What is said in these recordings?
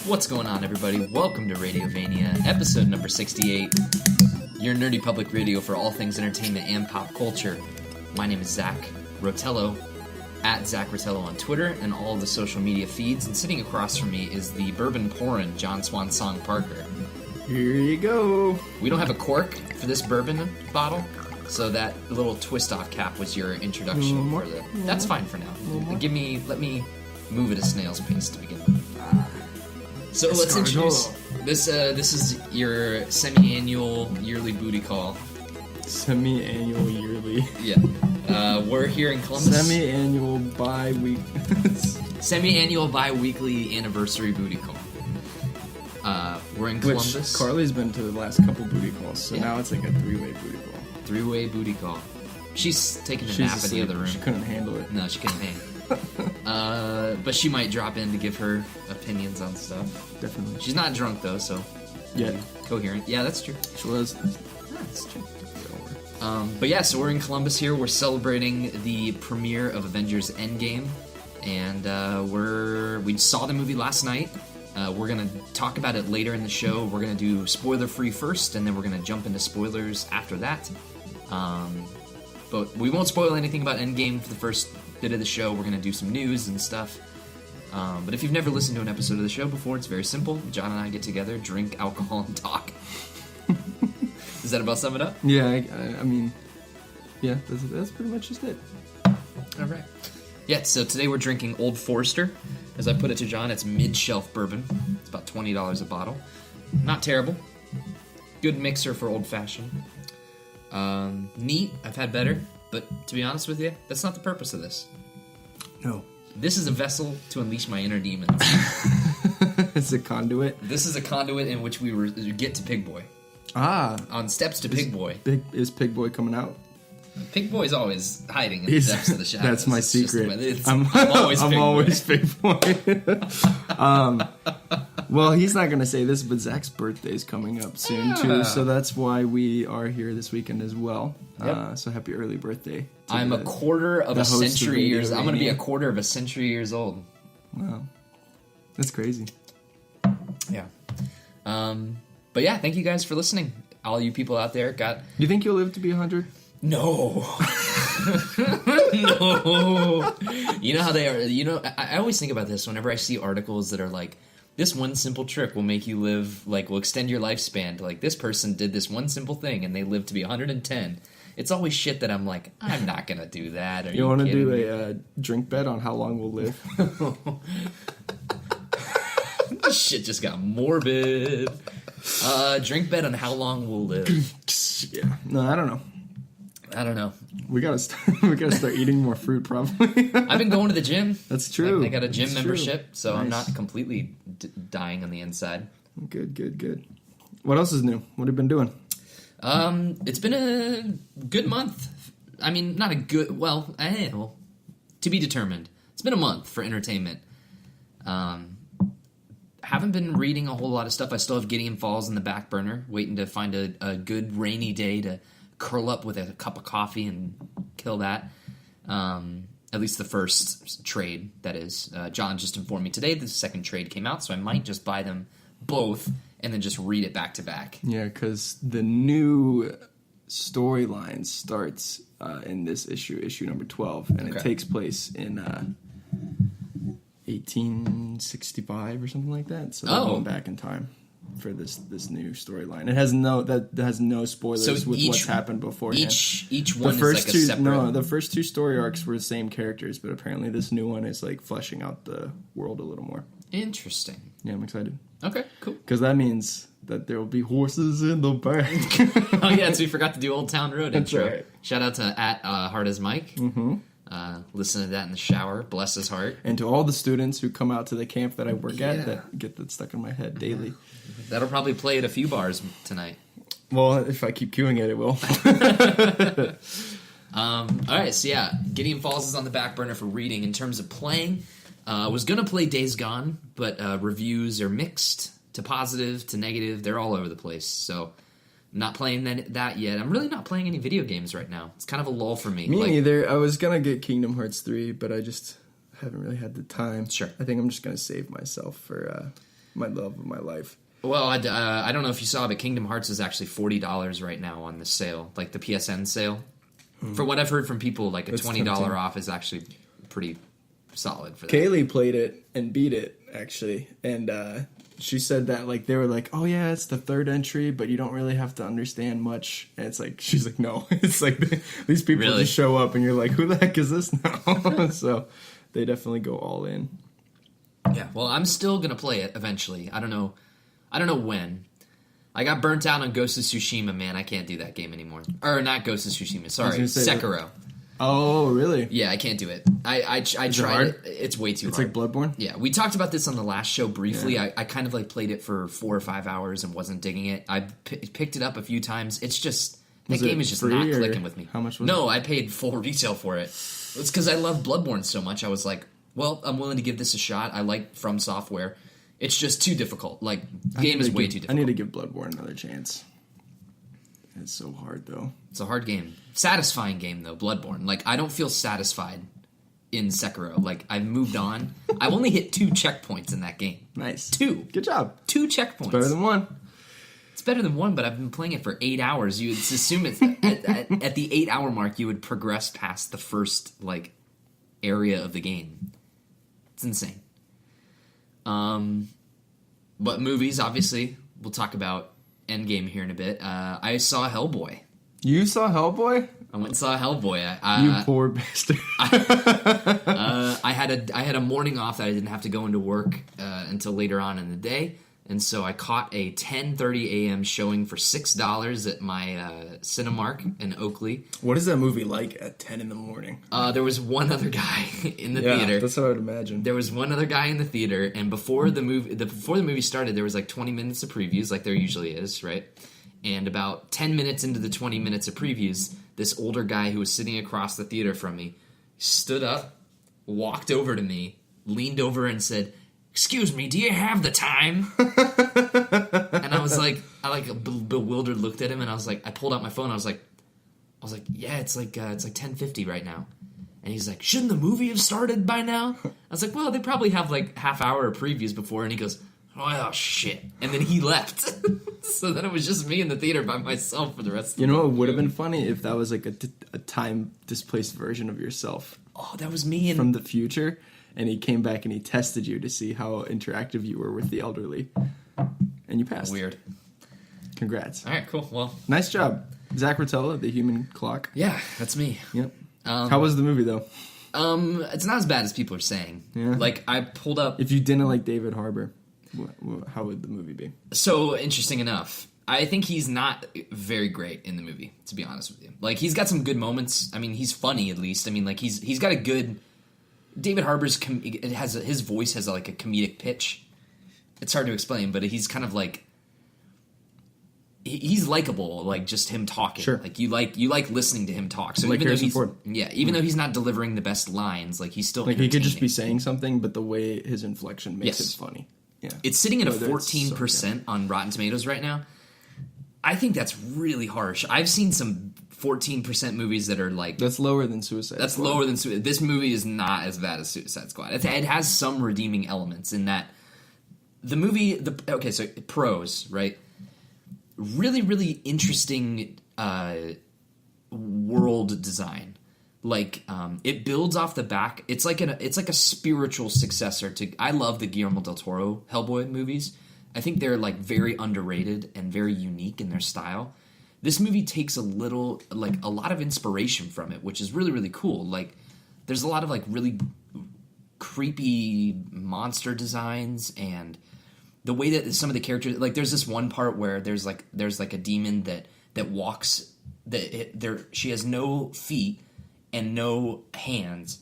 What's going on, everybody? Welcome to Radiovania, episode number 68, your nerdy public radio for all things entertainment and pop culture. My name is Zach Rotello, at Zach Rotello on Twitter and all the social media feeds, and sitting across from me is the bourbon pouring John Swan Song Parker. Here you go. We don't have a cork for this bourbon bottle, so that little twist-off cap was your introduction for the... That's fine for now. Let me move at a snail's pace to begin with. So let's introduce this is your semi-annual yearly booty call. Semi-annual yearly. Yeah. We're here in Columbus. Semi-annual bi-week. Semi-annual bi-weekly anniversary booty call. We're in Columbus. Which Carly's been to the last couple booty calls, so now it's like a three-way booty call. Three-way booty call. She's taking a nap in the other room. She couldn't handle it. No, she couldn't handle it. But she might drop in to give her opinions on stuff. Definitely. She's not drunk, though, so... Yeah. Coherent. Yeah, that's true. She was. That's true. But yeah, so we're in Columbus here. We're celebrating the premiere of Avengers Endgame. And we saw the movie last night. We're going to talk about it later in the show. We're going to do spoiler-free first, and then we're going to jump into spoilers after that. But we won't spoil anything about Endgame for the first bit of the show. We're going to do some news and stuff. But if you've never listened to an episode of the show before, it's very simple. John and I get together, drink alcohol, and talk. Does that about sum it up? Yeah, I mean, yeah, that's pretty much just it. All right. Yeah, so today we're drinking Old Forester. As I put it to John, it's mid-shelf bourbon. It's about $20 a bottle. Not terrible. Good mixer for old-fashioned. Neat. I've had better. But to be honest with you, that's not the purpose of this. No. This is a vessel to unleash my inner demons. It's a conduit? This is a conduit in which we get to Pig Boy. Ah. On steps to Pig Boy. Is Pig Boy coming out? Pig Boy's always hiding in the depths of the shadows. That's my secret. I'm always Pig Boy. Well, he's not going to say this, but Zach's birthday is coming up soon, too, so that's why we are here this weekend as well. Yep. So happy early birthday. I'm a quarter of a century years... I'm going to be a quarter of a century years old. Wow. That's crazy. Yeah. But yeah, thank you guys for listening. All you people out there got... You think you'll live to be 100? No. No. You know how they are... You know, I always think about this whenever I see articles that are like, this one simple trick will make you live... Like, will extend your lifespan. Like, this person did this one simple thing and they lived to be 110. It's always shit that I'm like, I'm not going to do that. Are you want to do me? a drink bet on how long we'll live? This shit just got morbid. Drink bet on how long we'll live. Yeah. No, I don't know. We gotta start eating more fruit, probably. I've been going to the gym. That's true. I got a gym membership, so nice. I'm not completely dying on the inside. Good. What else is new? What have you been doing? It's been a good month. I mean, not a good... Well, to be determined. It's been a month for entertainment. Haven't been reading a whole lot of stuff. I still have Gideon Falls in the back burner, waiting to find a good rainy day to curl up with a cup of coffee and kill that. At least the first trade, that is. John just informed me today the second trade came out, so I might just buy them both and then just read it back to back. Yeah, because the new storyline starts in this issue number 12, and it takes place in 1865 or something like that. So they're going back in time for this new storyline. It has no spoilers with what's happened beforehand. Each one is like a separate... No, the first two story arcs were the same characters, but apparently this new one is like fleshing out the world a little more. Interesting. Yeah, I'm excited. Okay, cool. Because that means that there will be horses in the back. Oh yeah, so we forgot to do Old Town Road intro. That's right. Shout out to Hard as Mike. Mm-hmm. Listen to that in the shower. Bless his heart. And to all the students who come out to the camp that I work at that get that stuck in my head daily. That'll probably play at a few bars tonight. Well, if I keep queuing it will. All right, so yeah, Gideon Falls is on the back burner for reading. In terms of playing, I was going to play Days Gone, but reviews are mixed to positive to negative. They're all over the place, so I'm not playing that yet. I'm really not playing any video games right now. It's kind of a lull for me. Me neither. I was going to get Kingdom Hearts 3, but I just haven't really had the time. Sure. I think I'm just going to save myself for my love of my life. Well, I don't know if you saw, but Kingdom Hearts is actually $40 right now on the sale, like the PSN sale. For what I've heard from people, like a $20 off is actually pretty solid for that. Kaylee played it and beat it, actually, and she said that like they were like, oh yeah, it's the third entry, but you don't really have to understand much. And it's like, she's like, no, it's like these people just show up, and you're like, who the heck is this now? So they definitely go all in. Yeah, well, I'm still gonna play it eventually. I don't know when. I got burnt out on Ghost of Tsushima, man. I can't do that game anymore. Or not Ghost of Tsushima, sorry. Sekiro. Oh, really? Yeah, I can't do it. I tried it. It's way too hard. It's like Bloodborne? Yeah, we talked about this on the last show briefly. Yeah. I kind of like played it for 4 or 5 hours and wasn't digging it. I picked it up a few times. It's just... That game is just not clicking with me. How much was it? No, I paid full retail for it. It's because I love Bloodborne so much. I was like, well, I'm willing to give this a shot. I like From Software. It's just too difficult. Like, the game is way too difficult. I need to give Bloodborne another chance. It's so hard, though. It's a hard game. Satisfying game, though, Bloodborne. Like, I don't feel satisfied in Sekiro. Like, I've moved on. I've only hit 2 checkpoints in that game. Nice. 2. Good job. 2 checkpoints. It's better than 1. It's better than 1, but I've been playing it for 8 hours. You would assume it's at the 8-hour mark, you would progress past the first, like, area of the game. It's insane. But movies, obviously, we'll talk about Endgame here in a bit. I saw Hellboy. You saw Hellboy? I went and saw Hellboy. You poor bastard. I had a morning off that I didn't have to go into work until later on in the day, and so I caught a 10:30 a.m. showing for $6 at my Cinemark in Oakley. What is that movie like at 10 in the morning? There was one other guy in the theater. That's what I would imagine. There was one other guy in the theater, and before the movie started, there was like 20 minutes of previews, like there usually is, right? And about 10 minutes into the 20 minutes of previews, this older guy who was sitting across the theater from me stood up, walked over to me, leaned over and said, "Excuse me, do you have the time?" And I was like, bewildered looked at him, and I was like, I pulled out my phone, I was like, yeah, it's like 10:50 right now. And he's like, shouldn't the movie have started by now? I was like, well, they probably have like half hour of previews before, and he goes, oh shit. And then he left. So then it was just me in the theater by myself for the rest of the movie. You know what would have been funny if that was like a time displaced version of yourself. Oh, that was me from the future. And he came back and he tested you to see how interactive you were with the elderly. And you passed. Weird. Congrats. All right, cool. Well, nice job. Zach Rotella, the human clock. Yeah, that's me. Yep. How was the movie, though? It's not as bad as people are saying. Yeah. Like, I pulled up... If you didn't like David Harbour, how would the movie be? So, interesting enough, I think he's not very great in the movie, to be honest with you. Like, he's got some good moments. I mean, he's funny, at least. I mean, like, he's got a good... David Harbour's his voice has like a comedic pitch. It's hard to explain, but he's kind of like he's likable, like just him talking. Sure. Like you like listening to him talk. So like even though he's not delivering the best lines, like he's still like he could just be saying something, but the way his inflection makes it funny. Yeah, it's sitting at a 14% on Rotten Tomatoes right now. I think that's really harsh. I've seen some 14% movies that are like... That's lower than Suicide Squad. That's lower than Suicide... This movie is not as bad as Suicide Squad. It has some redeeming elements in that the movie... Okay, so pros, right? Really, really interesting world design. Like, it builds off the back... It's like a spiritual successor to... I love the Guillermo del Toro Hellboy movies. I think they're like very underrated and very unique in their style. This movie takes a lot of inspiration from it, which is really, really cool. Like, there's a lot of like really creepy monster designs, and the way that some of the characters, like, there's this one part where there's like a demon that walks she has no feet and no hands,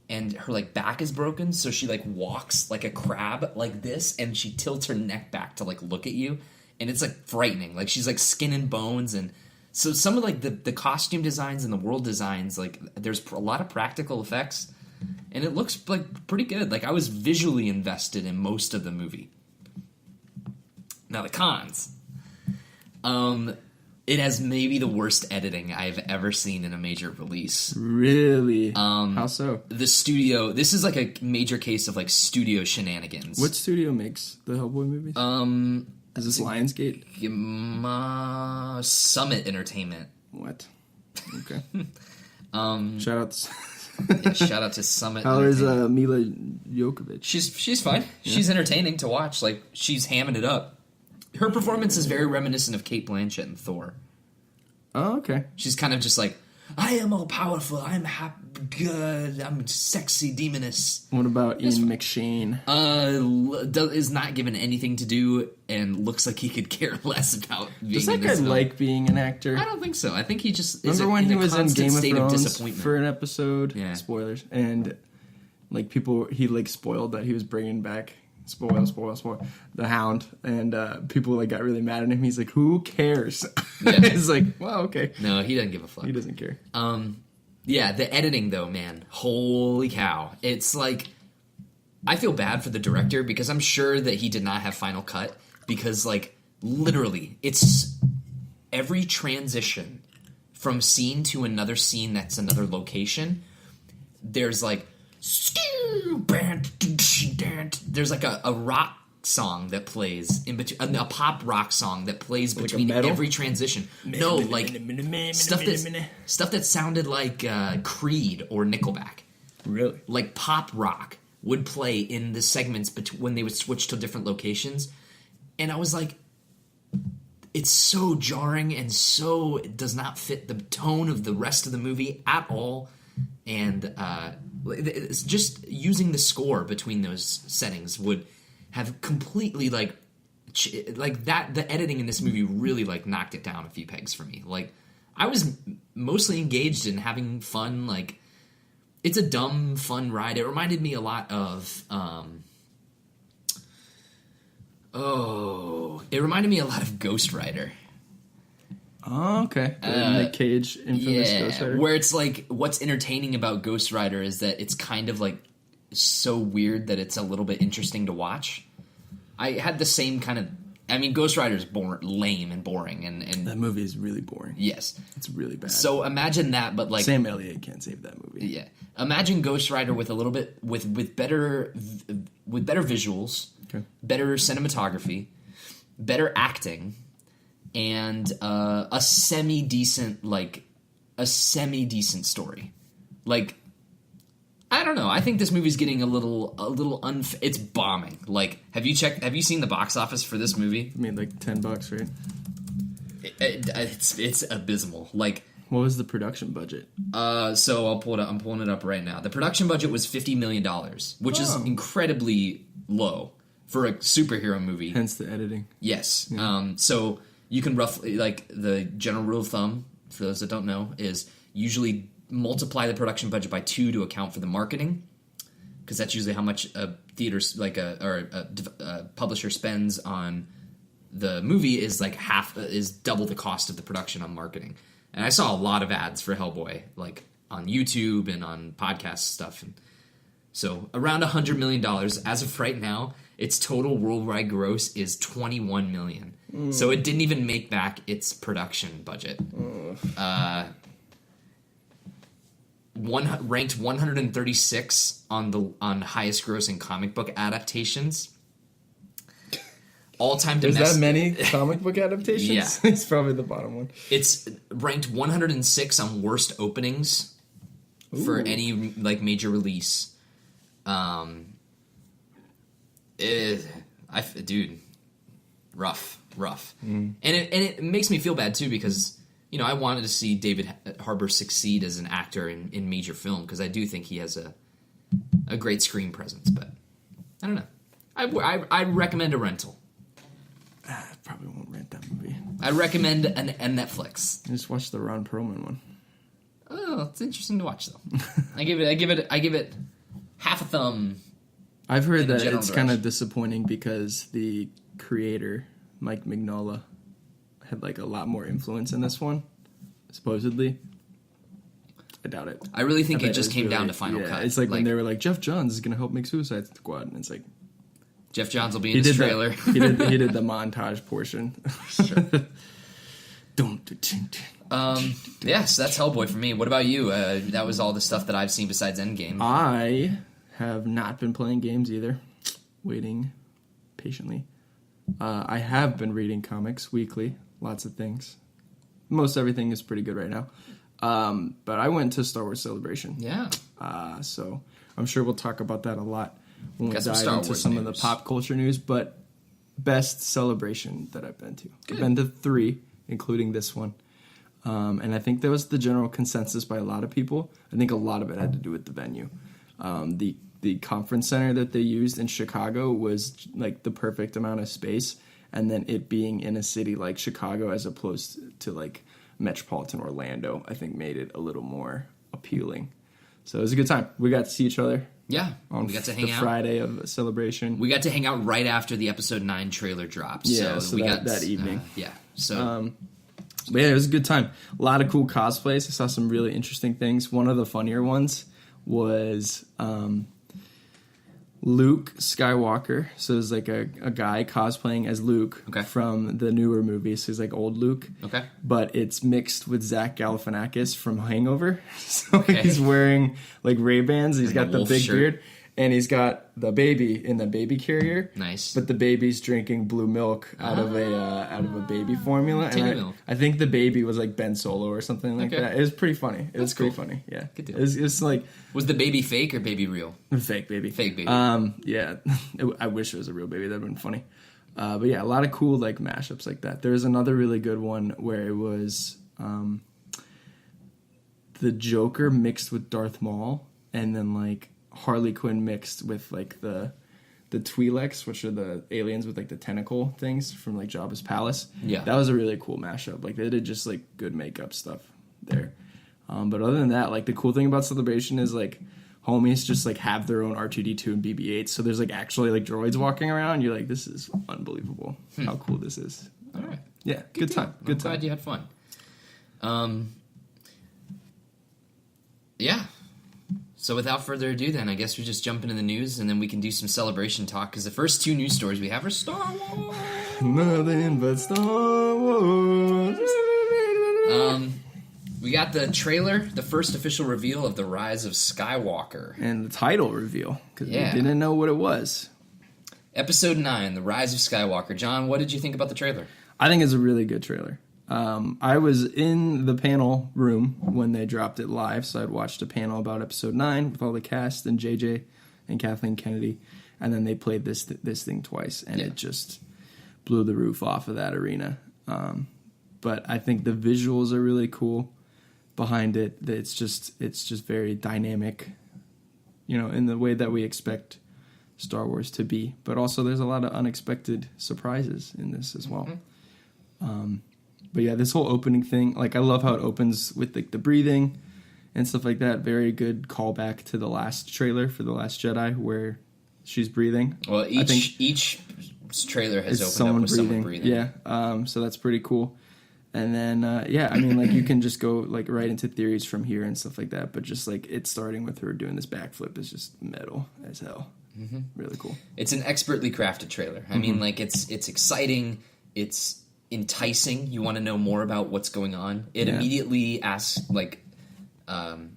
and her like back is broken, so she like walks like a crab like this, and she tilts her neck back to like look at you. And it's, like, frightening. Like, she's, like, skin and bones. And so some of, like, the costume designs and the world designs, like, there's a lot of practical effects. And it looks, like, pretty good. Like, I was visually invested in most of the movie. Now, the cons. It has maybe the worst editing I've ever seen in a major release. Really? How so? The studio. This is like a major case of like studio shenanigans. What studio makes the Hellboy movies? Is this Lionsgate? Summit Entertainment. What? Okay. Shout out. Shout out to Summit. How is Mila Jovovich? She's fine. Yeah. She's entertaining to watch. Like she's hamming it up. Her performance is very reminiscent of Cate Blanchett in Thor. Oh, okay. She's kind of just like, I am all powerful. I'm good. I'm sexy demoness. What about Ian McShane? Is not given anything to do and looks like he could care less about being Does that guy like being an actor? I don't think so. I think he just remember when he was in Game of Thrones disappointment for an episode. Yeah. Spoilers. And like he like spoiled that he was bringing back. Spoil the Hound, and people like got really mad at him. He's like, "Who cares?" Yeah. It's like, well, okay. No, he doesn't give a fuck. He doesn't care. Yeah, the editing though, man, holy cow! It's like I feel bad for the director because I'm sure that he did not have final cut because like literally, it's every transition from scene to another scene that's another location. There's like. There's like a rock song that plays in between, a pop rock song that plays between like every transition. No, like stuff that sounded like Creed or Nickelback. Really, like pop rock would play in the segments when they would switch to different locations, and I was like, it's so jarring and so it does not fit the tone of the rest of the movie at all, and. It's just using the score between those settings would have completely like that. The editing in this movie really like knocked it down a few pegs for me. Like I was mostly engaged in having fun. Like it's a dumb fun ride. It reminded me a lot of Ghost Rider. Oh, okay. Nick Cage, infamous Ghost Rider. Where it's like, what's entertaining about Ghost Rider is that it's kind of like so weird that it's a little bit interesting to watch. I had the same kind of. I mean, Ghost Rider is lame and boring, and that movie is really boring. Yes, it's really bad. So imagine that, but like Sam Elliott can't save that movie. Yeah, imagine Ghost Rider with a little bit with better visuals, okay. Better cinematography, better acting. And a semi-decent story. Like, I don't know. I think this movie's getting a little it's bombing. Like, have you seen the box office for this movie? I mean, like $10, right? It's abysmal. Like, what was the production budget? So I'll pull it up. I'm pulling it up right now. The production budget was $50 million, which is incredibly low for a superhero movie. Hence the editing. Yes. Yeah. So. You can roughly, like, the general rule of thumb, for those that don't know, is usually multiply the production budget by 2 to account for the marketing, because that's usually how much a theater, like a publisher spends on the movie is like double the cost of the production on marketing. And I saw a lot of ads for Hellboy, like on YouTube and on podcast stuff. And so around $100 million as of right now. Its total worldwide gross is $21 million. So it didn't even make back its production budget. Ranked 136 on highest grossing comic book adaptations. All-time domestic. Is that many comic book adaptations? Yeah. It's probably the bottom one. It's ranked 106 on worst openings for any like major release. Dude, rough. And it makes me feel bad too because I wanted to see David Harbour succeed as an actor in major film because I do think he has a great screen presence, but I don't know. I recommend a rental. I probably won't rent that movie. I recommend a Netflix. I just watched the Ron Perlman one. Oh, it's interesting to watch though. I give it half a thumb. I've heard that it's kind of disappointing because the creator, Mike Mignola, had like a lot more influence in this one, supposedly. I doubt it. I really think it just came down to final cut. It's like when they were like, Jeff Johns is going to help make Suicide Squad, and it's like... Jeff Johns will be in this trailer. He did the montage portion. Sure. Yeah, so that's Hellboy for me. What about you? That was all the stuff that I've seen besides Endgame. I have not been playing games either. Waiting patiently. I have been reading comics weekly. Lots of things. Most everything is pretty good right now. But I went to Star Wars Celebration. Yeah. So I'm sure we'll talk about that a lot when we Got some dive Star into Wars some news. of the pop culture news. But best celebration that I've been to. I've been to 3, including this one. And I think that was the general consensus by a lot of people. I think a lot of it had to do with the venue. The conference center that they used in Chicago was like the perfect amount of space. And then it being in a city like Chicago as opposed to like metropolitan Orlando, I think made it a little more appealing. So it was a good time. We got to see each other. Yeah, On we got to hang out. Friday of Celebration. We got to hang out right after the episode 9 trailer dropped. Yeah, so so we that- got that evening. Yeah, so But yeah, it was a good time. A lot of cool cosplays. I saw some really interesting things. One of the funnier ones was Luke Skywalker. So it was like a guy cosplaying as Luke from the newer movies. So he's like old Luke. Okay. But it's mixed with Zach Galifianakis from Hangover. So he's wearing like Ray-Bans. He's got the wolf big shirt. beard. And he's got the baby in the baby carrier. Nice. But the baby's drinking blue milk out of a baby formula. Tinny And milk. I think the baby was like Ben Solo or something like Okay. that. It was pretty funny. It was pretty cool. funny. Yeah. Good deal. It's like was the baby fake or baby real? fake baby. Fake baby. Yeah. I wish it was a real baby. That'd been funny. But yeah, a lot of cool like mashups like that. There was another really good one where it was the Joker mixed with Darth Maul, and then like Harley Quinn mixed with like the Twi'leks, which are the aliens with like the tentacle things from like Jabba's palace. Yeah. That was a really cool mashup. Like they did just like good makeup stuff there. But other than that, like the cool thing about Celebration is like homies just like have their own R2D2 and BB-8. So there's like actually like droids walking around. You're like, this is unbelievable. How cool this is. All right. Yeah, good time. I'm Good time. glad you had fun. Yeah. So without further ado, then I guess we just jump into the news, and then we can do some celebration talk. Because the first 2 news stories we have are Star Wars. Nothing but Star Wars. We got the trailer, the first official reveal of the Rise of Skywalker. And the title reveal, because Yeah. we didn't know what it was. Episode 9, The Rise of Skywalker. John, what did you think about the trailer? I think it's a really good trailer. I was in the panel room when they dropped it live, so I'd watched a panel about episode 9 with all the cast and JJ and Kathleen Kennedy, and then they played this thing twice, and it just blew the roof off of that arena. But I think the visuals are really cool behind it. It's just very dynamic, in the way that we expect Star Wars to be. But also there's a lot of unexpected surprises in this as well. But yeah, this whole opening thing, like I love how it opens with like the breathing and stuff like that. Very good callback to the last trailer for The Last Jedi where she's breathing. Well, each trailer has opened up with someone breathing. Yeah, so that's pretty cool. And then, I mean, like you can just go like right into theories from here and stuff like that. But just like it starting with her doing this backflip is just metal as hell. Mm-hmm. Really cool. It's an expertly crafted trailer. I mean, like it's exciting. It's enticing. You want to know more about what's going on. It immediately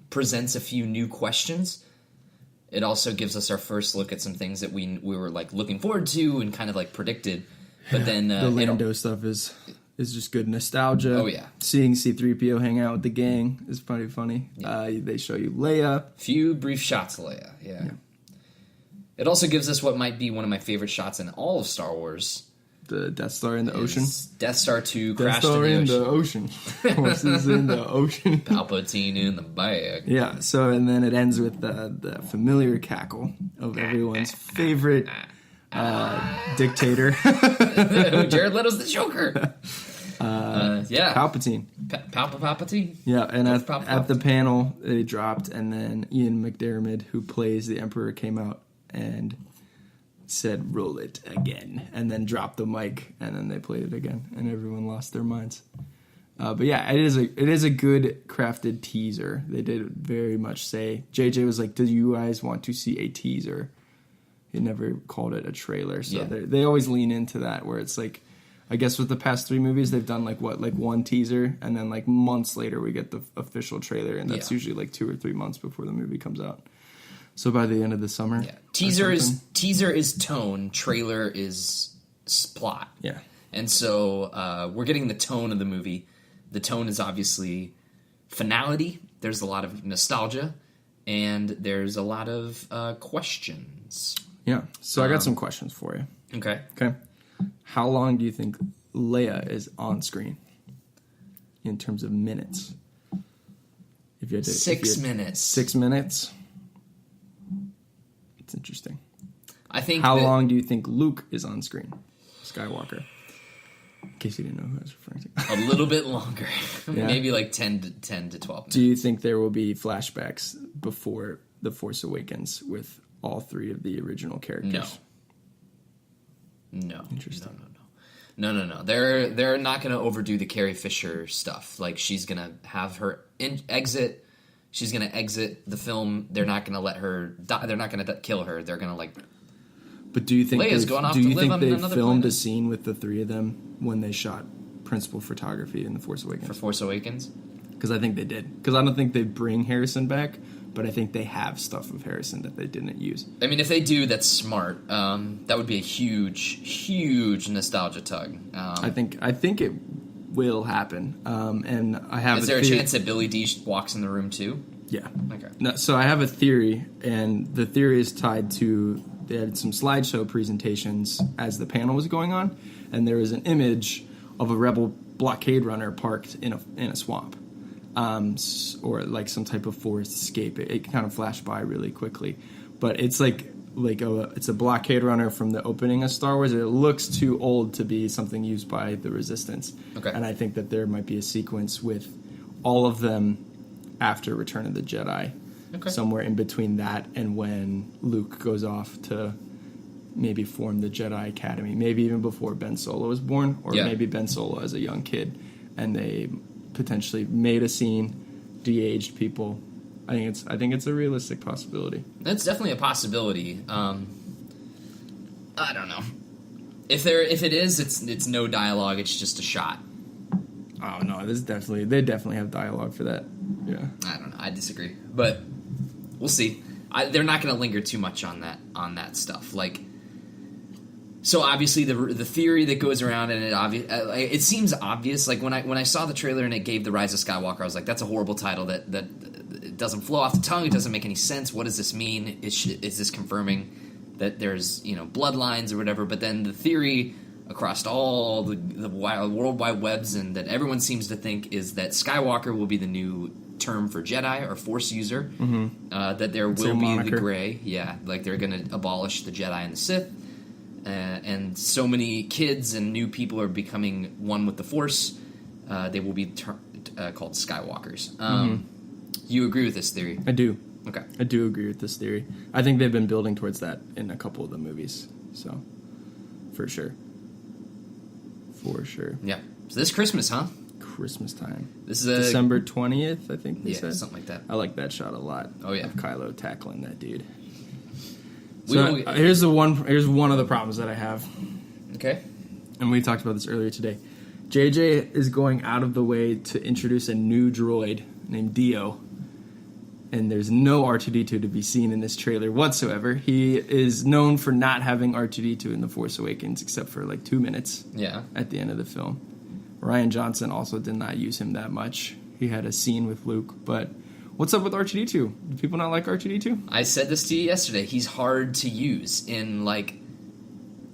presents a few new questions. It also gives us our first look at some things that we were like looking forward to and kind of like predicted. But then the Lando stuff is just good nostalgia. Oh yeah, seeing C-3PO hang out with the gang is pretty funny. Yeah. They show you Leia. Few brief shots of Leia. Yeah. It also gives us what might be one of my favorite shots in all of Star Wars. The Death Star in the ocean. Death Star 2 Death crashed Star in the ocean. Horses in the ocean. Palpatine in the bag. Yeah, so and then it ends with the familiar cackle of everyone's favorite dictator. Jared Leto's the Joker. Yeah. Palpatine. Palpatine? Yeah, and at the panel, they dropped, and then Ian McDiarmid, who plays the Emperor, came out and said, "Roll it again," and then dropped the mic, and then they played it again, and everyone lost their minds. But yeah, it is a good crafted teaser. They did very much say, JJ was like, "Do you guys want to see a teaser?" He never called it a trailer, so they always lean into that, where it's like I guess with the past 3 movies, they've done like one teaser, and then like months later we get the official trailer, and that's usually like 2 or 3 months before the movie comes out. So by the end of the summer, teaser is tone, trailer is plot. Yeah, and so we're getting the tone of the movie. The tone is obviously finality. There's a lot of nostalgia, and there's a lot of questions. Yeah. So I got some questions for you. Okay. How long do you think Leia is on screen in terms of minutes? If you had to, 6 minutes. 6 minutes? It's interesting. I think. How long do you think Luke is on screen? Skywalker. In case you didn't know who I was referring to. A little bit longer. Maybe like 10 to 12 minutes. Do you think there will be flashbacks before The Force Awakens with all 3 of the original characters? No. Interesting. No. They're not going to overdo the Carrie Fisher stuff. Like, she's going to have her exit. She's going to exit the film. They're not going to let her die. They're not going to kill her. They're going to like. But do you think Leia's going off do to you live think on they another filmed planet? a scene with the 3 of them when they shot principal photography in The Force Awakens? For Force Awakens? Because I think they did. Because I don't think they bring Harrison back, but I think they have stuff of Harrison that they didn't use. I mean, if they do, that's smart. That would be a huge nostalgia tug. I think it will happen. And I have. Is there a chance that Billy D walks in the room too? Yeah. Okay. No, so I have a theory, and the theory is tied to they had some slideshow presentations as the panel was going on, and there was an image of a rebel blockade runner parked in a swamp, or like some type of forest escape. It kind of flashed by really quickly, but it's it's a blockade runner from the opening of Star Wars. It looks too old to be something used by the Resistance. Okay. And I think that there might be a sequence with all of them after Return of the Jedi. Okay. Somewhere in between that and when Luke goes off to maybe form the Jedi Academy. Maybe even before Ben Solo was born, or maybe Ben Solo as a young kid. And they potentially made a scene, de-aged people. I think it's a realistic possibility. That's definitely a possibility. I don't know. If it is, it's no dialogue. It's just a shot. Oh no, they definitely have dialogue for that. Yeah. I don't know. I disagree, but we'll see. They're not going to linger too much on that stuff. Like, so obviously the theory that goes around, and it seems obvious. Like when I saw the trailer and it gave The Rise of Skywalker, I was like, that's a horrible title that it doesn't flow off the tongue. It doesn't make any sense. What does this mean? Is this confirming that there's bloodlines or whatever? But then the theory across all the World Wide Webs, and that everyone seems to think, is that Skywalker will be the new term for Jedi or Force user. Mm-hmm. That there will be the gray. Yeah, like they're going to abolish the Jedi and the Sith. And so many kids and new people are becoming one with the Force. They will be called Skywalkers. You agree with this theory? I do. Okay. I do agree with this theory. I think they've been building towards that in a couple of the movies. So, for sure. For sure. Yeah. So this Christmas, huh? Christmas time. This is December 20th, I think they said. Something like that. I like that shot a lot. Oh, yeah. Of Kylo tackling that dude. So here's one of the problems that I have. Okay. And we talked about this earlier today. JJ is going out of the way to introduce a new droid named Dio. And there's no R2-D2 to be seen in this trailer whatsoever. He is known for not having R2-D2 in The Force Awakens except for like 2 minutes at the end of the film. Rian Johnson also did not use him that much. He had a scene with Luke, but what's up with R2-D2? Do people not like R2-D2? I said this to you yesterday. He's hard to use in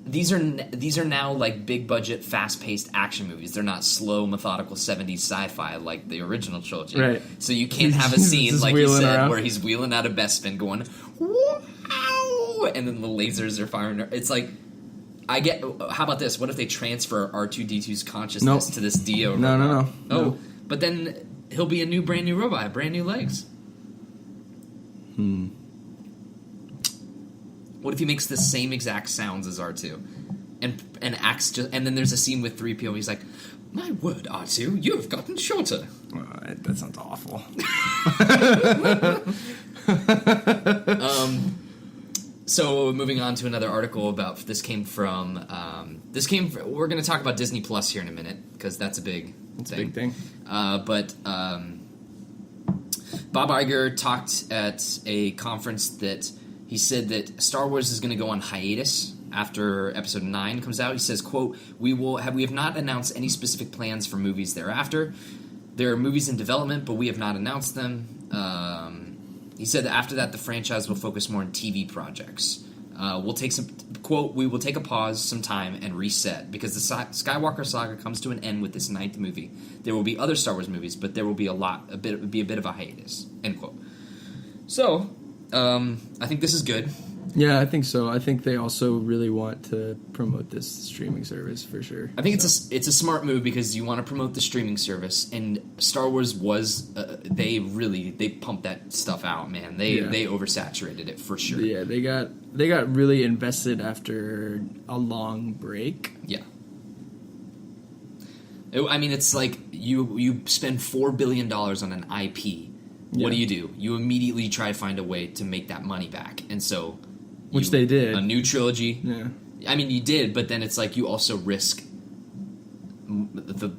these are now like big budget, fast paced action movies. They're not slow, methodical 70s sci-fi like the original trilogy. Right. So you can't have a scene like you said around, where he's wheeling out a Bespin going, wow, and then the lasers are firing. It's like, how about this? What if they transfer R2-D2's consciousness to this Dio robot? No. But then he'll be a brand new robot, brand new legs. What if he makes the same exact sounds as R2 and acts just, and then there's a scene with 3PO and he's like, my word, R2, you have gotten shorter. That sounds awful. So moving on to another article about this came from we're going to talk about Disney Plus here in a minute because that's a big thing. But Bob Iger talked at a conference that he said that Star Wars is going to go on hiatus after Episode 9 comes out. He says, "quote We have not announced any specific plans for movies thereafter. There are movies in development, but we have not announced them." He said that after that, the franchise will focus more on TV projects. We will take a pause, some time, and reset because the Skywalker saga comes to an end with this 9th movie. There will be other Star Wars movies, but there will be a bit of a hiatus. End quote. So, I think this is good. Yeah, I think so. I think they also really want to promote this streaming service for sure. I think it's a smart move because you want to promote the streaming service, and Star Wars was they pumped that stuff out, man. They oversaturated it for sure. Yeah, they got really invested after a long break. Yeah. I mean, it's like you spend $4 billion on an IP. What do? You immediately try to find a way to make that money back, and so. Which they did. A new trilogy. Yeah. I mean, you did, but then it's like you also risk the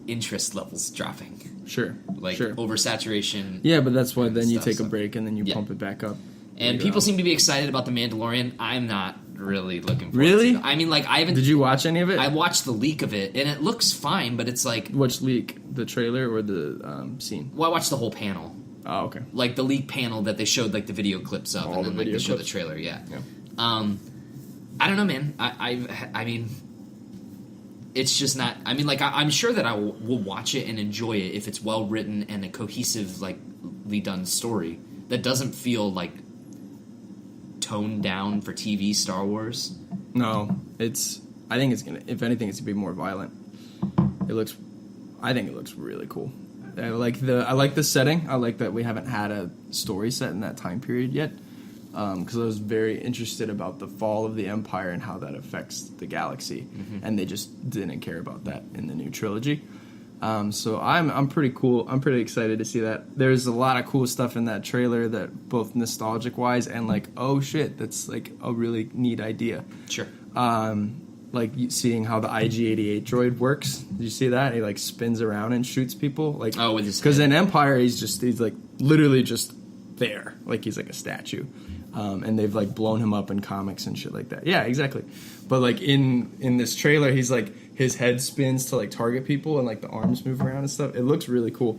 interest levels dropping. Sure. Oversaturation. Yeah, but that's why then you take a break and then you pump it back up. And people seem to be excited about The Mandalorian. I'm not really looking forward to it. I mean, I haven't... Did you watch any of it? I watched the leak of it, and it looks fine, but it's like... Which leak? The trailer or the scene? Well, I watched the whole panel. Oh, okay. Like the leak panel that they showed the video clips of, and then they showed the trailer. Yeah. I don't know, man. I mean, it's just not. I mean, I'm sure that I will watch it and enjoy it if it's well written and a cohesively done story that doesn't feel like toned down for TV Star Wars. No, I think it's gonna. If anything, it's gonna be more violent. I think it looks really cool. I like the setting. I like that we haven't had a story set in that time period yet, because I was very interested about the fall of the Empire and how that affects the galaxy, and they just didn't care about that in the new trilogy. So I'm pretty cool. I'm pretty excited to see that. There's a lot of cool stuff in that trailer that both nostalgic wise and oh shit, that's like a really neat idea. Sure. Seeing how the IG-88 droid works. Did you see that? He spins around and shoots people. With his because in Empire he's literally just there, he's like a statue, and they've blown him up in comics and shit like that. Yeah, exactly. But in this trailer, he's his head spins to target people and the arms move around and stuff. It looks really cool.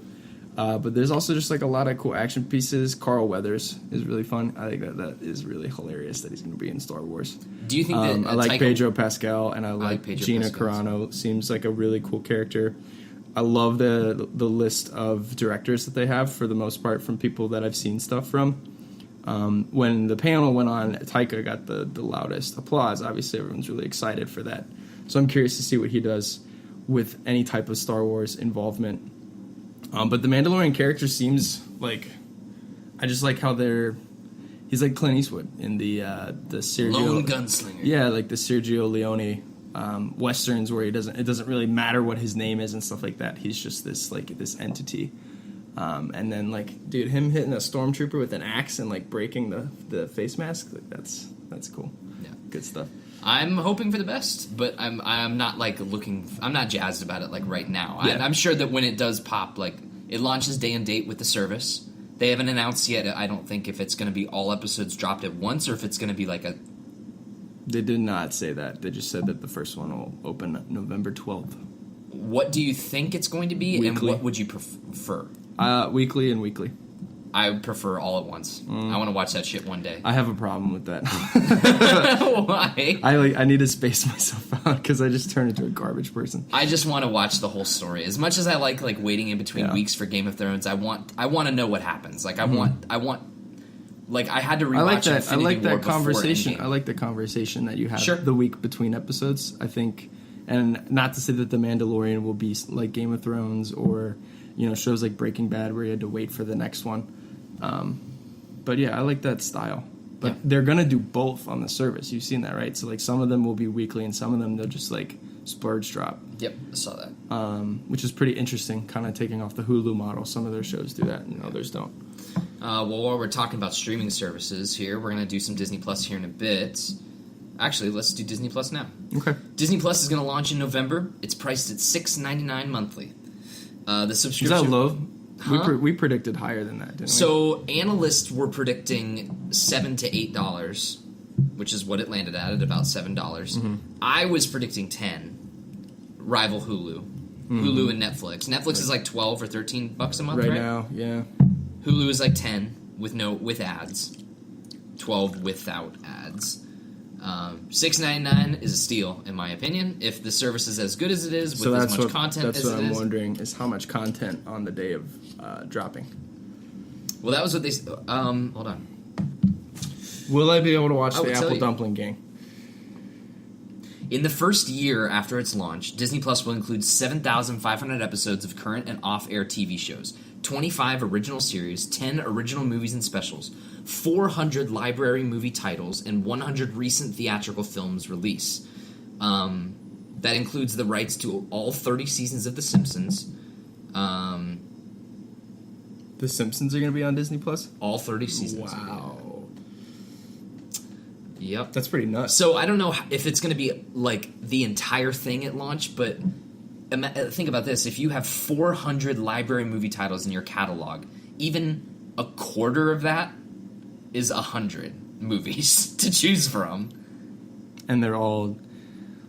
But there's also just a lot of cool action pieces. Carl Weathers is really fun. I think that is really hilarious that he's going to be in Star Wars. Do you think that I like Pedro Pascal and I like Gina Carano. Seems like a really cool character. I love the list of directors that they have for the most part from people that I've seen stuff from. When the panel went on, Taika got the loudest applause. Obviously, everyone's really excited for that. So I'm curious to see what he does with any type of Star Wars involvement. But the Mandalorian character seems I just like how he's like Clint Eastwood in the Sergio lone gunslinger. Yeah, the Sergio Leone westerns where it doesn't really matter what his name is and stuff like that. He's just this entity. And then dude, him hitting a stormtrooper with an axe and breaking the face mask, that's cool. Yeah, good stuff. I'm hoping for the best, but I'm not looking. I'm not jazzed about it right now. Yeah. I'm sure that when it does pop, it launches day and date with the service. They haven't announced yet. I don't think if it's going to be all episodes dropped at once or if it's going to be a. They did not say that. They just said that the first one will open November 12th. What do you think it's going to be, weekly. And what would you prefer? Weekly and weekly. I I all at once. I want to watch that shit one day. I have a problem with that. Why? I need to space myself out because I just turn into a garbage person. I just want to watch the whole story. As much as I like waiting in between weeks for Game of Thrones, I want to know what happens. I want I had to rewatch Infinity I like that conversation. Endgame. I like the conversation that you have the week between episodes. I think, and not to say that The Mandalorian will be like Game of Thrones or shows like Breaking Bad where you had to wait for the next one. But yeah, I like that style. But they're gonna do both on the service. You've seen that, right? So some of them will be weekly, and some of them they'll just splurge drop. Yep, I saw that. Which is pretty interesting. Kind of taking off the Hulu model. Some of their shows do that, and others don't. Well, while we're talking about streaming services here, we're going to do some Disney Plus here in a bit. Actually, let's do Disney Plus now. Okay. Disney Plus is going to launch in November. It's priced at $6.99 monthly. The subscription... Is that low? Huh? We predicted higher than that, didn't we? So, analysts were predicting $7 to $8, which is what it landed at about $7. Mm-hmm. I was predicting $10. Rival Hulu. Mm-hmm. Hulu and Netflix. Netflix is like $12 or $13 a month, right? Right now, yeah. Hulu is like $10 with ads. $12 without ads. $6.99 is a steal, in my opinion. If the service is as good as it is, with as much content as it is. That's what I'm wondering, is how much content on the day of dropping. Well, that was what they... hold on. Will I be able to watch the Apple Dumpling Gang? In the first year after its launch, Disney Plus will include 7,500 episodes of current and off-air TV shows, 25 original series, 10 original movies and specials, 400 library movie titles, and 100 recent theatrical films release. That includes the rights to all 30 seasons of The Simpsons. The Simpsons are going to be on Disney Plus? All 30 seasons. Wow. Yep. That's pretty nuts. So I don't know if it's going to be like the entire thing at launch, but think about this. If you have 400 library movie titles in your catalog, even a quarter of that is 100 movies to choose from. And they're all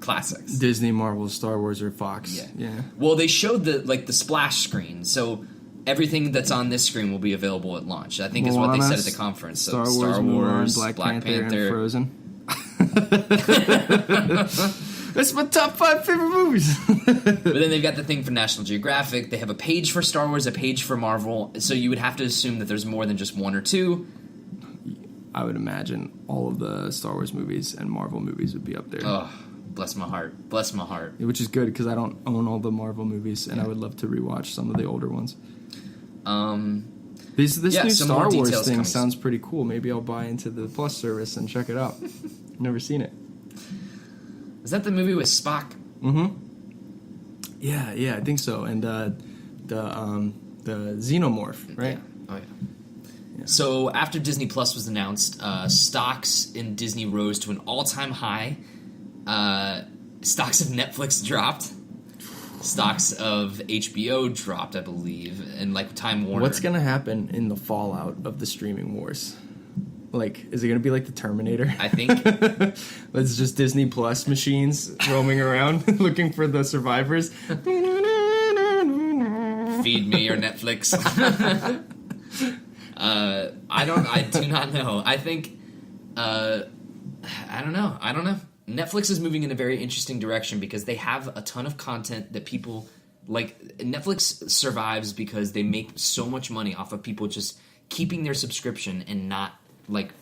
classics. Disney, Marvel, Star Wars, or Fox. Yeah. Well, they showed the splash screen, so everything that's on this screen will be available at launch. I think is what they said at the conference. So Star Wars, Black Panther, and Frozen. That's my top 5 favorite movies. But then they've got the thing for National Geographic. They have a page for Star Wars, a page for Marvel. So you would have to assume that there's more than just one or two. I would imagine all of the Star Wars movies and Marvel movies would be up there. Oh, bless my heart. Bless my heart. Which is good because I don't own all the Marvel movies, and I would love to rewatch some of the older ones. This new Star Wars thing sounds pretty cool. Maybe I'll buy into the Plus service and check it out. Never seen it. Is that the movie with Spock? Mm-hmm. Yeah, I think so. And the Xenomorph, right? Yeah. Oh yeah. So after Disney Plus was announced, stocks in Disney rose to an all-time high. Stocks of Netflix dropped. Stocks of HBO dropped, I believe, and like Time Warner. What's going to happen in the fallout of the streaming wars? Like, is it going to be like the Terminator? I think. It's just Disney Plus machines roaming around looking for the survivors. Feed me your Netflix. I do not know. I think, I don't know. Netflix is moving in a very interesting direction because they have a ton of content that people like. Netflix survives because they make so much money off of people just keeping their subscription and not like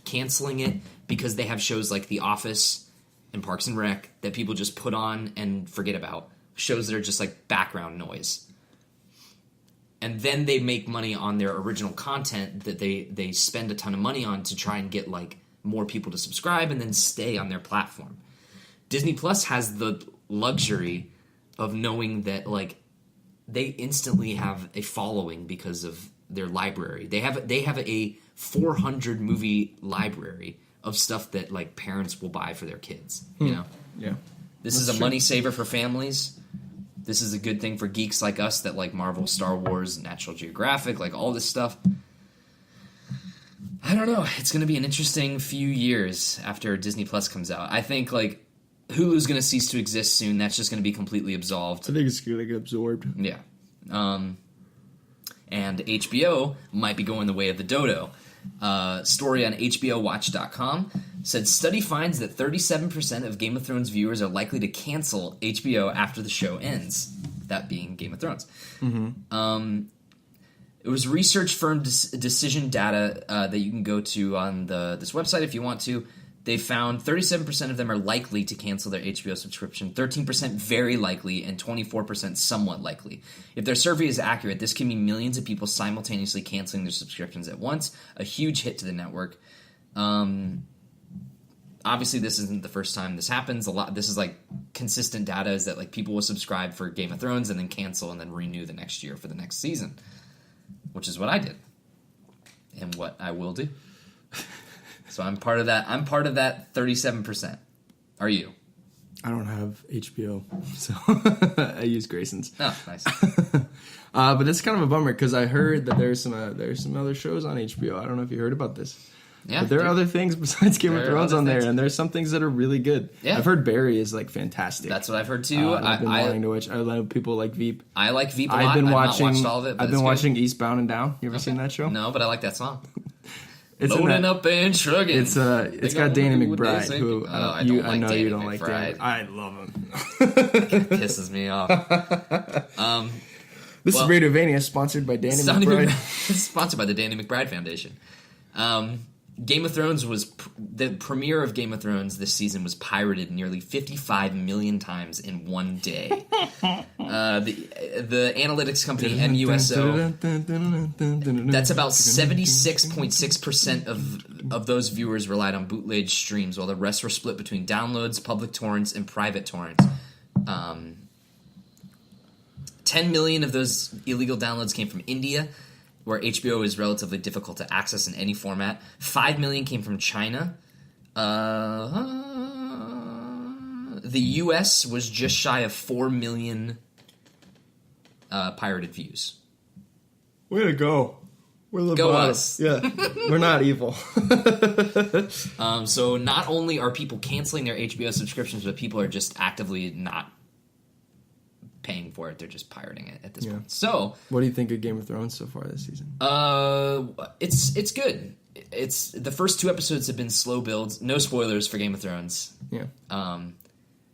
canceling it because they have shows like The Office and Parks and Rec that people just put on and forget about. Shows that are just like background noise. And then they make money on their original content that they spend a ton of money on to try and get like more people to subscribe and then stay on their platform. Disney Plus has the luxury of knowing that like they instantly have a following because of their library. They have a 400 movie library of stuff that like parents will buy for their kids, you know? Yeah. This is a money saver for families. This is a good thing for geeks like us that like Marvel, Star Wars, National Geographic, like all this stuff. I don't know. It's going to be an interesting few years after Disney Plus comes out. I think like Hulu's going to cease to exist soon. That's just going to be completely absolved. I think it's going to get absorbed. Yeah. And HBO might be going the way of the dodo. Story on HBOWatch.com said study finds that 37% of Game of Thrones viewers are likely to cancel HBO after the show ends. That being Game of Thrones. Mm-hmm. It was research firm Decision Data that you can go to on this website if you want to. They found 37% of them are likely to cancel their HBO subscription, 13% very likely, and 24% somewhat likely. If their survey is accurate, this can mean millions of people simultaneously canceling their subscriptions at once, a huge hit to the network. Obviously, this isn't the first time this happens. This is like consistent data is that like people will subscribe for Game of Thrones and then cancel and then renew the next year for the next season, which is what I did. and what I will do. So I'm part of that. I'm part of that 37%. Are you? I don't have HBO, so I use Grayson's. Oh, nice. But it's kind of a bummer because I heard that there's some other shows on HBO. I don't know if you heard about this. Yeah, but there are other things besides Game of Thrones on there, and there's some things that are really good. Yeah. I've heard Barry is like fantastic. That's what I've heard too. I've been wanting to watch. I know people like Veep. I like Veep a lot. I've not watched all of it. But I've been watching Eastbound and Down. You ever seen that show? No, but I like that song. It's Loading up and shrugging. It's got Danny McBride, who I know you don't like McBride. Danny. I love him. It pisses me off. This is Radiovania, sponsored by Danny McBride. Sponsored by the Danny McBride Foundation. Game of Thrones was the premiere of Game of Thrones this season was pirated nearly 55 million times in one day. The analytics company MUSO, that's about 76.6% of those viewers relied on bootleg streams, while the rest were split between downloads, public torrents, and private torrents. 10 million of those illegal downloads came from India, where HBO is relatively difficult to access in any format. 5 million came from China. The US was just shy of 4 million pirated views. Way to go. We're the Go bottom. us. Yeah, we're not evil. So not only are people canceling their HBO subscriptions, but people are just actively not paying for it. They're just pirating it at this point. So, what do you think of Game of Thrones so far this season? It's good. It's the first 2 episodes have been slow builds. No spoilers for Game of Thrones. Yeah.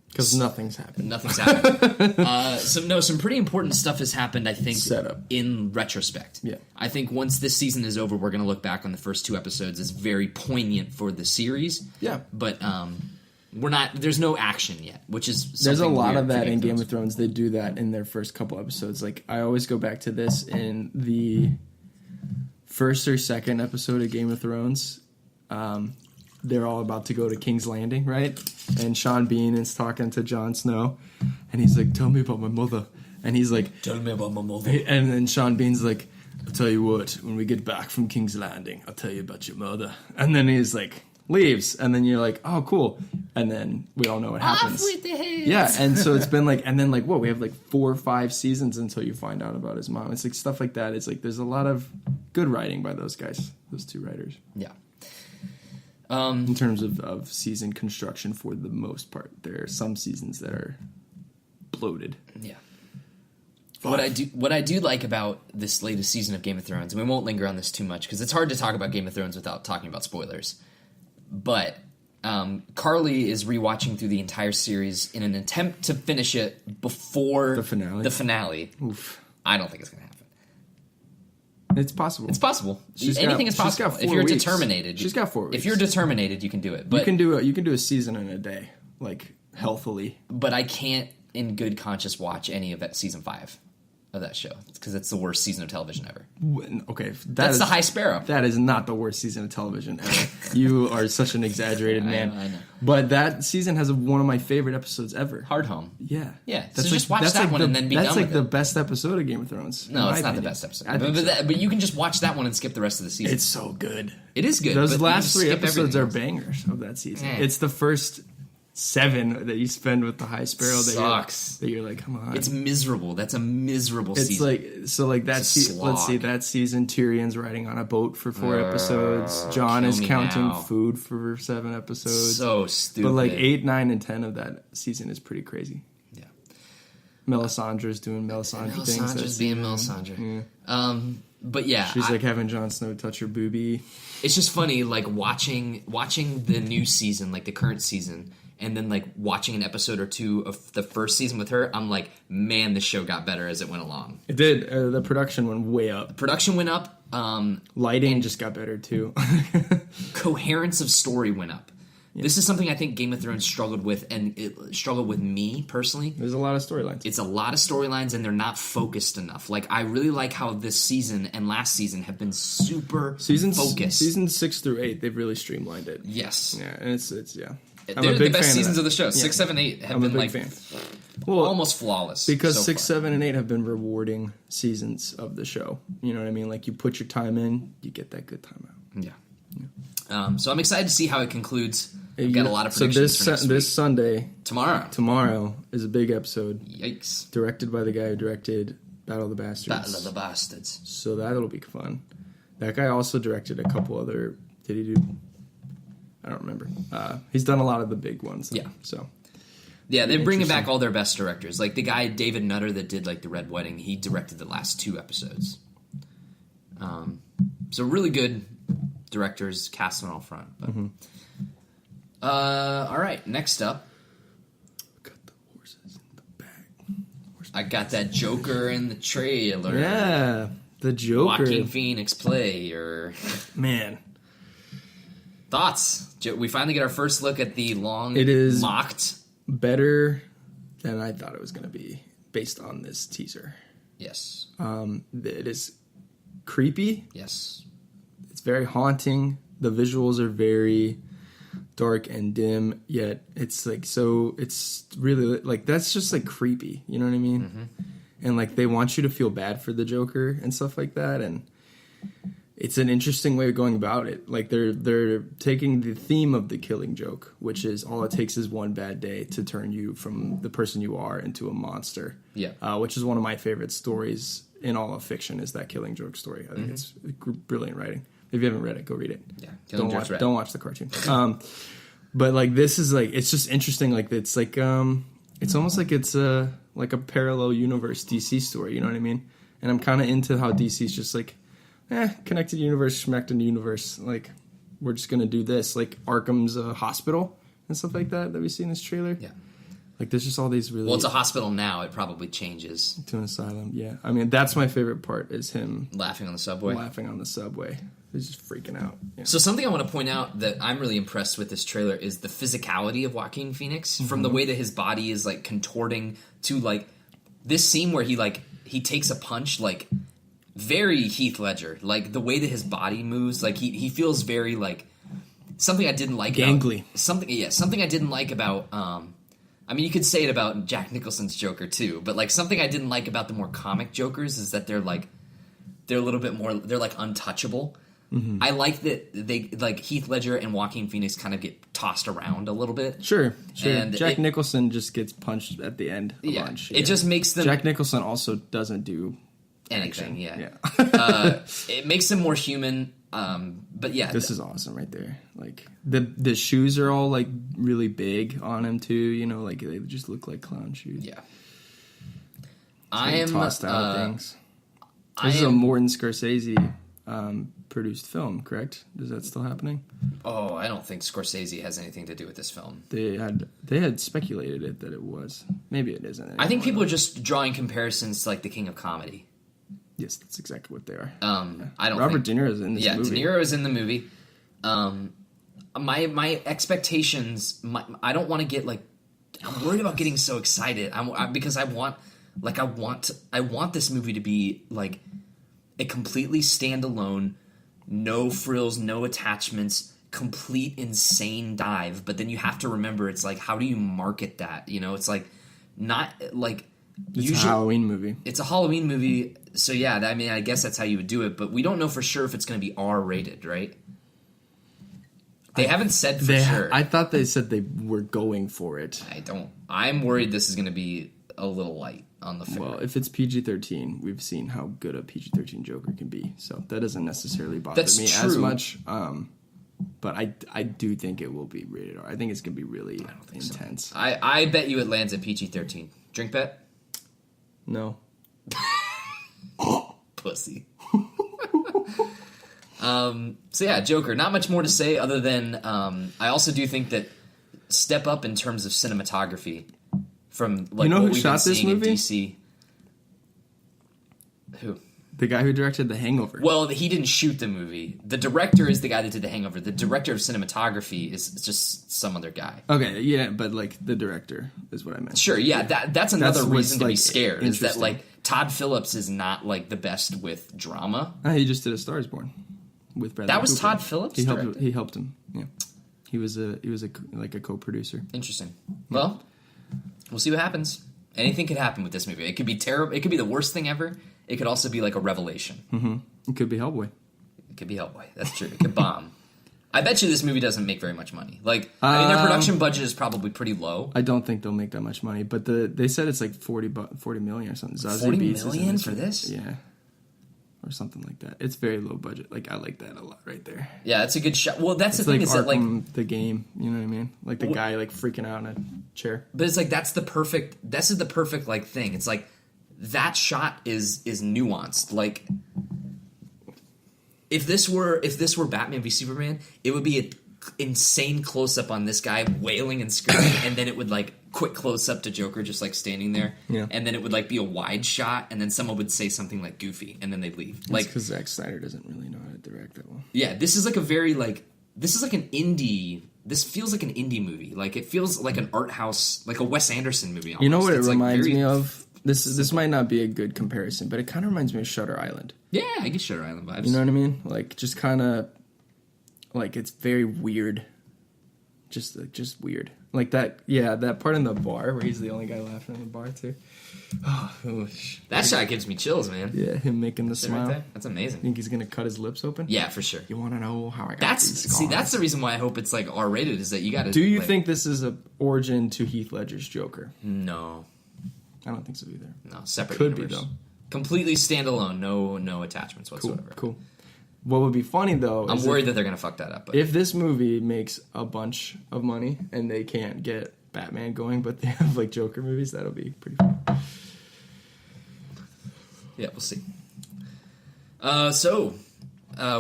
Because nothing's happened. Nothing's happened. Some pretty important stuff has happened, I think, Setup. In retrospect. Yeah. I think once this season is over, we're going to look back on the first 2 episodes as very poignant for the series. Yeah. But there's no action yet, which is there's a lot of that in Game Game of Thrones. They do that in their first couple episodes. Like, I always go back to this in the first or second episode of Game of Thrones. They're all about to go to King's Landing, right? And Sean Bean is talking to Jon Snow, and he's like, "Tell me about my mother." And he's like, "Tell me about my mother." And then Sean Bean's like, "I'll tell you what, when we get back from King's Landing, I'll tell you about your mother." And then he's like, leaves, and then you're like, "Oh, cool." And then we all know what happens. Off with the heads. Yeah, and so it's been like, and then like, what? We have like 4 or 5 seasons until you find out about his mom. It's like stuff like that. It's like there's a lot of good writing by those guys, those 2 writers. Yeah. In terms of season construction, for the most part, there are some seasons that are bloated. Yeah. What I do like about this latest season of Game of Thrones, and we won't linger on this too much because it's hard to talk about Game of Thrones without talking about spoilers. But Carly is rewatching through the entire series in an attempt to finish it before the finale. Oof. I don't think it's going to happen. It's possible. It's possible. Anything is possible. If you're determined. She's got 4 weeks. If you're determined, you can do it. But you can do a season in a day, like healthily. But I can't, in good conscience, watch any of that season 5 of that show because it's the worst season of television ever. Okay, that's the High Sparrow. That is not the worst season of television ever. You are such an exaggerated man. I know. But that season has one of my favorite episodes ever. Hard Home. Yeah. So just watch that one and then be done with it. That's like the best episode of Game of Thrones. No, it's not the best episode. But you can just watch that one and skip the rest of the season. It's so good. It is good. Those last 3 episodes are bangers of that season. It's the first 7 that you spend with the High Sparrow that you're like, come on. It's miserable. That's a miserable season. It's like that season. Let's see, that season Tyrion's riding on a boat for 4 episodes. Jon is counting food for 7 episodes. So stupid. But like 8, 9, and 10 of that season is pretty crazy. Yeah. Melisandre's doing Melisandre things. Melisandre's being Melisandre. Yeah. But yeah, she's like having Jon Snow touch her boobie. It's just funny, like watching the new season, like the current season, and then like watching an episode or 2 of the first season with her. I'm like, man, the show got better as it went along. It did. The production went way up. Production went up. Lighting just got better too. Coherence of story went up. Yeah. This is something I think Game of Thrones struggled with, and it struggled with me personally. There's a lot of storylines. It's a lot of storylines, and they're not focused enough. Like, I really like how this season and last season have been super focused. Seasons 6 through 8, they've really streamlined it. Yes. Yeah, and it's yeah. They're the best seasons of the show. 6, 7, 8 have been like almost flawless. Because so 6, far. 7, and 8 have been rewarding seasons of the show. You know what I mean? Like, you put your time in, you get that good time out. Yeah. So I'm excited to see how it concludes. I've got a lot of predictions for next week. This Sunday... Tomorrow is a big episode. Yikes. Directed by the guy who directed Battle of the Bastards. Battle of the Bastards. So that'll be fun. That guy also directed a couple other... Did he do... I don't remember. He's done a lot of the big ones. Though, yeah. So... Yeah, they're bringing back all their best directors. Like the guy, David Nutter, that did like The Red Wedding, he directed the last 2 episodes. So really good directors, cast on all front. But. All right, next up. Got the horses in the bag. I got that Joker in the trailer. Yeah, the Joker. Joaquin Phoenix play, or... Man. Thoughts? We finally get our first look at the long, It is mocked... better than I thought it was going to be based on this teaser. Yes. It is creepy. Yes. It's very haunting. The visuals are very dark and dim, yet it's like it's really like that's just like creepy. You know what I mean? Mm-hmm. And like they want you to feel bad for the Joker and stuff like that, and it's an interesting way of going about it. Like they're taking the theme of the Killing Joke, which is all it takes is one bad day to turn you from the person you are into a monster. Yeah. Which is one of my favorite stories in all of fiction, is that Killing Joke story. I think it's brilliant writing. If you haven't read it, go read it. Yeah. Don't watch the cartoon. But like this is like it's just interesting. Like it's like it's almost like it's like a parallel universe DC story. You know what I mean? And I'm kind of into how DC's just like. Connected universe, schmected universe. Like, we're just going to do this. Like, Arkham's hospital and stuff like that we see in this trailer. Yeah. Like, there's just all these really... Well, it's a hospital now. It probably changes. To an asylum, yeah. I mean, that's my favorite part, is him... Laughing on the subway. He's just freaking out. Yeah. So something I want to point out that I'm really impressed with this trailer is the physicality of Joaquin Phoenix. From the way that his body is, like, contorting to, like... This scene where he takes a punch, like... Very Heath Ledger, like the way that his body moves, like he feels very like something I didn't like. Gangly. Something I didn't like about. I mean, you could say it about Jack Nicholson's Joker too, but like something I didn't like about the more comic Jokers is that they're a little bit more. They're like untouchable. Mm-hmm. I like that they like Heath Ledger and Joaquin Phoenix kind of get tossed around a little bit. Sure. And Jack Nicholson just gets punched at the end a bunch. It just makes them. Jack Nicholson also doesn't do. Anything, yeah. It makes him more human, but yeah. This is awesome right there. Like, the shoes are all, like, really big on him, too, you know, like, they just look like clown shoes. Yeah. I am... Tossed out things. This is a Martin Scorsese produced film, correct? Is that still happening? Oh, I don't think Scorsese has anything to do with this film. They had speculated it that it was. Maybe it isn't anymore. I think people are just drawing comparisons to, like, The King of Comedy. Yes, that's exactly what they are. I don't. Robert De Niro is in this movie. Yeah, De Niro is in the movie. My expectations. I don't want to get like. I'm worried about getting so excited. Because I want this movie to be like a completely standalone, no frills, no attachments, complete insane dive. But then you have to remember, it's like, how do you market that? You know, it's like not like. It's a Halloween movie. It's a Halloween movie, so yeah, I mean, I guess that's how you would do it, but we don't know for sure if it's going to be R-rated, right? They haven't said for sure. I thought they said they were going for it. I'm worried this is going to be a little light on the film. Well, if it's PG-13, we've seen how good a PG-13 Joker can be, so that doesn't necessarily bother me as much. But I do think it will be rated R. I think it's going to be really intense. So. I bet you it lands at PG-13. Drink bet? No. Pussy. So yeah, Joker. Not much more to say other than I also do think that step up in terms of cinematography from like what who we've shot been this seeing movie? in DC. Who? The guy who directed The Hangover. Well, he didn't shoot the movie. The director is the guy that did The Hangover. The director of cinematography is just some other guy. Okay, yeah, but like the director is what I meant. Sure, yeah, that's another reason to be scared. Is that interesting. like Todd Phillips is not like the best with drama. He just did A Star Is Born with Bradley That was Cooper. Todd Phillips. He helped him. Yeah, he was a co-producer. Interesting. Well, we'll see what happens. Anything could happen with this movie. It could be terrible. It could be the worst thing ever. It could also be like a revelation. Mm-hmm. It could be Hellboy. It could be Hellboy. That's true. It could bomb. I bet you this movie doesn't make very much money. Like, I mean, their production budget is probably pretty low. I don't think they'll make that much money, but they said it's like 40 million or something. Zazie 40 Beetz million for this? Yeah. Or something like that. It's very low budget. Like, I like that a lot right there. Yeah, it's a good shot. Well, that's it's the thing like is that, like, the game, you know what I mean? Like, the guy, like, freaking out in a chair. But it's like, this is the perfect, like, thing. It's like, that shot is nuanced. Like, if this were Batman v Superman, it would be an insane close-up on this guy wailing and screaming, and then it would, like, quick close-up to Joker just, like, standing there. Yeah. And then it would, like, be a wide shot, and then someone would say something, like, goofy, and then they'd leave. That's Like, because Zack Snyder doesn't really know how to direct that well. Yeah, this is like a very, like, this is like an indie, this feels like an indie movie. Like, it feels like an art house, like a Wes Anderson movie almost. You know what It's it reminds like me of? This might not be a good comparison, but it kind of reminds me of Shutter Island. Yeah, I get Shutter Island vibes. You know what I mean? Like, just kind of, like, it's very weird. Just weird. Like that part in the bar where he's the only guy laughing in the bar, too. Oh, that shot gives me chills, man. Yeah, him making the smile. Right, that's amazing. Think he's going to cut his lips open? Yeah, for sure. You want to know how I got That's these scars? that's the reason why I hope it's, like, R-rated, is that you got to... Do you think this is a origin to Heath Ledger's Joker? No. I don't think so either. No, separate Could universe. be, though. Completely standalone, no attachments whatsoever. Cool. What would be funny, though, I'm is worried that they're going to fuck that up. But. if this movie makes a bunch of money and they can't get Batman going, but they have, like, Joker movies, that'll be pretty fun. Yeah, we'll see. So,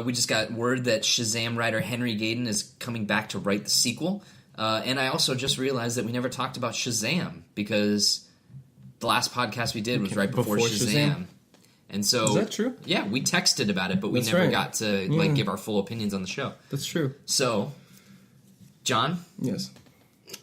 we just got word that Shazam writer Henry Gayden is coming back to write the sequel. And I also just realized that we never talked about Shazam, because the last podcast we did was right before Shazam. And so, is that true? Yeah, we texted about it, but we That's never right. got to like give our full opinions on the show. That's true. So, John, Yes.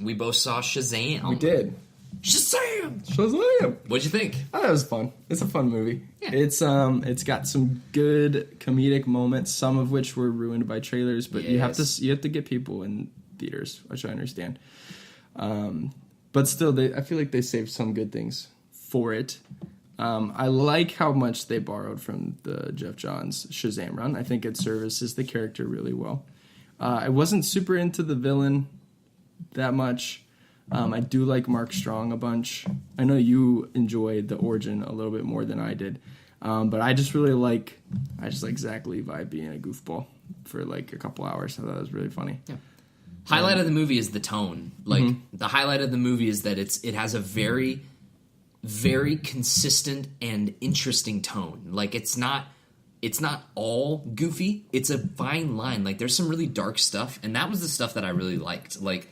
we both saw Shazam. We did. Shazam! Shazam! What'd you think? I thought it was fun. It's a fun movie. Yeah. It's got some good comedic moments, some of which were ruined by trailers, but you have to get people in theaters, which I understand. But still, I feel like they saved some good things for it. I like how much they borrowed from the Jeff Johns Shazam run. I think it services the character really well. I wasn't super into the villain that much. I do like Mark Strong a bunch. I know you enjoyed the origin a little bit more than I did. But I just like Zach Levi being a goofball for like a couple hours. I thought it was really funny. Yeah. Highlight of the movie is the tone. Like, the highlight of the movie is that it has a very, very consistent and interesting tone. Like, it's not all goofy. It's a fine line. Like, there's some really dark stuff, and that was the stuff that I really liked. Like,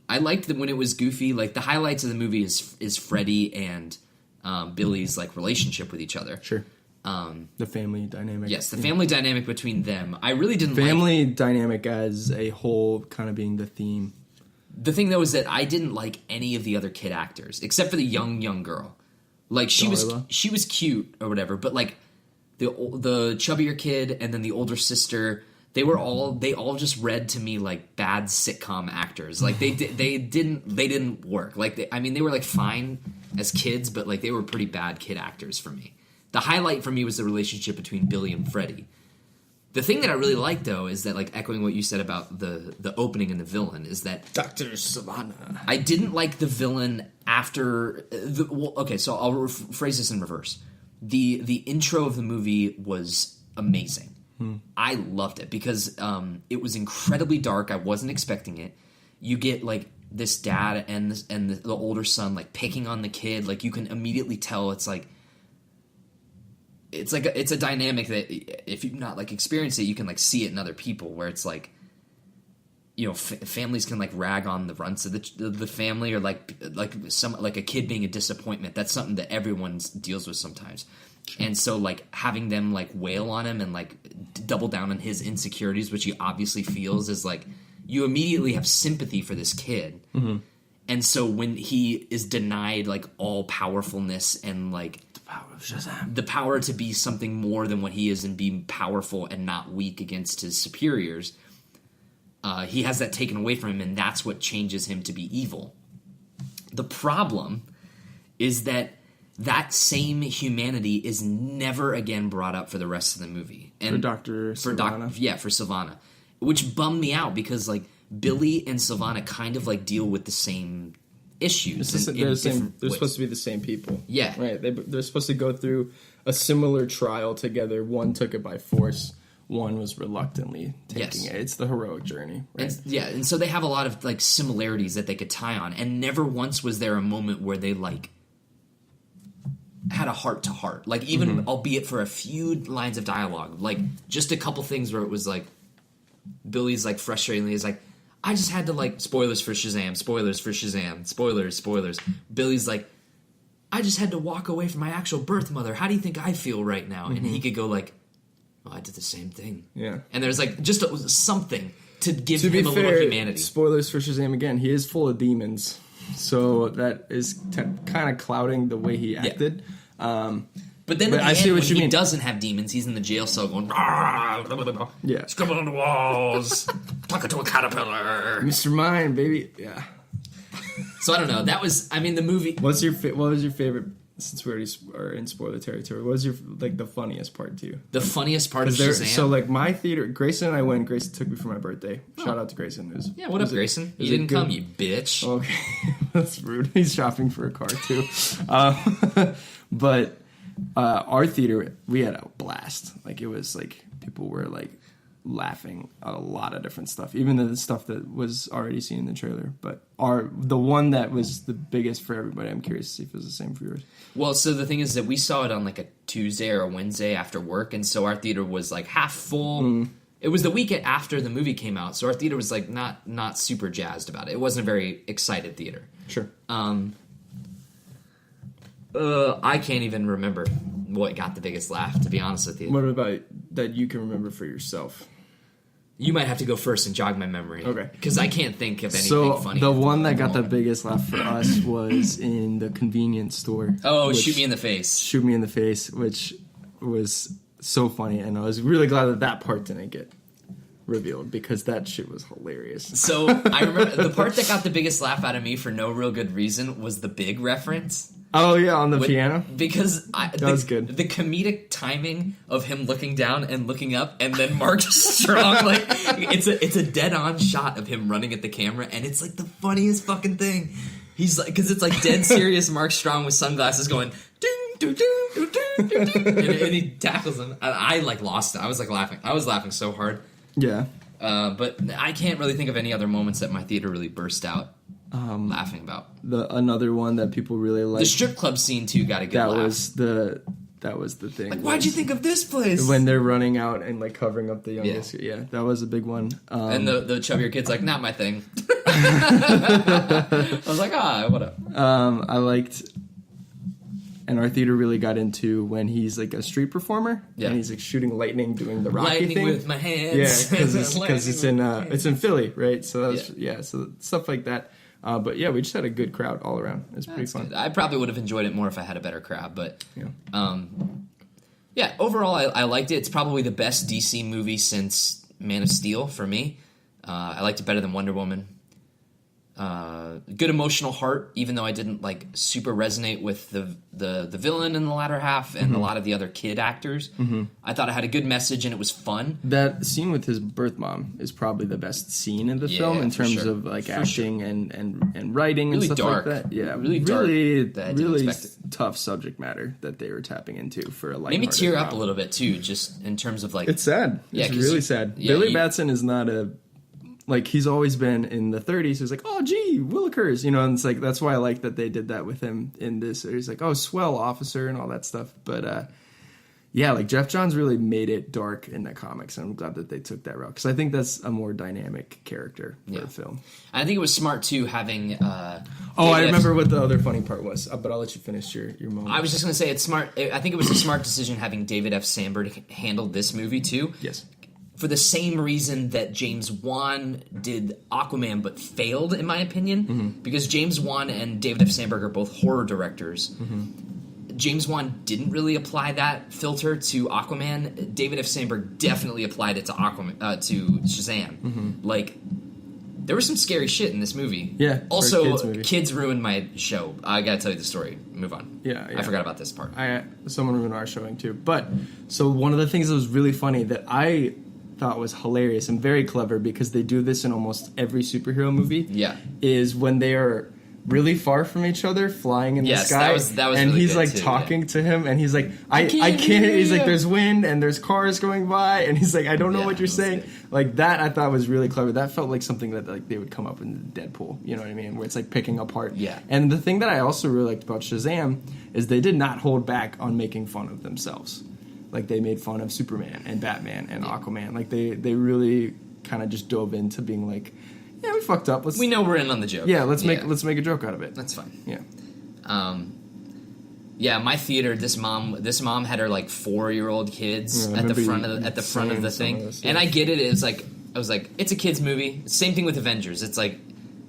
I liked that when it was goofy. Like, the highlights of the movie is Freddy and Billy's, like, relationship with each other. Sure. The family dynamic. Yes, the family dynamic between them. I really didn't family dynamic as a whole kind of being the theme. The thing, though, is that I didn't like any of the other kid actors, except for the young girl. Like, she was cute or whatever, but, like, the chubbier kid and then the older sister, they all just read to me like bad sitcom actors. Like, they didn't work. Like, they were, like, fine as kids, but, like, they were pretty bad kid actors for me. The highlight for me was the relationship between Billy and Freddy. The thing that I really liked, though, is that, like, echoing what you said about the opening and the villain, is that Dr. Savannah. I didn't like the villain after... okay, so I'll phrase this in reverse. The intro of the movie was amazing. I loved it because it was incredibly dark. I wasn't expecting it. You get, like, this dad and the older son, like, picking on the kid. Like, you can immediately tell it's a dynamic that if you've not, like, experienced it, you can, like, see it in other people, where it's like, you know, families can, like, rag on the runts of the family, or like a kid being a disappointment. That's something that everyone deals with sometimes. Sure. And so, like, having them, like, wail on him and, like, double down on his insecurities, which he obviously feels, is like, you immediately have sympathy for this kid. Mm-hmm. And so when he is denied, like, all powerfulness and, like, Power of Shazam. the power to be something more than what he is and be powerful and not weak against his superiors, he has that taken away from him, and that's what changes him to be evil. The problem is that same humanity is never again brought up for the rest of the movie. And for Sylvana. For Sylvana, which bummed me out because like Billy and Sylvana kind of like deal with the same issues. They're supposed to be the same people. Yeah, right. They're supposed to go through a similar trial together. One took it by force. One was reluctantly taking it. It's the heroic journey, right? And so they have a lot of like similarities that they could tie on, and never once was there a moment where they like had a heart to heart, like even albeit for a few lines of dialogue, like just a couple things where it was like Billy's like frustratingly is like, I just had to like spoilers for Shazam, spoilers. Billy's like, I just had to walk away from my actual birth mother. How do you think I feel right now? And he could go like, well, I did the same thing. Yeah. And there's like just something to give him a little humanity. Spoilers for Shazam again. He is full of demons, so that is kind of clouding the way he acted. Yeah. But then at the end, when he doesn't have demons, he's in the jail cell going, scribble on the walls, talking to a caterpillar. Mr. Mind, baby. Yeah. So I don't know. That was, I mean, the movie. What was your favorite? Since we already are in spoiler territory, what was your the funniest part to you? The funniest part of Shazam? So like my theater, Grayson and I went. Grayson took me for my birthday. Shout out to Grayson. What up, Grayson? You didn't come, you bitch. Okay, that's rude. He's shopping for a car too. But our theater, we had a blast. Like it was like people were like laughing at a lot of different stuff, even the stuff that was already seen in the trailer. But the one that was the biggest for everybody, I'm curious to see if it was the same for yours. Well, so the thing is that we saw it on like a Tuesday or a Wednesday after work, and so our theater was like half full. It was the weekend after the movie came out, so our theater was like not super jazzed about it. It wasn't a very excited theater. Sure. I can't even remember what got the biggest laugh, to be honest with you. What about that you can remember for yourself? You might have to go first and jog my memory. Okay. Because I can't think of anything funny. The one that got the biggest laugh for us was in the convenience store. Oh, Shoot Me in the Face. Shoot Me in the Face, which was so funny. And I was really glad that part didn't get revealed because that shit was hilarious. So I remember the part that got the biggest laugh out of me for no real good reason was the Big reference. Oh yeah, on the piano. Because that was good. The comedic timing of him looking down and looking up, and then Mark Strong, like it's a dead on shot of him running at the camera, and it's like the funniest fucking thing. He's like, because it's like dead serious Mark Strong with sunglasses going ding ding ding ding ding, and he tackles him. And I like lost it. I was like laughing. I was laughing so hard. Yeah. But I can't really think of any other moments that my theater really burst out. Laughing about another one that people really liked. The strip club scene too got a good laugh. That was the thing. Like, why'd you think of this place? When they're running out and like covering up the youngest. Yeah, that was a big one. And the chubbier kid's like, not my thing. I was like, what up? I liked, and our theater really got into when he's like a street performer. Yeah. And he's like shooting lightning, doing the Rocky lightning thing. with my hands. Yeah, because it's in Philly, right? So that was, so stuff like that. But yeah, we just had a good crowd all around. It was pretty fun. Good. I probably would have enjoyed it more if I had a better crowd, but overall I liked it. It's probably the best DC movie since Man of Steel for me. I liked it better than Wonder Woman. Good emotional heart, even though I didn't like super resonate with the villain in the latter half and a lot of the other kid actors. I thought it had a good message and it was fun. That scene with his birth mom is probably the best scene in the film in terms of like acting and writing really and stuff dark. like that. Yeah, really tough subject matter that they were tapping into for a light. Made me tear up a little bit too, just in terms of like it's sad. It's really sad. Billy Batson is not a. Like, he's always been in the 30s. He's like, oh, gee, Willikers. You know, and it's like, that's why I like that they did that with him in this. He's like, oh, swell officer and all that stuff. But, yeah, like, Jeff Johns really made it dark in the comics. And I'm glad that they took that route. Because I think that's a more dynamic character for the film. I think it was smart, too, having... I remember what the other funny part was. But I'll let you finish your moment. I was just going to say, it's smart. I think it was a smart decision having David F. Sandberg handle this movie, too. Yes. For the same reason that James Wan did Aquaman but failed, in my opinion. Because James Wan and David F. Sandberg are both horror directors. James Wan didn't really apply that filter to Aquaman. David F. Sandberg definitely applied it to Shazam. Like, There was some scary shit in this movie. Yeah. Also, kids ruined my show. I gotta tell you the story. Move on. Yeah. I forgot about this part. Someone ruined our showing too. But so one of the things that was really funny that I thought was hilarious and very clever, because they do this in almost every superhero movie. Yeah. Is when they are really far from each other, flying in the sky. That was and really he's good like too, talking to him, and he's like, I can't. He's like, there's wind and there's cars going by, and he's like, I don't know what you're saying. Good. Like that, I thought was really clever. That felt like something that like they would come up in Deadpool. You know what I mean? Where it's like picking apart. Yeah. And the thing that I also really liked about Shazam is they did not hold back on making fun of themselves. Like they made fun of Superman and Batman and Aquaman. Like they really kind of just dove into being like, yeah, we fucked up. We know we're in on the joke. Yeah, let's make a joke out of it. That's fine. Yeah. Yeah, my theater. This mom had her like 4-year-old kids at the front of the thing, and I get it. I was like, it's a kids movie. Same thing with Avengers. It's like,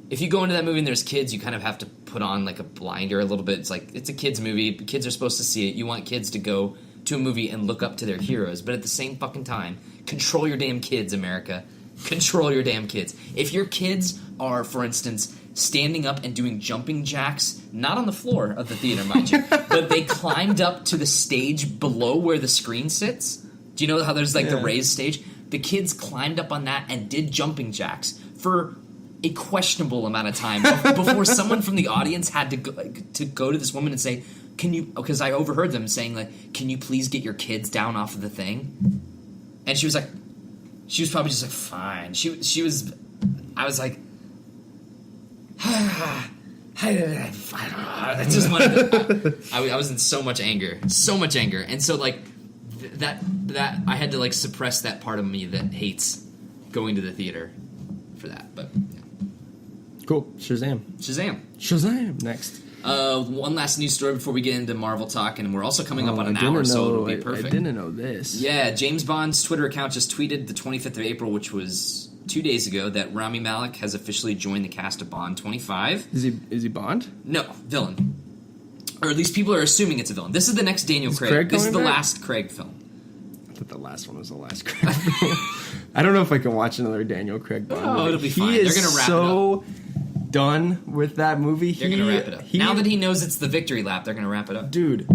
if you go into that movie and there's kids, you kind of have to put on like a blinder a little bit. It's like, it's a kids movie. Kids are supposed to see it. You want kids to go to a movie and look up to their heroes, but at the same fucking time, control your damn kids, America. Control your damn kids. If your kids are, for instance, standing up and doing jumping jacks, not on the floor of the theater, mind you, but they climbed up to the stage below where the screen sits. Do you know how there's like the raised stage? The kids climbed up on that and did jumping jacks for a questionable amount of time before someone from the audience had to go to this woman and say, "Can you?" Because I overheard them saying like, "Can you please get your kids down off of the thing?" And she was like. She was probably just like, fine. She was, I was like, I just wanted to, I was in so much anger. And so like, that I had to like suppress that part of me that hates going to the theater for that. But, yeah. Cool. Shazam. Next. One last news story before we get into Marvel talk, and we're also coming up on an hour, so it'll be perfect. I didn't know this. Yeah, James Bond's Twitter account just tweeted the 25th of April, which was 2 days ago, that Rami Malek has officially joined the cast of Bond 25. Is he Bond? No, villain. Or at least people are assuming it's a villain. This is the next Daniel Craig. This is the last Craig film. I thought the last one was the last Craig film. I don't know if I can watch another Daniel Craig Bond movie. It'll be fine. They're going to wrap it up. Done with that movie. They're going to wrap it up. Now that he knows it's the victory lap, they're going to wrap it up. Dude,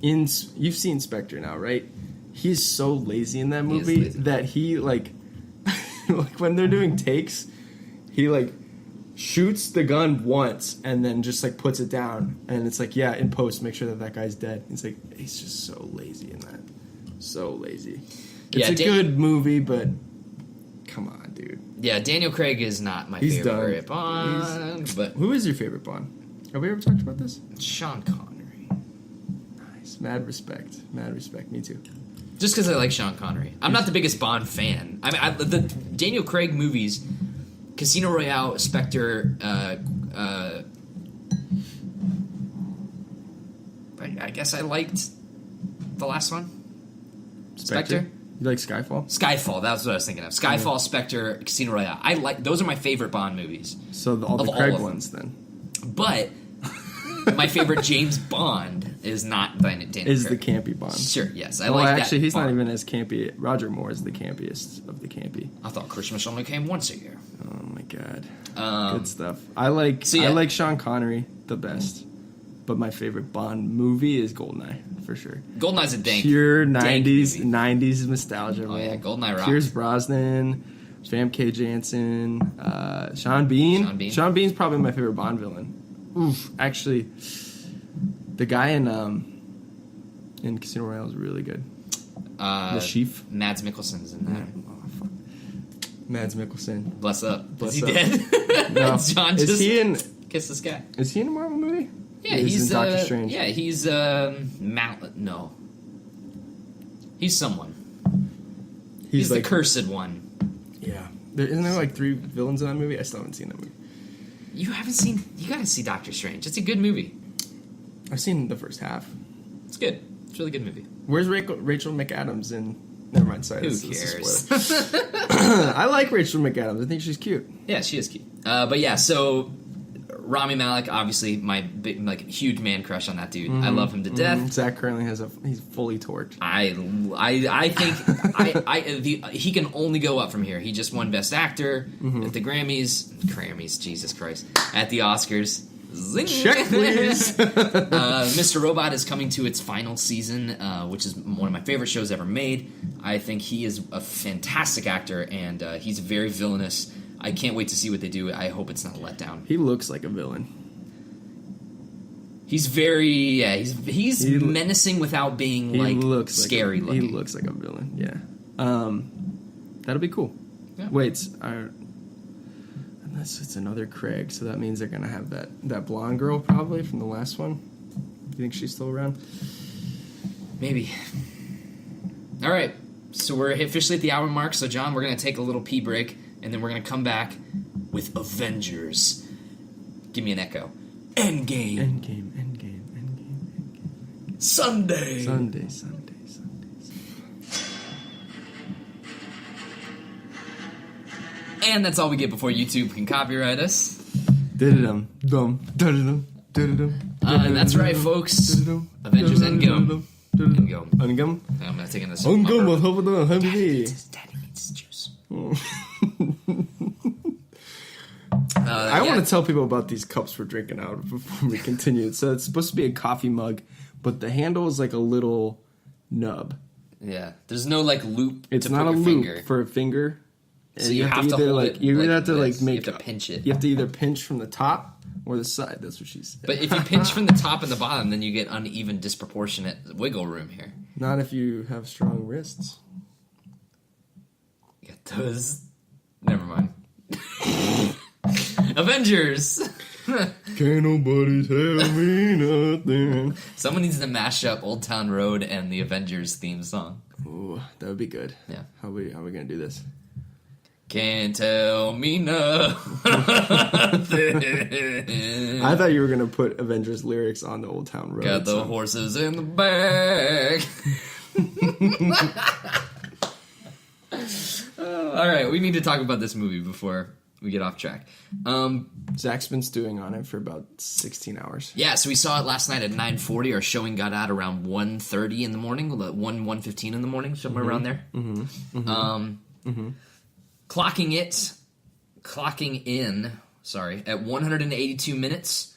you've seen Spectre now, right? He's so lazy in that movie that he, like, like when they're doing takes, he, like, shoots the gun once and then just, like, puts it down. And it's like, yeah, in post, make sure that guy's dead. It's like, he's just so lazy in that. So lazy. It's a good movie, but come on, dude. Yeah, Daniel Craig is not my favorite Bond. But who is your favorite Bond? Have we ever talked about this? Sean Connery. Nice. Mad respect. Me too. Just because I like Sean Connery. I'm not the biggest Bond fan. I mean, the Daniel Craig movies, Casino Royale, Spectre, I guess I liked the last one. Spectre? You like Skyfall? Skyfall, that's what I was thinking of. Skyfall, Spectre, Casino Royale. Those are my favorite Bond movies. So all the Craig ones, then. But my favorite James Bond is not Daniel Craig. Is the campy Bond. Sure, yes. I like that. Actually, he's not even as campy. Roger Moore is the campiest of the campy. I thought Christmas only came once a year. Oh my god. Good stuff. I like Sean Connery the best. But my favorite Bond movie is GoldenEye, for sure. GoldenEye's a pure 90s nostalgia. Oh, yeah, GoldenEye rocks. Pierce Brosnan, Famke Janssen, Sean Bean. Sean Bean's probably my favorite Bond villain. Oof, actually, the guy in Casino Royale is really good. The Chief. Mads Mikkelsen's in that. Oh, fuck. Mads Mikkelsen. Bless up. Is he dead? No. John is just he in? Kiss this guy. Is he in a Marvel movie? Yeah, he's in Doctor Strange. Yeah, he's no. He's someone. He's like, the cursed one. Yeah. Isn't there like 3 villains in that movie? I still haven't seen that movie. You haven't seen... You gotta see Doctor Strange. It's a good movie. I've seen the first half. It's good. It's a really good movie. Where's Rachel McAdams in... Never mind, sorry. Who cares? I like Rachel McAdams. I think she's cute. Yeah, she is cute. But yeah, so... Rami Malek, obviously my big, like, huge man crush on that dude. I love him to death. Zach currently he's fully torqued. I think he can only go up from here. He just won Best Actor at the Grammys, Jesus Christ, at the Oscars. Zing. Check, please. Mr. Robot is coming to its final season, which is one of my favorite shows ever made. I think he is a fantastic actor, and he's very villainous. I can't wait to see what they do. I hope it's not a letdown. He looks like a villain. He's very, he's menacing without being, like, scary looking. He looks like a villain, yeah. That'll be cool. Yeah. Wait, unless it's another Craig, so that means they're going to have that blonde girl probably from the last one. Do you think she's still around? Maybe. All right, so we're officially at the hour mark, so John, we're going to take a little pee break, and then we're going to come back with Avengers. Give me an echo. Endgame. Sunday. And that's all we get before YouTube can copyright us. That's right, folks. Avengers Endgame. Endgame. I'm not taking this. Daddy needs his juice. I want to tell people about these cups we're drinking out of before we continue. So it's supposed to be a coffee mug, but the handle is like a little nub. Yeah, there's no like loop. It's to not put a your loop finger. for a finger. So you have to either hold like it. You like have to this. like make. You have to pinch it. You have to either pinch from the top or the side. That's what she said. But if you pinch from the top and the bottom, then you get uneven, disproportionate wiggle room here. Not if you have strong wrists. Get those. Never mind. Avengers. Can't nobody tell me nothing. Someone needs to mash up Old Town Road and the Avengers theme song. Ooh, that would be good. Yeah. How are we gonna do this? Can't tell me nothing. I thought you were gonna put Avengers lyrics on the Old Town Road. Got the horses in the back. All right, we need to talk about this movie before we get off track. Zach's been stewing on it for about 16 hours. Yeah, so we saw it last night at 9:40. Our showing got out around 1:30 in the morning, 1:15 in the morning, somewhere around there. Clocking in, at 182 minutes.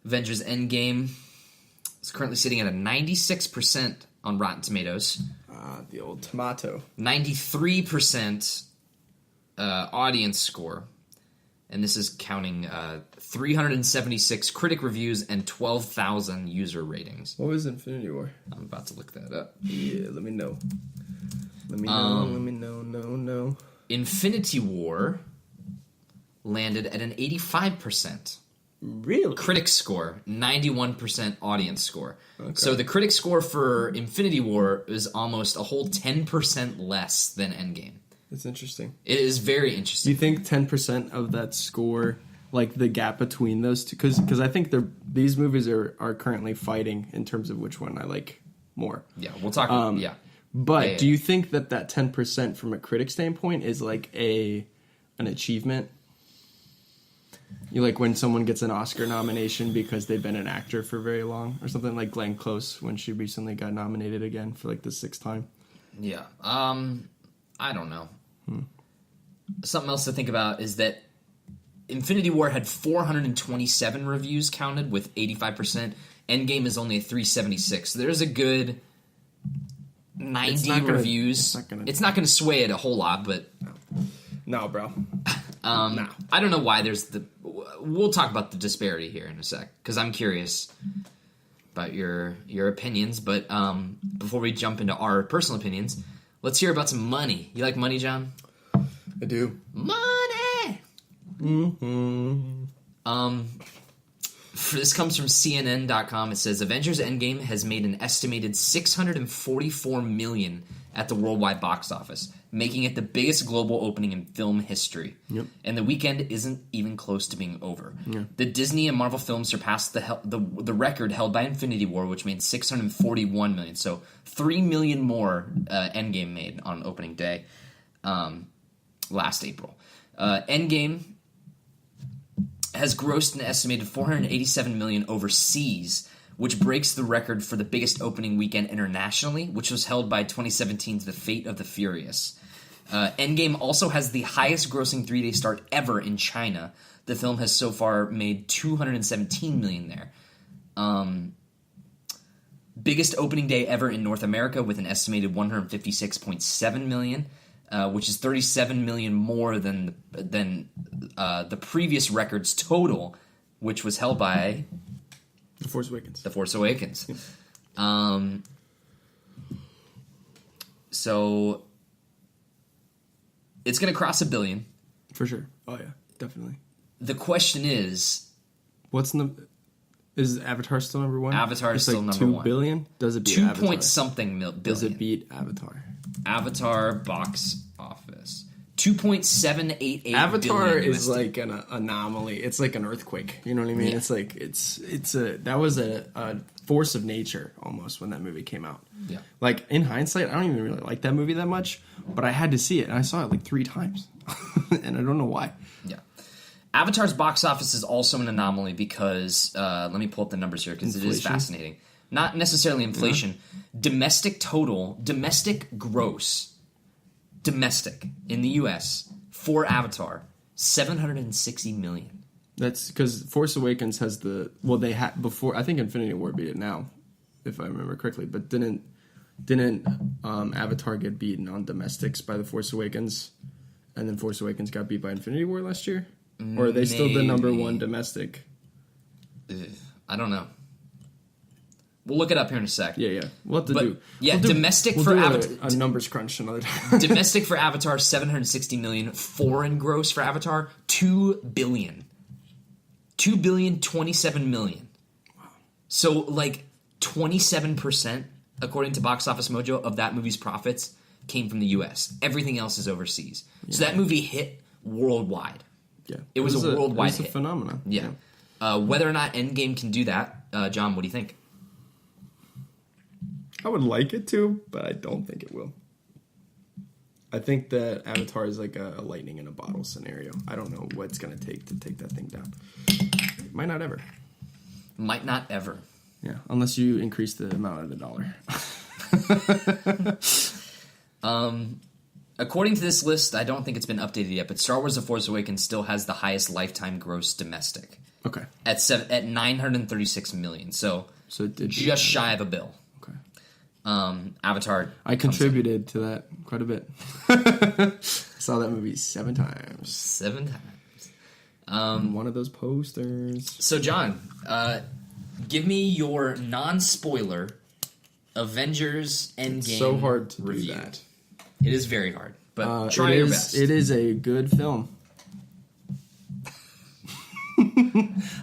Avengers Endgame is currently sitting at a 96% on Rotten Tomatoes. The old tomato. 93% audience score. And this is counting 376 critic reviews and 12,000 user ratings. What was Infinity War? I'm about to look that up. Yeah, let me know. Let me know. No. Infinity War landed at an 85%. Really? Critic score, 91% audience score. Okay. So the critic score for Infinity War is almost a whole 10% less than Endgame. That's interesting. It is very Do interesting. you think 10% of that score, like the gap between those two, because I think these movies are currently fighting in terms of which one I like more. Yeah, we'll talk. Yeah. But do you think that 10% from a critic standpoint is like an achievement? You like when someone gets an Oscar nomination because they've been an actor for very long, or something like Glenn Close when she recently got nominated again for like the 6th time. Yeah. I don't know. Something else to think about is that Infinity War had 427 reviews counted with 85%. Endgame is only a 376. So there's a good 90 reviews. It's not going to sway it a whole lot, but... No, bro. No. I don't know why there's We'll talk about the disparity here in a sec, because I'm curious about your opinions. But before we jump into our personal opinions, let's hear about some money. You like money, John? I do. Money! This comes from CNN.com. It says, Avengers Endgame has made an estimated $644 million at the worldwide box office, making it the biggest global opening in film history. Yep. And the weekend isn't even close to being over. Yeah. The Disney and Marvel films surpassed the record held by Infinity War, which made $641 million. So $3 million more Endgame made on opening day last April. Endgame has grossed an estimated $487 million overseas, which breaks the record for the biggest opening weekend internationally, which was held by 2017's The Fate of the Furious. Endgame also has the highest grossing 3-day start ever in China. The film has so far made $217 million there. Biggest opening day ever in North America with an estimated $156.7 million, which is $37 million more than the previous record's total, which was held by The Force Awakens. The Force Awakens. So it's going to cross $1 billion. For sure. Oh, yeah. Definitely. The question is... Is Avatar still number one? Avatar is still number 2 one. billion? Does it beat 2 Avatar? point something billion. Does it beat Avatar? Avatar box office. 2.788 Avatar billion is USD. like an anomaly. It's like an earthquake. You know what I mean? Yeah. It's like that was a force of nature almost when that movie came out. Yeah. Like in hindsight, I don't even really like that movie that much, but I had to see it and I saw it like 3 times. And I don't know why. Yeah. Avatar's box office is also an anomaly because let me pull up the numbers here because it is fascinating. Not necessarily inflation. Domestic gross in the US for Avatar, $760 million. That's because Force Awakens has they had before. I think Infinity War beat it now, if I remember correctly. But didn't Avatar get beaten on domestics by the Force Awakens, and then Force Awakens got beat by Infinity War last year? Or are they still the number one domestic? I don't know. We'll look it up here in a sec. Yeah. We'll have to do. Yeah, we'll domestic we'll for do Avatar. A numbers crunch another time. Domestic for Avatar, $760 million. Foreign gross for Avatar, $2 billion. $2,027 million. Wow. So, like, 27%, according to Box Office Mojo, of that movie's profits came from the U.S. Everything else is overseas. Yeah. So that movie hit worldwide. Yeah. It was a worldwide hit. It was a phenomenon. Yeah. Whether or not Endgame can do that, John, what do you think? I would like it to, but I don't think it will. I think that Avatar is like a lightning in a bottle scenario. I don't know what it's going to take that thing down. Might not ever. Might not ever. Yeah, unless you increase the amount of the dollar. According to this list, I don't think it's been updated yet, but Star Wars The Force Awakens still has the highest lifetime gross domestic. Okay. At $936 million. So it did just shy of $1 billion. Okay. Avatar. I contributed to that quite a bit. Saw that movie 7 times. 7 times. One of those posters. So, John, give me your non-spoiler Avengers Endgame It's so hard to review. do that. It is very hard, but try your best. It is a good film.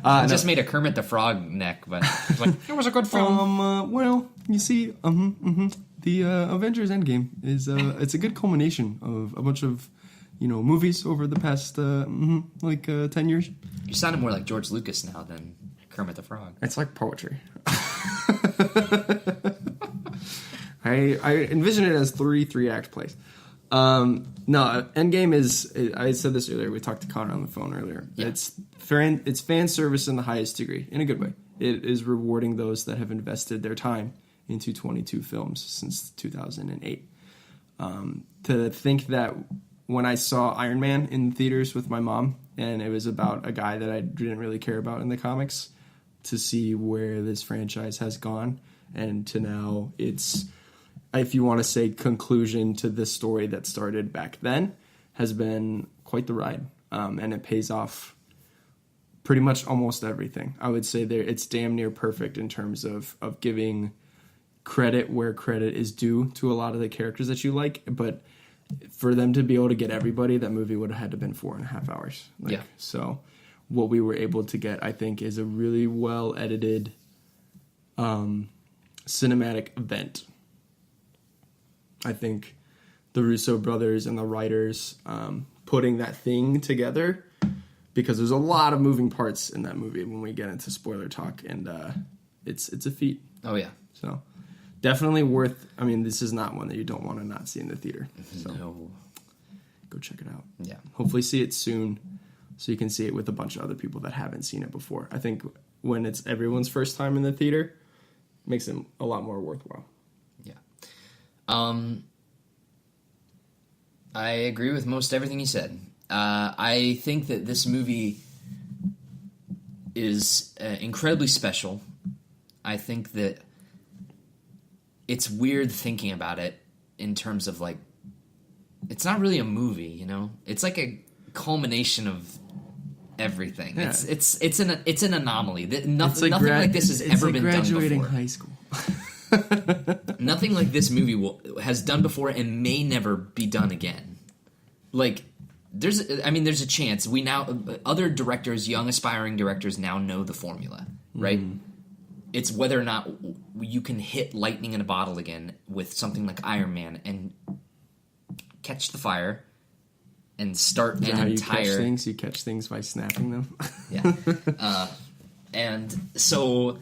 I just made a Kermit the Frog neck, but like, it was a good film. Well, you see, the Avengers Endgame is it's a good culmination of a bunch of movies over the past 10 years. You sounded more like George Lucas now than Kermit the Frog. It's like poetry. I envision it as 3-act plays. No, Endgame is. I said this earlier. We talked to Connor on the phone earlier. Yeah. It's fan service in the highest degree, in a good way. It is rewarding those that have invested their time into 22 films since 2008. To think that when I saw Iron Man in theaters with my mom, and it was about a guy that I didn't really care about in the comics, to see where this franchise has gone, and to now it's, if you want to say, conclusion to this story that started back then, has been quite the ride. And it pays off pretty much almost everything. I would say it's damn near perfect in terms of giving credit where credit is due to a lot of the characters that you like. But for them to be able to get everybody, that movie would have had to have been 4.5 hours. Yeah. So what we were able to get, I think, is a really well edited cinematic event. I think the Russo brothers and the writers putting that thing together, because there's a lot of moving parts in that movie when we get into spoiler talk, and it's a feat. Oh, yeah. So definitely worth, I mean, this is not one that you don't want to not see in the theater. So No. go check it out. Yeah. Hopefully see it soon. so you can see it with a bunch of other people that haven't seen it before. I think when it's everyone's first time in the theater, it makes it a lot more worthwhile. Yeah. I agree with most everything you said. I think that this movie is incredibly special. I think that it's weird thinking about it in terms of, like, it's not really a movie, you know? It's like a culmination of everything. Yeah. It's an anomaly. Nothing like this has ever been done before. Graduating high school. Nothing like this movie has done before and may never be done again. Like, there's a chance. Other directors, young aspiring directors, now know the formula, right? It's whether or not you can hit lightning in a bottle again with something like Iron Man and catch the fire and start an entire... You catch things by snapping them. Yeah. And so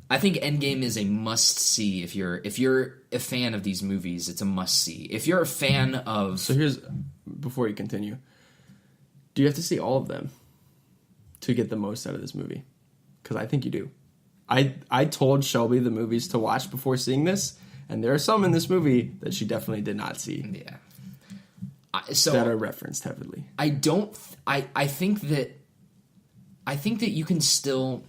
I think Endgame is a must-see. If you're a fan of these movies, it's a must-see. If you're a fan of... So here's... Before you continue, do you have to see all of them to get the most out of this movie? Because I think you do. I told Shelby the movies to watch before seeing this, and there are some in this movie that she definitely did not see. Yeah. That are referenced heavily. I think that you can still...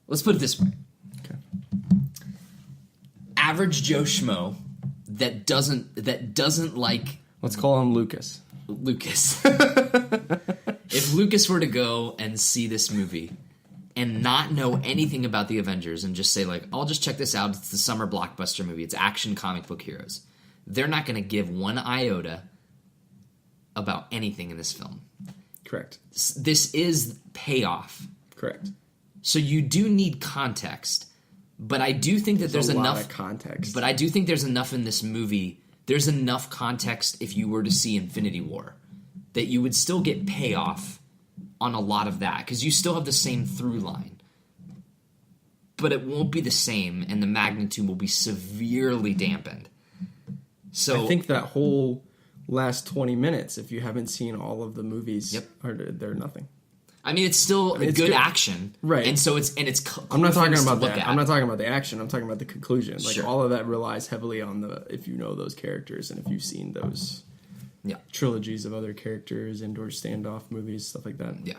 Let's put it this way. Okay. Average Joe Schmo that doesn't like... Let's call him Lucas. If Lucas were to go and see this movie and not know anything about the Avengers and just say, like, I'll just check this out, it's the summer blockbuster movie, it's action comic book heroes, they're not going to give one iota about anything in this film. Correct. This is payoff. Correct. So you do need context, but I do think that there's enough... a lot of context. But I do think there's enough in this movie. There's enough context if you were to see Infinity War that you would still get payoff on a lot of that, because you still have the same through line. But it won't be the same, and the magnitude will be severely dampened. So I think that whole last 20 minutes, if you haven't seen all of the movies, they're nothing. I mean, it's still good action, right? And so it's. I'm not talking about that. I'm not talking about the action. I'm talking about the conclusion. Like, sure. All of that relies heavily on if you know those characters and if you've seen those trilogies of other characters, indoor standoff movies, stuff like that. Yeah,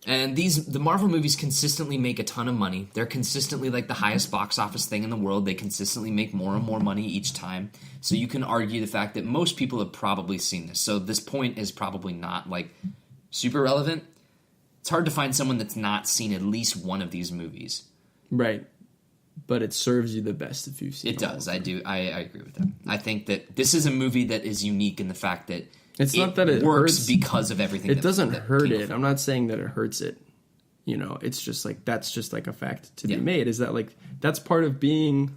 and the Marvel movies consistently make a ton of money. They're consistently like the highest box office thing in the world. They consistently make more and more money each time. So you can argue the fact that most people have probably seen this. So this point is probably not like super relevant. It's hard to find someone that's not seen at least one of these movies. Right. But it serves you the best if you've seen it. It does. I do. I agree with that. I think that this is a movie that is unique in the fact that it's not that it works hurts, because of everything. It doesn't hurt it. I'm not saying that it hurts it. You know, it's just like, that's just like a fact to be made, is that, like, that's part of being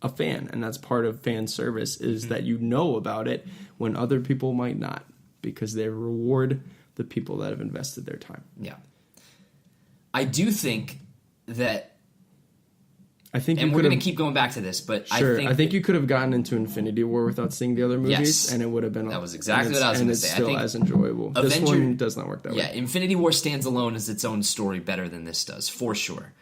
a fan, and that's part of fan service, is that you know about it when other people might not, because they reward the people that have invested their time. Yeah. I do think that... and we're going to keep going back to this, but sure, I think you could have gotten into Infinity War without seeing the other movies, and it would have been... That was exactly what I was going to say. And it's still as enjoyable. This one does not work that way. Yeah, Infinity War stands alone as its own story better than this does, for sure.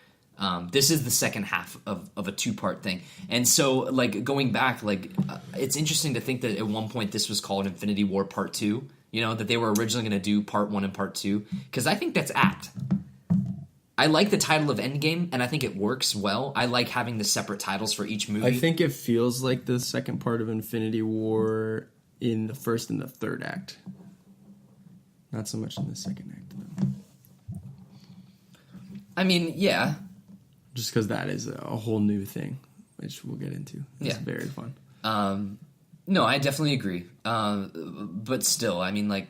This is the second half of a two-part thing. And so, like, going back, like, it's interesting to think that at one point this was called Infinity War Part 2, you know, that they were originally going to do Part 1 and Part 2, because I think that's apt. I like the title of Endgame, and I think it works well. I like having the separate titles for each movie. I think it feels like the second part of Infinity War in the first and the third act. Not so much in the second act, though. I mean, yeah. Just because that is a whole new thing, which we'll get into. It's very fun. No, I definitely agree. But still, I mean, like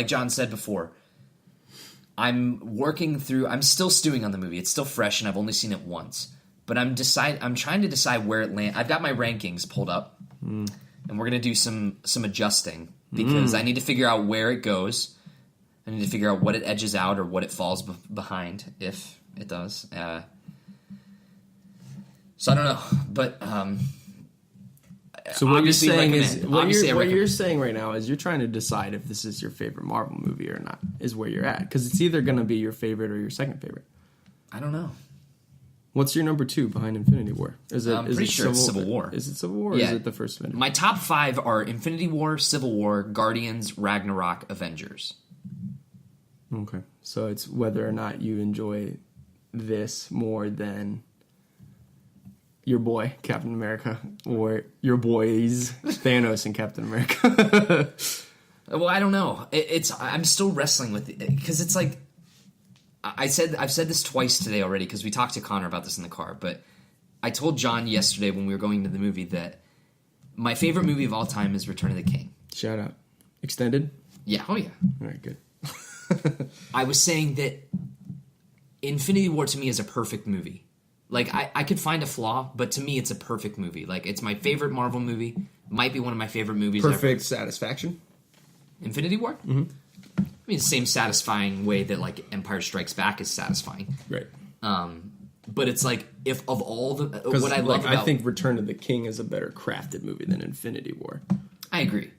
John said before, I'm still stewing on the movie. It's still fresh, and I've only seen it once. But I'm trying to decide where it lands. I've got my rankings pulled up, and we're gonna do some adjusting because I need to figure out where it goes. I need to figure out what it edges out or what it falls behind, if it does. So I don't know, but So what you're saying is what recommend. you're saying right now is you're trying to decide if this is your favorite Marvel movie or not. Is where you're at, because it's either going to be your favorite or your second favorite. I don't know. What's your number 2 behind Infinity War? I'm pretty sure it's Civil War. Is it Civil War or is it the first Avengers? My top 5 are Infinity War, Civil War, Guardians, Ragnarok, Avengers. Okay. So it's whether or not you enjoy this more than your boy, Captain America, or your boys, Thanos and Captain America. Well, I don't know. I'm still wrestling with it, because it's like, I've said this twice today already, because we talked to Connor about this in the car, but I told John yesterday when we were going to the movie that my favorite movie of all time is Return of the King. Shout out. Extended? Yeah, oh yeah. All right, good. I was saying that Infinity War to me is a perfect movie. Like, I could find a flaw, but to me it's a perfect movie. Like, it's my favorite Marvel movie. Might be one of my favorite movies ever. Perfect satisfaction? Infinity War? Mm-hmm. I mean, the same satisfying way that, like, Empire Strikes Back is satisfying. Right. But it's like, if of all the... What I love about... I think Return of the King is a better crafted movie than Infinity War. I agree.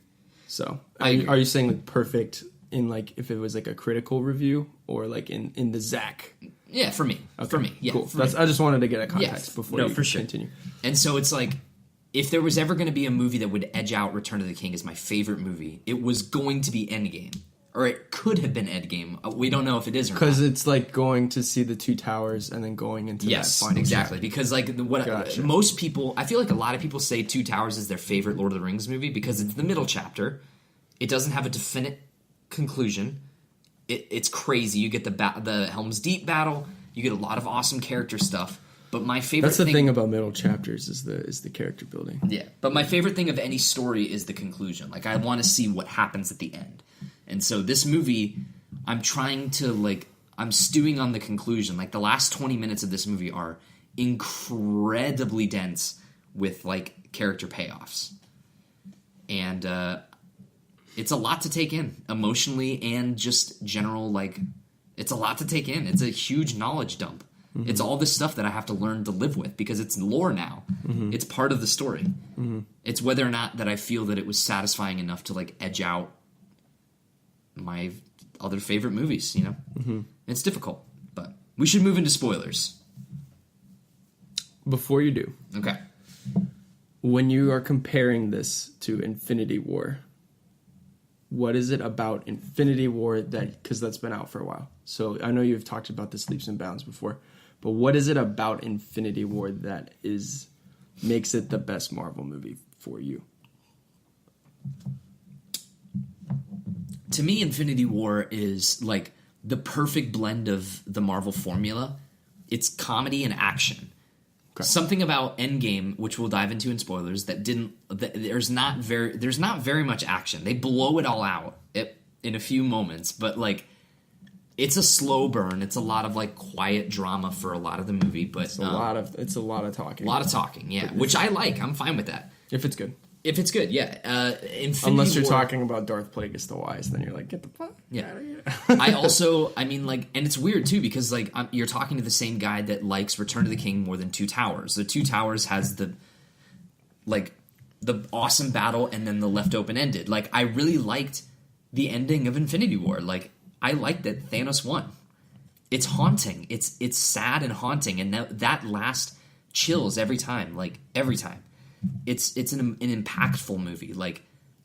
So, are you saying, like, perfect in, like, if it was, like, a critical review, or, like, in the Zach... Yeah, for me. Okay. For me. Yeah, cool. For me. I just wanted to get a context before you continue. And so it's like, if there was ever going to be a movie that would edge out Return of the King as my favorite movie, it was going to be Endgame. Or it could have been Endgame. We don't know if it is or not. Because it's like going to see the two towers and then going into that final exactly. shot. Because like most people, I feel like a lot of people say Two Towers is their favorite Lord of the Rings movie because it's the middle chapter. It doesn't have a definite conclusion. It's crazy. You get the Helm's Deep battle. You get a lot of awesome character stuff. But my favorite thing about middle chapters is the character building. Yeah. But my favorite thing of any story is the conclusion. Like, I want to see what happens at the end. And so this movie, I'm trying to, I'm stewing on the conclusion. Like, the last 20 minutes of this movie are incredibly dense with, character payoffs. And it's a lot to take in, emotionally and just general, it's a lot to take in. It's a huge knowledge dump. Mm-hmm. It's all this stuff that I have to learn to live with because it's lore now. Mm-hmm. It's part of the story. Mm-hmm. It's whether or not that I feel that it was satisfying enough to, edge out my other favorite movies, you know? Mm-hmm. It's difficult, but we should move into spoilers. Before you do. Okay. When you are comparing this to Infinity War, what is it about Infinity War because that's been out for a while. So I know you've talked about this leaps and bounds before, but what is it about Infinity War that makes it the best Marvel movie for you? To me, Infinity War is the perfect blend of the Marvel formula. It's comedy and action. Okay. Something about Endgame, which we'll dive into in spoilers, there's not very much action. They blow it all out in a few moments, but it's a slow burn. It's a lot of quiet drama for a lot of the movie, but it's a lot of talking. A lot of talking, yeah, which I like. I'm fine with that if it's good. If it's good, yeah. Unless you're talking about Darth Plagueis the Wise, then you're like, get the fuck out of here. And it's weird too because you're talking to the same guy that likes Return of the King more than Two Towers. The Two Towers has the awesome battle and then the left open ended. I really liked the ending of Infinity War. I liked that Thanos won. It's haunting. It's sad and haunting, and that last chills every time. Every time. It's an impactful movie.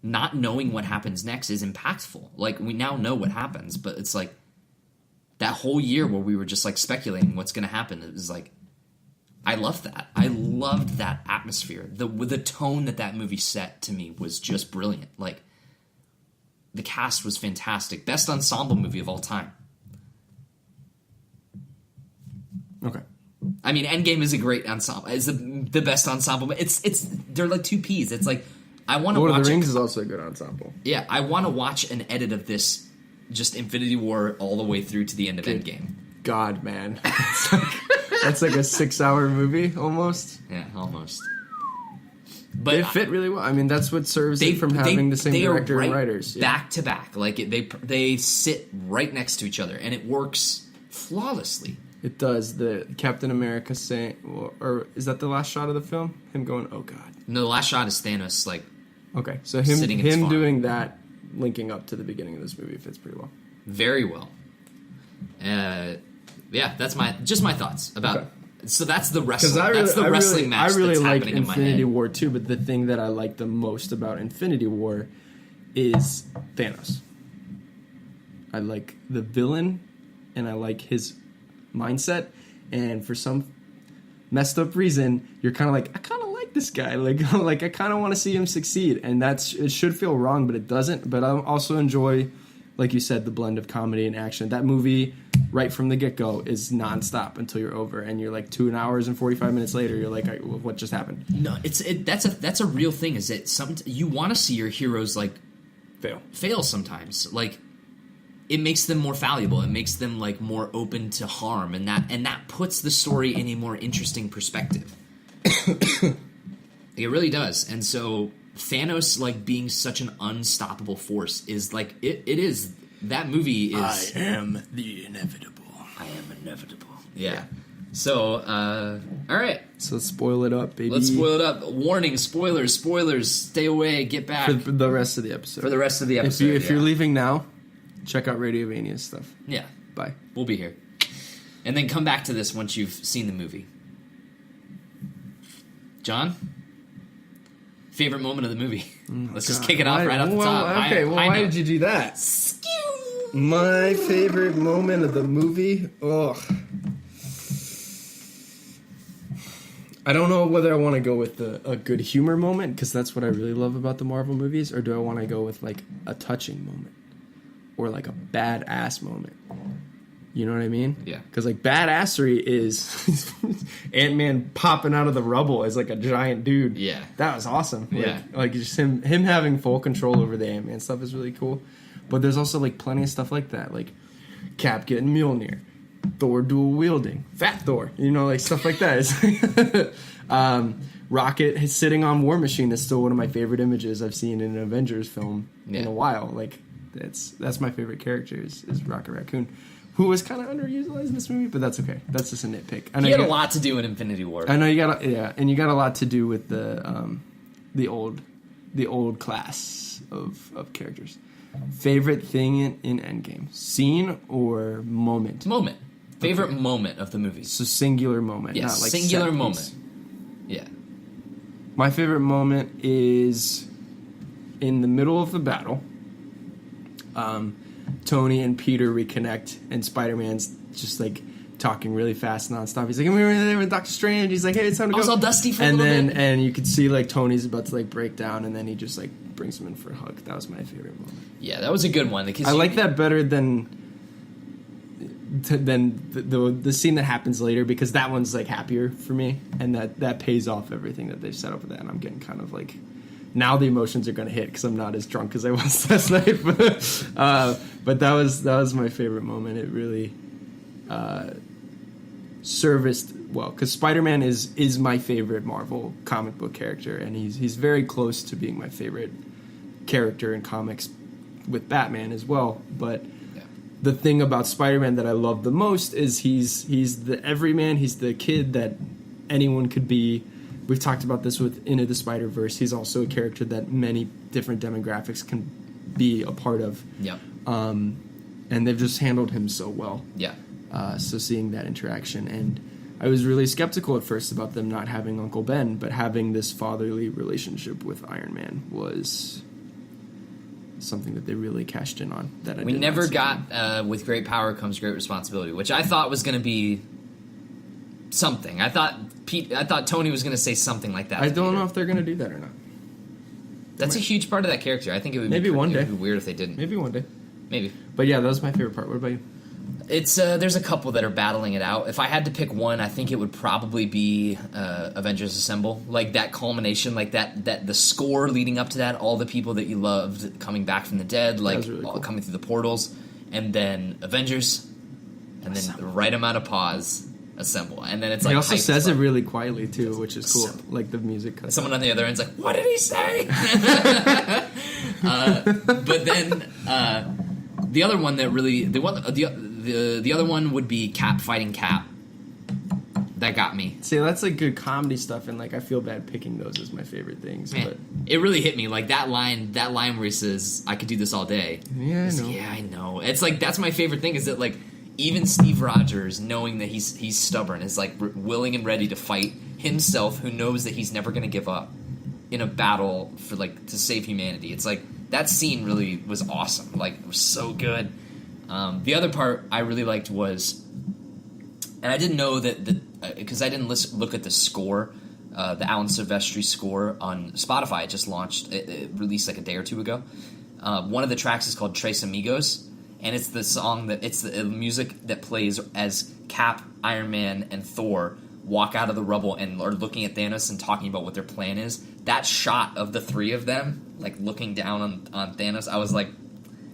Not knowing what happens next is impactful. We now know what happens, but it's that whole year where we were just speculating what's going to happen. It was I loved that. I loved that atmosphere. The tone that movie set to me was just brilliant. The cast was fantastic. Best ensemble movie of all time. Okay. I mean, Endgame is a great ensemble. It's the best ensemble, but they're like two peas. It's I want to watch. Lord of the Rings is also a good ensemble. Yeah, I want to watch an edit of this, just Infinity War all the way through to the end of Endgame. God, man, that's like a 6-hour movie almost. Yeah, almost. But they fit really well. I mean, that's what serves it from having the same director and writers. Back to back. They sit right next to each other, and it works flawlessly. It does. The Captain America saying, or is that the last shot of the film? Him going, "Oh God." No, the last shot is Thanos, like, okay, so him sitting in his farm. doing that, linking up to the beginning of this movie fits pretty well. Very well. Yeah, that's my thoughts about. Okay. So that's the wrestling. That's the wrestling match. I really that's like happening Infinity in my head. War too, but the thing that I like the most about Infinity War is Thanos. I like the villain, and I like his mindset, and for some messed up reason, you're kind of like, I kind of like this guy, like I kind of want to see him succeed, and it should feel wrong, but it doesn't. But I also enjoy, like you said, the blend of comedy and action. That movie, right from the get-go, is nonstop until you're over, and you're like 2 hours and 45 minutes later, you're like, what just happened? No, that's a real thing. Is it you want to see your heroes like fail sometimes, like. It makes them more valuable. It makes them like more open to harm, and that puts the story in a more interesting perspective. It really does. And so Thanos, like, being such an unstoppable force, is like it is. That movie is. I am the inevitable. I am inevitable. Yeah. So, all right. So let's spoil it up, baby. Let's spoil it up. Warning: spoilers. Stay away. Get back for the rest of the episode. For the rest of the episode. If you're leaving now, check out Radiovania's stuff. Yeah. Bye. We'll be here. And then come back to this once you've seen the movie. John? Favorite moment of the movie? Let's just kick it off right off the top. Okay, why did you do that? My favorite moment of the movie? Ugh. I don't know whether I want to go with a good humor moment, because that's what I really love about the Marvel movies, or do I want to go with like a touching moment? Or like a badass moment. You know what I mean? Yeah. Because like badassery is Ant-Man popping out of the rubble as like a giant dude. Yeah. That was awesome. Yeah. Like just him having full control over the Ant-Man stuff is really cool. But there's also like plenty of stuff like that. Like Cap getting Mjolnir. Thor dual wielding. Fat Thor. You know, like stuff like that. It's Rocket sitting on War Machine is still one of my favorite images I've seen in an Avengers film in a while. Like that's my favorite character is Rocket Raccoon, who was kind of underutilized in this movie, but that's okay. That's just a nitpick. He had a lot to do in Infinity War. I know you got a lot to do with the old class of characters. Favorite thing in Endgame, scene or moment? Moment. Favorite moment of the movie. So singular moment. Yes, not like singular set moment. piece. Yeah. My favorite moment is in the middle of the battle. Tony and Peter reconnect, and Spider-Man's just like talking really fast nonstop. He's like, "I'm here with Doctor Strange." He's like, "Hey, it's time to go." I was all dusty for a little bit. And you could see like Tony's about to like break down, and then he just like brings him in for a hug. That was my favorite moment. Yeah, that was a good one. I like that better than the scene that happens later, because that one's like happier for me, and that pays off everything that they've set up with that. And I'm getting kind of like, now the emotions are going to hit because I'm not as drunk as I was last night. But that was my favorite moment. It really serviced well, because Spider-Man is my favorite Marvel comic book character, and he's very close to being my favorite character in comics with Batman as well. But the thing about Spider-Man that I love the most is he's the everyman. He's the kid that anyone could be. We've talked about this with Into the Spider-Verse. He's also a character that many different demographics can be a part of. Yeah. And they've just handled him so well. Yeah. So seeing that interaction, and I was really skeptical at first about them not having Uncle Ben, but having this fatherly relationship with Iron Man was something that they really cashed in on. That we never got with great power comes great responsibility, which I thought was going to be something. I thought Tony was going to say something like that. I don't know if they're going to do that or not. That's a huge part of that character. I think it would maybe one day. It would be weird if they didn't. Maybe one day. Maybe. But yeah, that was my favorite part. What about you? It's there's a couple that are battling it out. If I had to pick one, I think it would probably be Avengers Assemble. Like that culmination, like that the score leading up to that, all the people that you loved coming back from the dead, like really cool. coming through the portals, and then Avengers, and then the right amount of pause, Assemble, and then it's like he also hype says as it fuck. really quietly too, which is cool. Assemble. Like the music cuts. Someone on the other end's like, "What did he say?" But then the other one that really the other one would be Cap fighting Cap that got me. See, that's like good comedy stuff, and like I feel bad picking those as my favorite things. Man, but it really hit me. Like that line where he says, "I could do this all day." Yeah, I know. Yeah, I know. It's like that's my favorite thing. Is that like even Steve Rogers, knowing that he's stubborn, is like willing and ready to fight himself, who knows that he's never going to give up in a battle for like to save humanity. It's like that scene really was awesome. Like it was so good. The other part I really liked was, and I didn't know that because I didn't look at the score, the Alan Silvestri score on Spotify. It just launched. It released like a day or two ago. One of the tracks is called Tres Amigos, and it's the song it's the music that plays as Cap, Iron Man, and Thor walk out of the rubble and are looking at Thanos and talking about what their plan is. That shot of the three of them, like looking down on Thanos, I was like,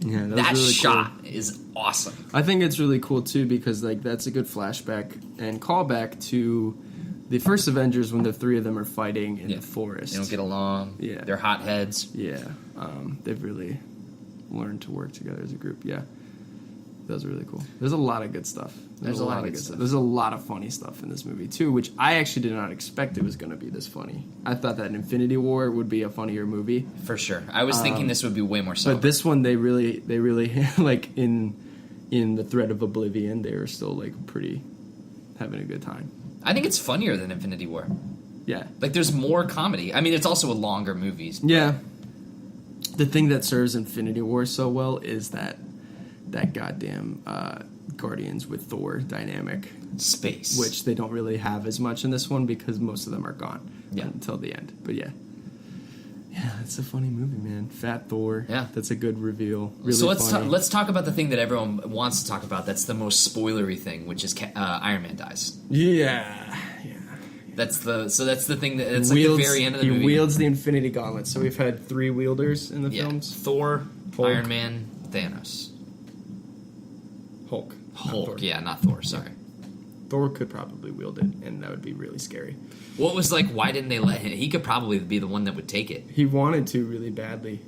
yeah, that really shot cool. is awesome. I think it's really cool too because like that's a good flashback and callback to the first Avengers when the three of them are fighting in the forest. They don't get along. Yeah, they're hotheads. Yeah, they've really learned to work together as a group. Yeah, that was really cool. There's a lot of good stuff. There's a lot of good stuff. There's a lot of funny stuff in this movie too, which I actually did not expect it was going to be this funny. I thought that Infinity War would be a funnier movie for sure. I was thinking this would be way more sober. But this one, they really like in the Thread of Oblivion, they were still like pretty having a good time. I think it's funnier than Infinity War. Yeah, like there's more comedy. I mean, it's also a longer movie. Yeah. The thing that serves Infinity War so well is that goddamn Guardians with Thor dynamic. Space. Which they don't really have as much in this one because most of them are gone until the end. But yeah. Yeah, it's a funny movie, man. Fat Thor. Yeah. That's a good reveal. Really so funny. let's talk about the thing that everyone wants to talk about. That's the most spoilery thing, which is Iron Man dies. Yeah. That's the thing that it's like the very end of the movie. He wields the Infinity Gauntlet. So we've had three wielders in the films. Thor, Hulk. Iron Man, Thanos. Hulk. Yeah, not Thor, sorry. Thor could probably wield it, and that would be really scary. What was like, why didn't they let him? He could probably be the one that would take it. He wanted to really badly.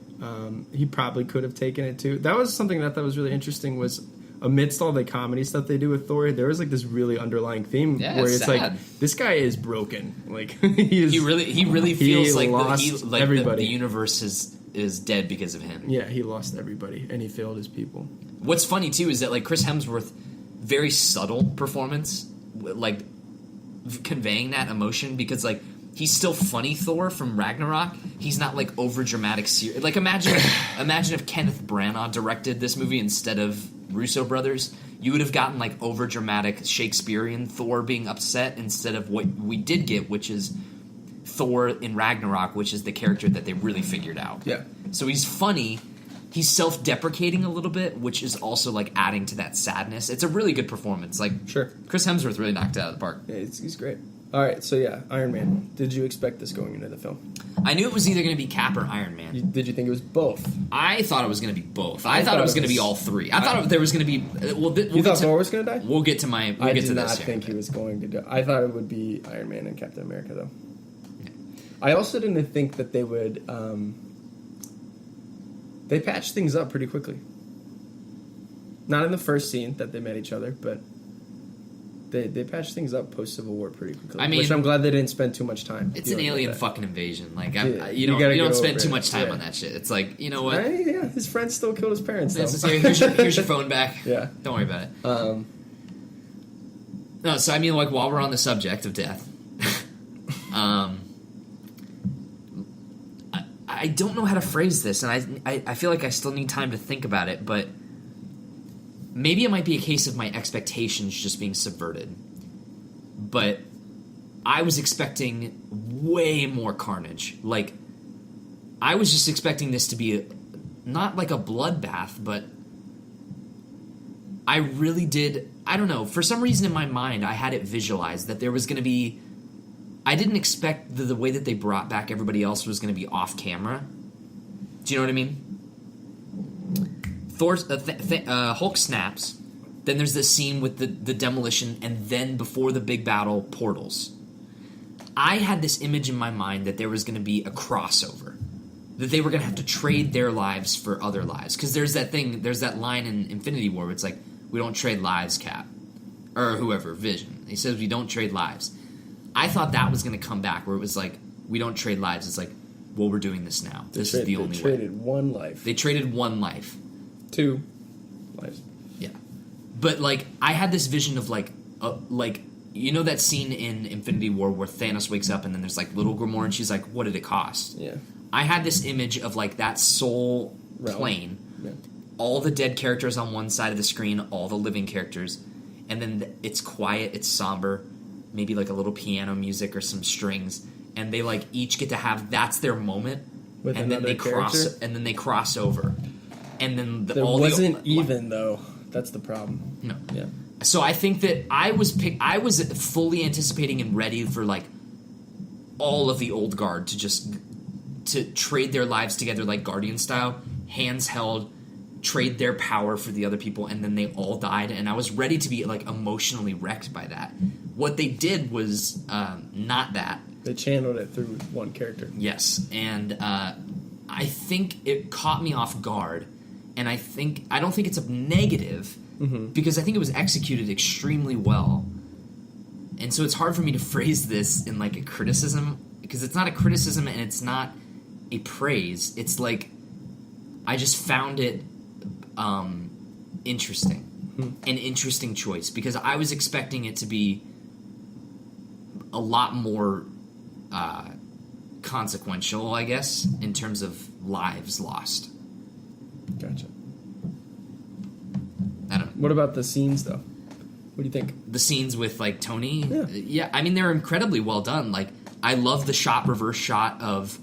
He probably could have taken it too. That was something that I thought was really interesting was amidst all the comedy stuff they do with Thor, there was like this really underlying theme where it's sad. like, this guy is broken. Like he really feels like everybody. The universe is dead because of him. Yeah, he lost everybody, and he failed his people. What's funny too is that like Chris Hemsworth, very subtle performance, like conveying that emotion because like he's still funny Thor from Ragnarok. He's not like over dramatic. Like imagine if Kenneth Branagh directed this movie instead of Russo brothers. You would have gotten like over dramatic Shakespearean Thor being upset instead of what we did get, which is Thor in Ragnarok, which is the character that they really figured out. Yeah. So he's funny. He's self-deprecating a little bit, which is also like adding to that sadness. It's a really good performance. Like, sure, Chris Hemsworth really knocked it out of the park. Yeah, he's great. All right, so yeah, Iron Man. Did you expect this going into the film? I knew it was either going to be Cap or Iron Man. Did you think it was both? I thought it was going to be both. I thought it was going to be all three. I thought there was going to be. You thought Thor was going to die? We'll get to my. I did not think he was going to die. I thought it would be Iron Man and Captain America, though. I also didn't think that they would. They patched things up pretty quickly. Not in the first scene that they met each other, but they patched things up post Civil War pretty quickly. I mean, which I'm glad they didn't spend too much time. It's an alien fucking invasion. Like you don't spend too much time on that shit. It's like, you know what? Yeah, his friend still killed his parents. Here's your phone back. Yeah, don't worry about it. No, so I mean, like while we're on the subject of death, I don't know how to phrase this, and I feel like I still need time to think about it, but maybe it might be a case of my expectations just being subverted. But I was expecting way more carnage. Like, I was just expecting this to be not like a bloodbath, but I really did. I don't know. For some reason in my mind, I had it visualized that there was going to be. I didn't expect the way that they brought back everybody else was going to be off camera. Do you know what I mean? Hulk snaps. Then there's this scene with the demolition, and then before the big battle, portals. I had this image in my mind that there was going to be a crossover. That they were going to have to trade their lives for other lives. Because there's that line in Infinity War where it's like, we don't trade lives, Cap. or whoever, Vision. He says we don't trade lives. I thought that was going to come back, where it was like, we don't trade lives. It's like, well, we're doing this now. This is the only way. They traded one life. They traded one life. 2 lives. Yeah. But, like, I had this vision of, like, you know that scene in Infinity War where Thanos wakes up and then there's, like, little Gamora and she's like, what did it cost? Yeah. I had this image of, like, that soul plane. Yeah. All the dead characters on one side of the screen, all the living characters. And then it's quiet, it's somber. Maybe, like, a little piano music or some strings. And they, like, each get to have, that's their moment. With and then they cross, and then they cross over. And then there wasn't even though. That's the problem. No. Yeah. So I think that I was fully anticipating and ready for, like, all of the old guard to trade their lives together, like Guardian style, hands held, trade their power for the other people, and then they all died. And I was ready to be, like, emotionally wrecked by that. What they did was not that. They channeled it through one character. Yes, and I think it caught me off guard. And I don't think it's a negative, because I think it was executed extremely well. And so it's hard for me to phrase this in, like, a criticism, because it's not a criticism and it's not a praise. It's like, I just found it interesting. An interesting choice, because I was expecting it to be a lot more consequential, I guess, in terms of lives lost. Gotcha. I don't know. What about the scenes, though? What do you think? The scenes with, like, Tony? Yeah. I mean, they're incredibly well done. Like, I love the reverse shot of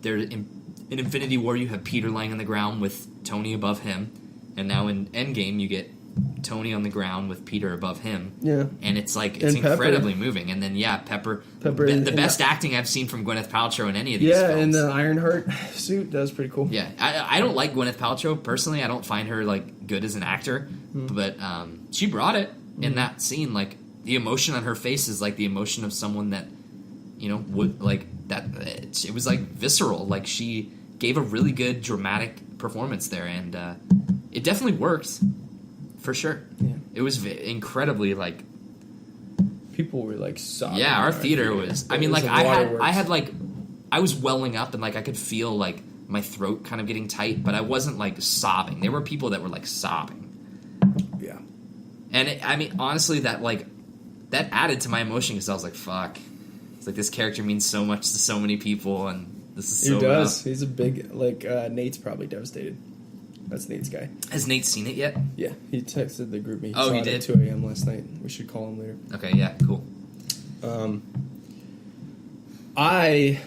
in Infinity War, you have Peter laying on the ground with Tony above him, and now in Endgame, you get Tony on the ground with Peter above him. Yeah. And it's like, it's incredibly moving. And then, Pepper the best acting I've seen from Gwyneth Paltrow in any of these films. Yeah, and the Ironheart suit, that was pretty cool. Yeah, I don't like Gwyneth Paltrow personally. I don't find her, like, good as an actor. But she brought it in that scene. Like, the emotion on her face is like the emotion of someone that, you know, would, like, that. It was, like, visceral. Like, she gave a really good dramatic performance there, and it definitely worked. For sure. Yeah. It was incredibly, like... People were, like, sobbing. Yeah, our theater was... I mean, like, I had, like... I was welling up, and, like, I could feel, like, my throat kind of getting tight, but I wasn't, like, sobbing. There were people that were, like, sobbing. Yeah. And, I mean, honestly, that, like... That added to my emotion, because I was like, fuck. It's like, this character means so much to so many people, and this is so He does. rough. He's a big... Like, Nate's probably devastated. That's Nate's guy. Has Nate seen it yet? Yeah, he texted the group. He saw saw he it did? at 2 a.m. last night. We should call him later. Okay, yeah, cool. I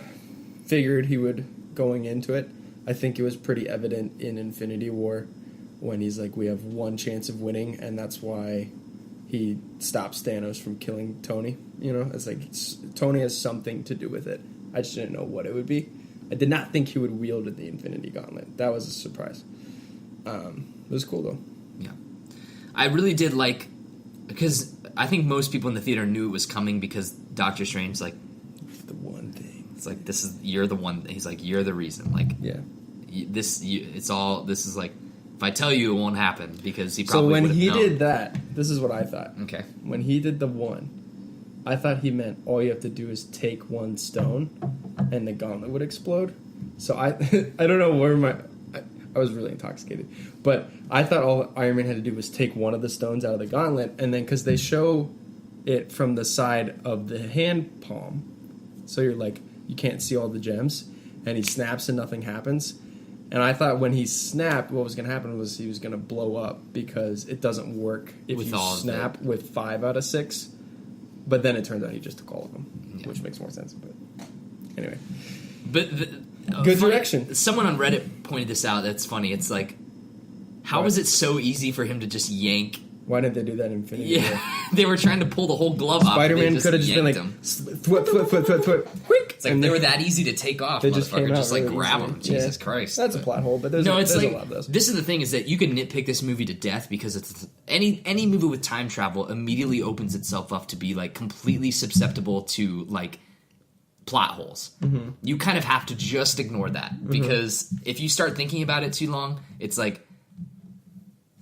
figured he would going into it. I think it was pretty evident in Infinity War when he's like, we have one chance of winning, and that's why he stops Thanos from killing Tony. You know, it's like Tony has something to do with it. I just didn't know what it would be. I did not think he would wield the Infinity Gauntlet. That was a surprise. It was cool, though. Yeah. I really did like... Because I think most people in the theater knew it was coming because Doctor Strange's like... The one thing. It's like, you're the one... He's like, you're the reason. Like, yeah. This is like... If I tell you, it won't happen because he probably So when he known. did that, this is what I thought. Okay. When he did the one, I thought he meant all you have to do is take one stone and the gauntlet would explode. So I don't know where I was really intoxicated. But I thought all Iron Man had to do was take one of the stones out of the gauntlet, and then, because they show it from the side of the hand palm, so you're like, you can't see all the gems, and he snaps and nothing happens. And I thought when he snapped, what was going to happen was he was going to blow up, because it doesn't work if With you all of snap with 5 out of 6. But then it turns out he just took all of them, which makes more sense. But anyway. But good direction. Someone on Reddit pointed this out. That's funny. It's like, how was it so easy for him to just yank? Why didn't they do that in Infinity War? Yeah, they were trying to pull the whole glove off. Spider-Man could have just been like, thwip, quick. It's like they were that easy to take off. They just came out just like really grab easily. them. Jesus Christ. That's a plot hole, but there's a lot of those. This is the thing, is that you can nitpick this movie to death because it's any movie with time travel immediately opens itself up to be like completely susceptible to like plot holes. Mm-hmm. You kind of have to just ignore that, because if you start thinking about it too long, it's like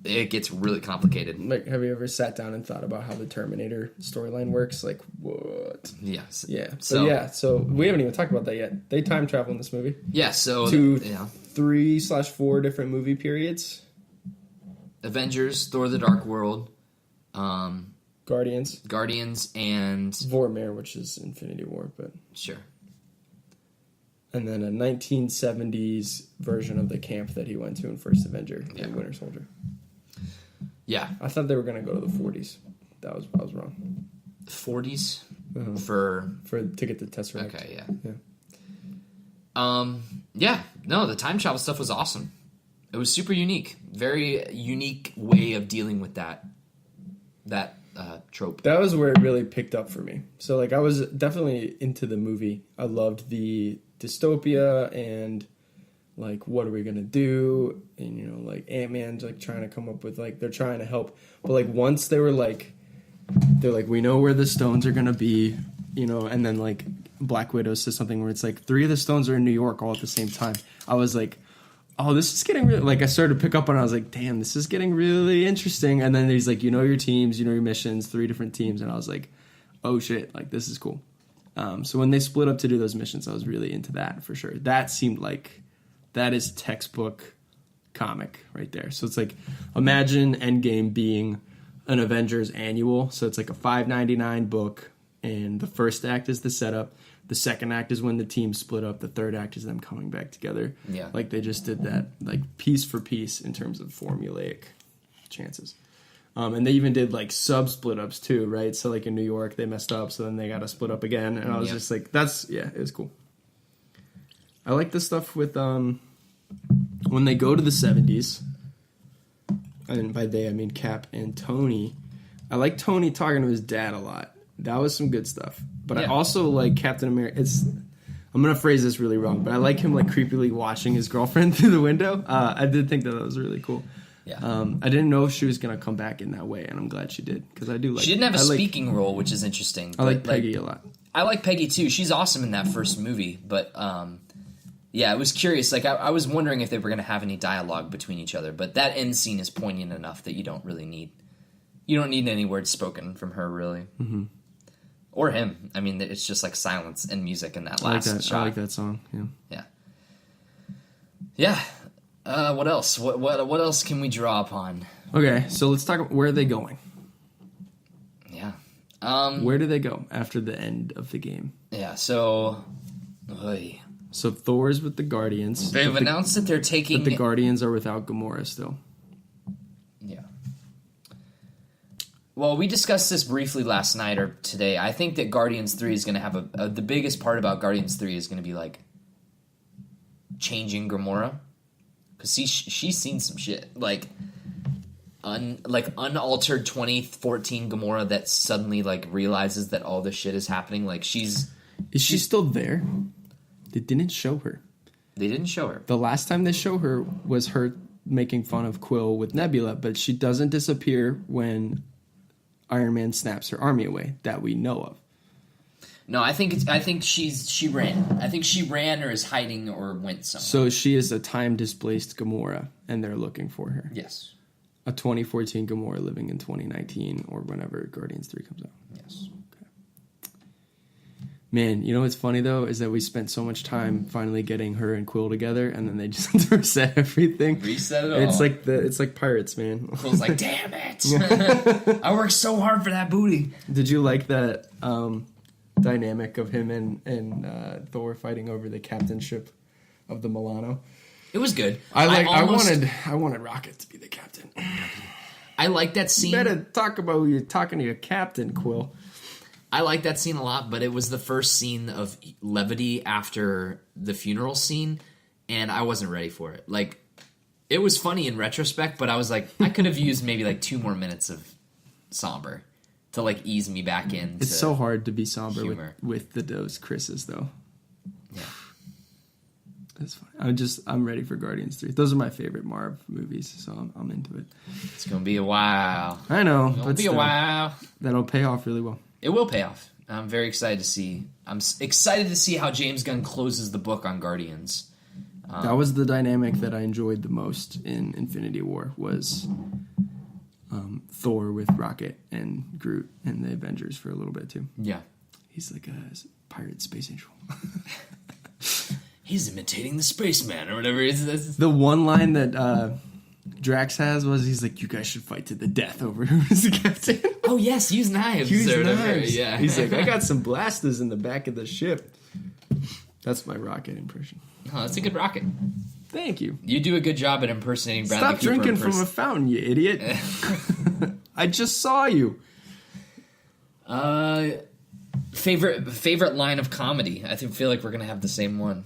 it gets really complicated. Like, have you ever sat down and thought about how the Terminator storyline works? Like, what? Yes. Yeah. So we haven't even talked about that yet. They time travel in this movie. Yeah, so... to 3/4 different movie periods. Avengers, Thor the Dark World, Guardians, and... Vormir, which is Infinity War, but... Sure. And then a 1970s version of the camp that he went to in First Avenger, and Winter Soldier. Yeah. I thought they were going to go to the 40s. I was wrong. 40s? To get the Tesseract. Okay, Yeah. Yeah. No, the time travel stuff was awesome. It was super unique. Very unique way of dealing with that trope. That was where it really picked up for me. So, like, I was definitely into the movie. I loved the dystopia and, like, what are we gonna do? And, you know, like, Ant-Man's, like, trying to come up with, like, they're trying to help. But, like, once they're like, we know where the stones are gonna be, you know, and then, like, Black Widow says something where it's like 3 of the stones are in New York all at the same time. I was like, oh, this is getting really, like, I started to pick up on it. I was like, damn, this is getting really interesting. And then he's like, you know your teams, you know your missions, 3 different teams. And I was like, oh shit, like, this is cool. So when they split up to do those missions, I was really into that for sure. That seemed like, that is textbook comic right there. So it's like, imagine Endgame being an Avengers annual. So it's like a $5.99 book. And the first act is the setup. The second act is when the team split up. The third act is them coming back together. Yeah. Like, they just did that, like, piece for piece in terms of formulaic chances. And they even did, like, sub-split ups, too, right? So, like, in New York, they messed up, so then they got to split up again. And I was just like, it was cool. I like the stuff with, when they go to the 70s, and by they, I mean Cap and Tony. I like Tony talking to his dad a lot. That was some good stuff. But I also like Captain America. I'm going to phrase this really wrong, but I like him, like, creepily watching his girlfriend through the window. I did think that was really cool. Yeah. I didn't know if she was going to come back in that way, and I'm glad she did, because I do like... She didn't have a speaking role, which is interesting. I like Peggy a lot. I like Peggy, too. She's awesome in that first movie, but... yeah, I was curious. Like, I was wondering if they were going to have any dialogue between each other, but that end scene is poignant enough that you don't really need... You don't need any words spoken from her, really. Mm-hmm. Or him. I mean, it's just like silence and music in that last shot. I like that song. Yeah. What else? What else can we draw upon? Okay, so let's talk about where are they going. Yeah. Where do they go after the end of the game? Yeah. So. So Thor's with the Guardians. They've announced that they're taking. But the Guardians are without Gamora still. Yeah. Well, we discussed this briefly last night or today. I think that Guardians 3 is going to have the biggest part about Guardians 3 is going to be, like, changing Gamora. Because she's seen some shit. Like, unaltered 2014 Gamora that suddenly, like, realizes that all this shit is happening. Like, Is she still there? They didn't show her. They didn't show her. The last time they show her was her making fun of Quill with Nebula, but she doesn't disappear when Iron Man snaps her army away that we know of. No, I think she ran. I think she ran or is hiding or went somewhere. So she is a time-displaced Gamora, and they're looking for her. Yes. A 2014 Gamora living in 2019 or whenever Guardians 3 comes out. Yes. Man, you know what's funny, though, is that we spent so much time finally getting her and Quill together, and then they just reset everything. Reset it all. It's like Pirates, man. Quill's like, damn it! I worked so hard for that booty. Did you like that dynamic of him and Thor fighting over the captainship of the Milano? It was good. I wanted Rocket to be the captain. I like that scene. You better talk about who you're talking to your captain, Quill. I like that scene a lot, but it was the first scene of levity after the funeral scene, and I wasn't ready for it. Like, it was funny in retrospect, but I was like, I could have used maybe like 2 more minutes of somber to like ease me back in. It's so hard to be somber with those Chris's, though. Yeah. That's fine. I'm ready for Guardians 3. Those are my favorite Marvel movies, so I'm into it. It's gonna be a while. I know, It'll be a while. That'll pay off really well. It will pay off. I'm very excited to see. I'm excited to see how James Gunn closes the book on Guardians. That was the dynamic that I enjoyed the most in Infinity War, was Thor with Rocket and Groot and the Avengers for a little bit too. Yeah. He's like a pirate space angel. He's imitating the spaceman or whatever. The one line that Drax has was, he's like, you guys should fight to the death over who's the captain. Oh, yes, use knives. Use or whatever. knives. Yeah. He's like, I got some blasters in the back of the ship. That's my Rocket impression. Oh, that's a good Rocket. Thank you. You do a good job at impersonating Bradley Stop Cooper. drinking from a fountain, you idiot. I just saw you. Favorite line of comedy. I feel like we're gonna have the same one.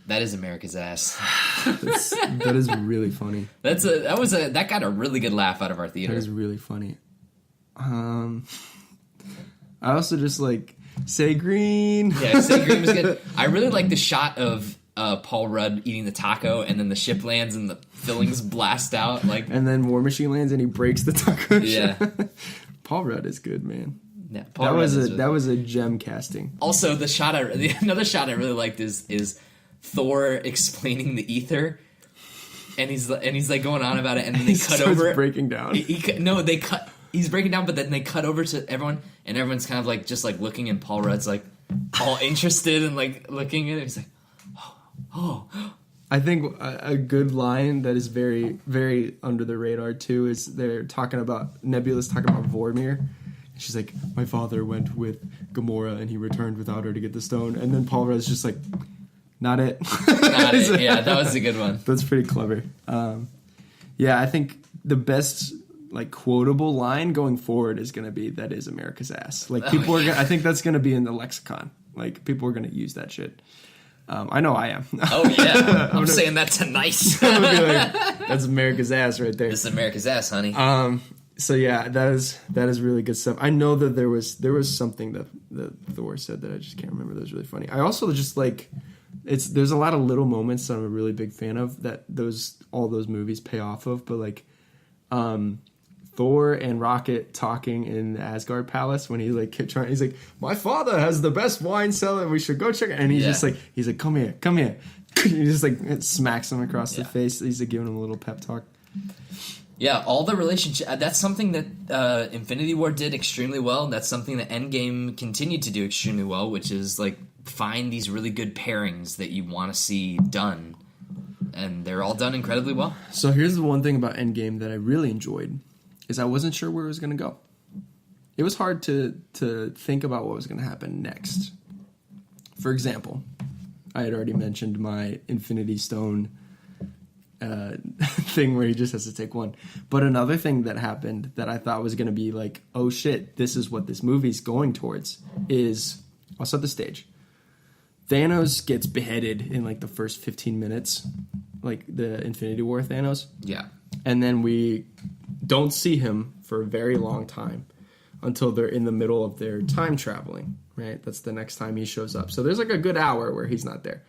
That is America's ass. That is really funny. That got a really good laugh out of our theater. That is really funny. I also just like, say green. Yeah, say green was good. I really like the shot of Paul Rudd eating the taco, and then the ship lands and the fillings blast out. And then War Machine lands and he breaks the taco. Yeah. Paul Rudd is good, man. Yeah, that was a gem casting. Also, another shot I really liked is Thor explaining the ether, and he's like going on about it, and then they cut over breaking down. He's breaking down, but then they cut over to everyone, and everyone's kind of like just like looking, and Paul Rudd's like all interested and like looking at it. He's like, oh. I think a good line that is very, very under the radar too is Nebula's talking about Vormir. She's like, my father went with Gamora and he returned without her to get the stone. And then Paul Rudd's just like, not it. Not it. Yeah, that was a good one. That's pretty clever. I think the best like quotable line going forward is going to be, that is America's ass. Like people are I think that's going to be in the lexicon. Like people are going to use that shit. I know I am. Oh yeah, I'm saying that tonight. I'm gonna be like, that's America's ass right there. This is America's ass, honey. So yeah, that is really good stuff. I know that there was something that Thor said that I just can't remember. That was really funny. I also just like there's a lot of little moments that I'm a really big fan of that all those movies pay off of. But like, Thor and Rocket talking in the Asgard Palace when he's like he's like, my father has the best wine cellar, we should go check it. And he's just like, come here. He just like smacks him across the face. He's like giving him a little pep talk. Yeah, all the relationship. That's something that Infinity War did extremely well. That's something that Endgame continued to do extremely well, which is like find these really good pairings that you want to see done, and they're all done incredibly well. So here's the one thing about Endgame that I really enjoyed is I wasn't sure where it was going to go. It was hard to think about what was going to happen next. For example, I had already mentioned my Infinity Stone thing where he just has to take one. But another thing that happened that I thought was going to be like, oh shit, this is what this movie's going towards is, I'll set the stage. Thanos gets beheaded in like the first 15 minutes, like the Infinity War Thanos. Yeah. And then we don't see him for a very long time until they're in the middle of their time traveling, right? That's the next time he shows up. So there's like a good hour where he's not there.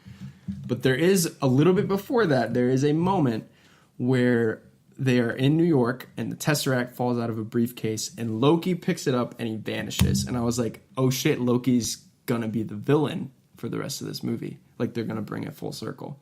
But there is a little bit before that, there is a moment where they are in New York and the Tesseract falls out of a briefcase and Loki picks it up and he vanishes. And I was like, oh shit, Loki's gonna be the villain for the rest of this movie. Like they're gonna bring it full circle.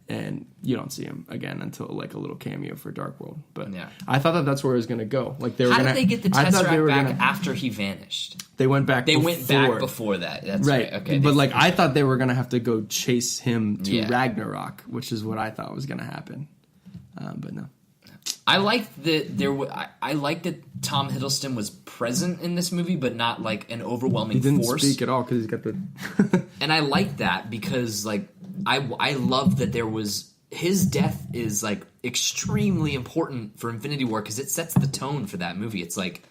And you don't see him again until like a little cameo for Dark World. But yeah. I thought that that's where it was going to go. Like they were. How did they get the Tesseract back after he vanished? They went back. They went back before that. That's right. Okay. But like I thought they were going to have to go chase him to Ragnarok, which is what I thought was going to happen. But no. I liked that I liked that Tom Hiddleston was present in this movie, but not like an overwhelming force. He didn't speak at all because he's got the. And I liked that because like I love that there was his death is like extremely important for Infinity War because it sets the tone for that movie. It's like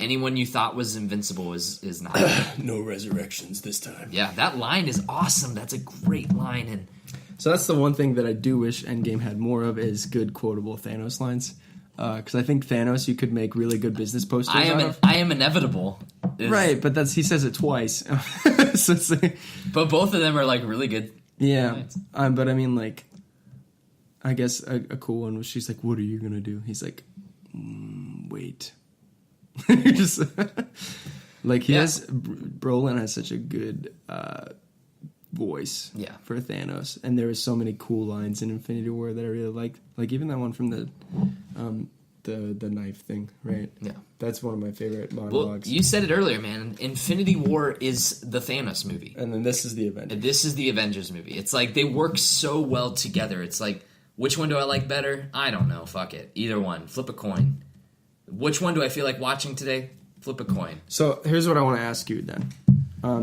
anyone you thought was invincible is not. No resurrections this time. Yeah, that line is awesome. That's a great line and. So that's the one thing that I do wish Endgame had more of is good quotable Thanos lines. Because I think Thanos you could make really good business posters I am inevitable. Right, but he says it twice. So it's like, but both of them are like really good. Yeah, but I mean like, I guess a cool one was she's like, what are you going to do? He's like, wait. Just like Brolin has such a good voice Yeah. for Thanos, and there was so many cool lines in Infinity War that I really liked. Like even that one from the knife thing, right? Yeah. That's one of my favorite Well, monologues. you said it earlier, man. Infinity War is the Thanos movie. And then this is the Avengers. This is the Avengers movie. It's like they work so well together. It's like, which one do I like better? I don't know. Fuck it. Either one. Flip a coin. Which one do I feel like watching today? Flip a coin. So here's what I want to ask you then.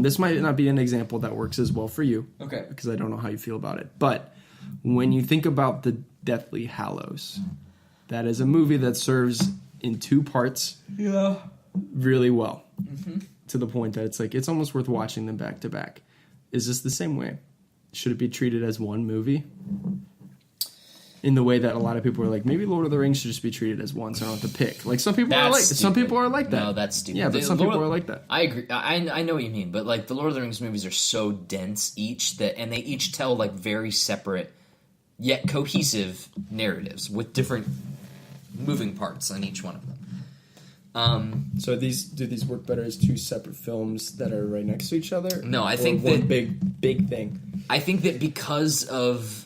This might not be an example that works as well for you. Okay. Because I don't know how you feel about it. But when you think about the Deathly Hallows, that is a movie that serves in two parts really well. Mm-hmm. To the point that it's like, it's almost worth watching them back to back. Is this the same way? Should it be treated as one movie? In the way that a lot of people are like, maybe Lord of the Rings should just be treated as one, so I don't have to pick. Like some people are like, some people are like that. No, that's stupid. Yeah, but some people are like that. I agree. I know what you mean, but like the Lord of the Rings movies are so dense and they each tell like very separate yet cohesive narratives with different moving parts on each one of them. So do these work better as two separate films that are right next to each other? No, I think one that big thing. I think that because of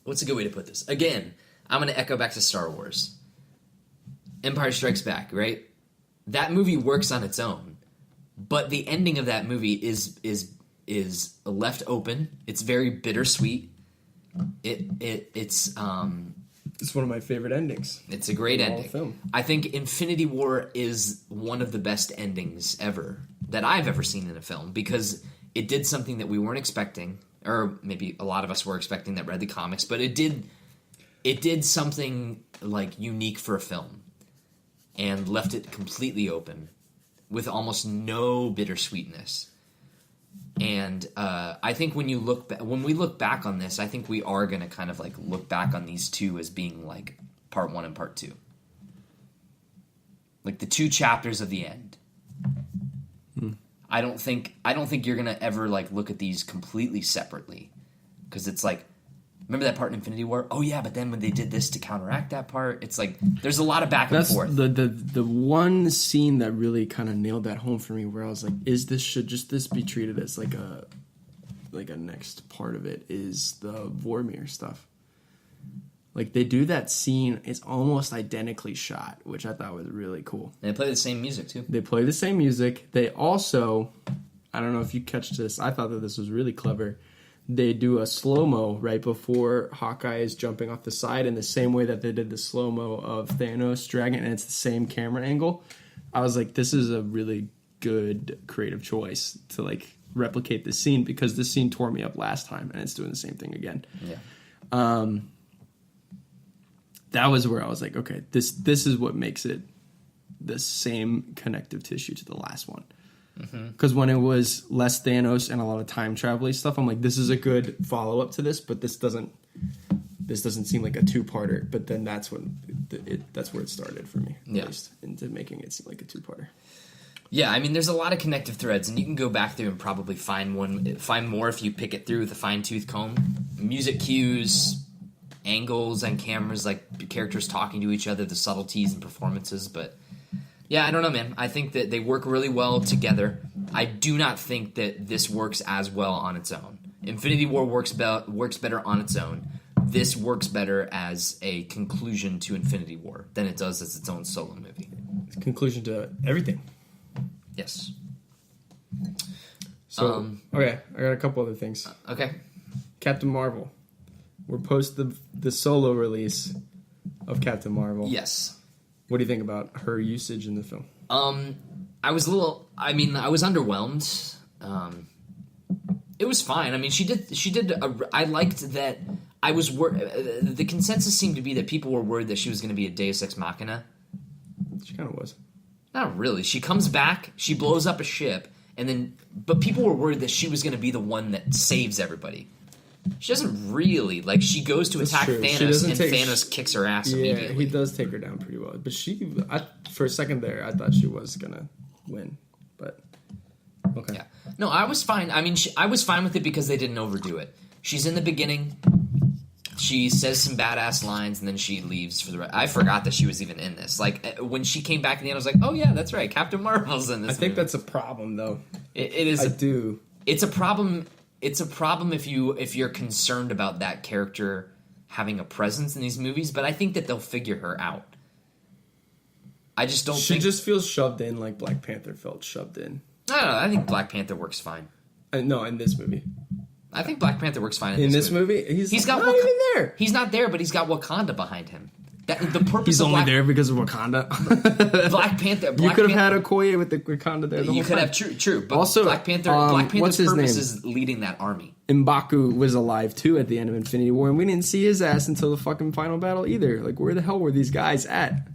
what's a good way to put this? Again, I'm going to echo back to Star Wars. Empire Strikes Back, right? That movie works on its own, but the ending of that movie is left open. It's very bittersweet. It's It's one of my favorite endings. It's a great ending. Film. I think Infinity War is one of the best endings ever that I've ever seen in a film because it did something that we weren't expecting, or maybe a lot of us were expecting that read the comics, but it did something like unique for a film and left it completely open with almost no bittersweetness. And I think when we look back on this, I think we are going to kind of like look back on these two as being like part one and part two, like the two chapters of the end. I don't think you're going to ever like look at these completely separately, because it's like, remember that part in Infinity War? Oh yeah, but then when they did this to counteract that part, it's like there's a lot of back and forth. The one scene that really kind of nailed that home for me, where I was like, should this be treated as like a next part of it, is the Vormir stuff. Like they do that scene, it's almost identically shot, which I thought was really cool. And they play the same music too. They play the same music. They also, I don't know if you catch this, I thought that this was really clever. They do a slow-mo right before Hawkeye is jumping off the side in the same way that they did the slow-mo of Thanos dragging, and it's the same camera angle. I was like, this is a really good creative choice to like replicate this scene, because this scene tore me up last time and it's doing the same thing again. Yeah. That was where I was like, okay, this is what makes it the same connective tissue to the last one. Because when it was less Thanos and a lot of time travel stuff, I'm like, this is a good follow up to this, but this doesn't seem like a two-parter. But then that's when that's where it started for me, at least, into making it seem like a two-parter. Yeah, I mean, there's a lot of connective threads, and you can go back through and probably find more if you pick it through with a fine-tooth comb. Music cues, angles and cameras, like characters talking to each other, the subtleties and performances, but yeah, I don't know, man. I think that they work really well together. I do not think that this works as well on its own. Infinity War works better on its own. This works better as a conclusion to Infinity War than it does as its own solo movie. It's a conclusion to everything. Yes. So, okay, I got a couple other things. Okay. Captain Marvel. We're post the solo release of Captain Marvel. Yes. What do you think about her usage in the film? I was underwhelmed. It was fine. I mean, I liked that. The consensus seemed to be that people were worried that she was going to be a Deus Ex Machina. She kind of was. Not really. She comes back, she blows up a ship, but people were worried that she was going to be the one that saves everybody. She doesn't really. Like, she goes to attack Thanos, and Thanos kicks her ass immediately. Yeah, he does take her down pretty well. But for a second there, I thought she was going to win. But, okay. Yeah. No, I was fine. I mean, I was fine with it because they didn't overdo it. She's in the beginning. She says some badass lines, and then she leaves for the rest. I forgot that she was even in this. Like, when she came back in the end, I was like, oh, yeah, that's right. Captain Marvel's in this I think movie. that's a problem, though. It is. I do. It's a problem. It's a problem if you're concerned about that character having a presence in these movies. But I think that they'll figure her out. I just don't. She just feels shoved in like Black Panther felt shoved in. I don't know. I think Black Panther works fine. No, in this movie. I think Black Panther works fine in this movie. He's got not even there. He's not there, but he's got Wakanda behind him. The purpose he's of only there because of Wakanda. Black Panther. You could have had Okoye with the Wakanda there. You could have true. But also, Black Panther's purpose is leading that army. M'Baku was alive too at the end of Infinity War, and we didn't see his ass until the fucking final battle either. Like, where the hell were these guys at?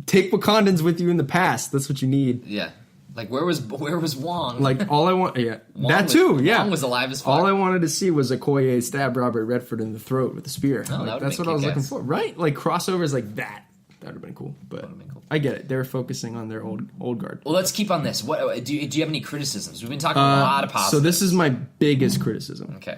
Take Wakandans with you in the past. That's what you need. Yeah. Like, where was Wong? Like, all I want... Yeah. That too, yeah. Wong was alive as fuck. All I wanted to see was Okoye stab Robert Redford in the throat with a spear. Oh, like, that's what I was looking for. Right? Like, crossovers like that. That would have been cool. But cool. I get it. They were focusing on their old guard. Well, let's keep on this. What do you have any criticisms? We've been talking a lot of positives. So this is my biggest criticism. Okay.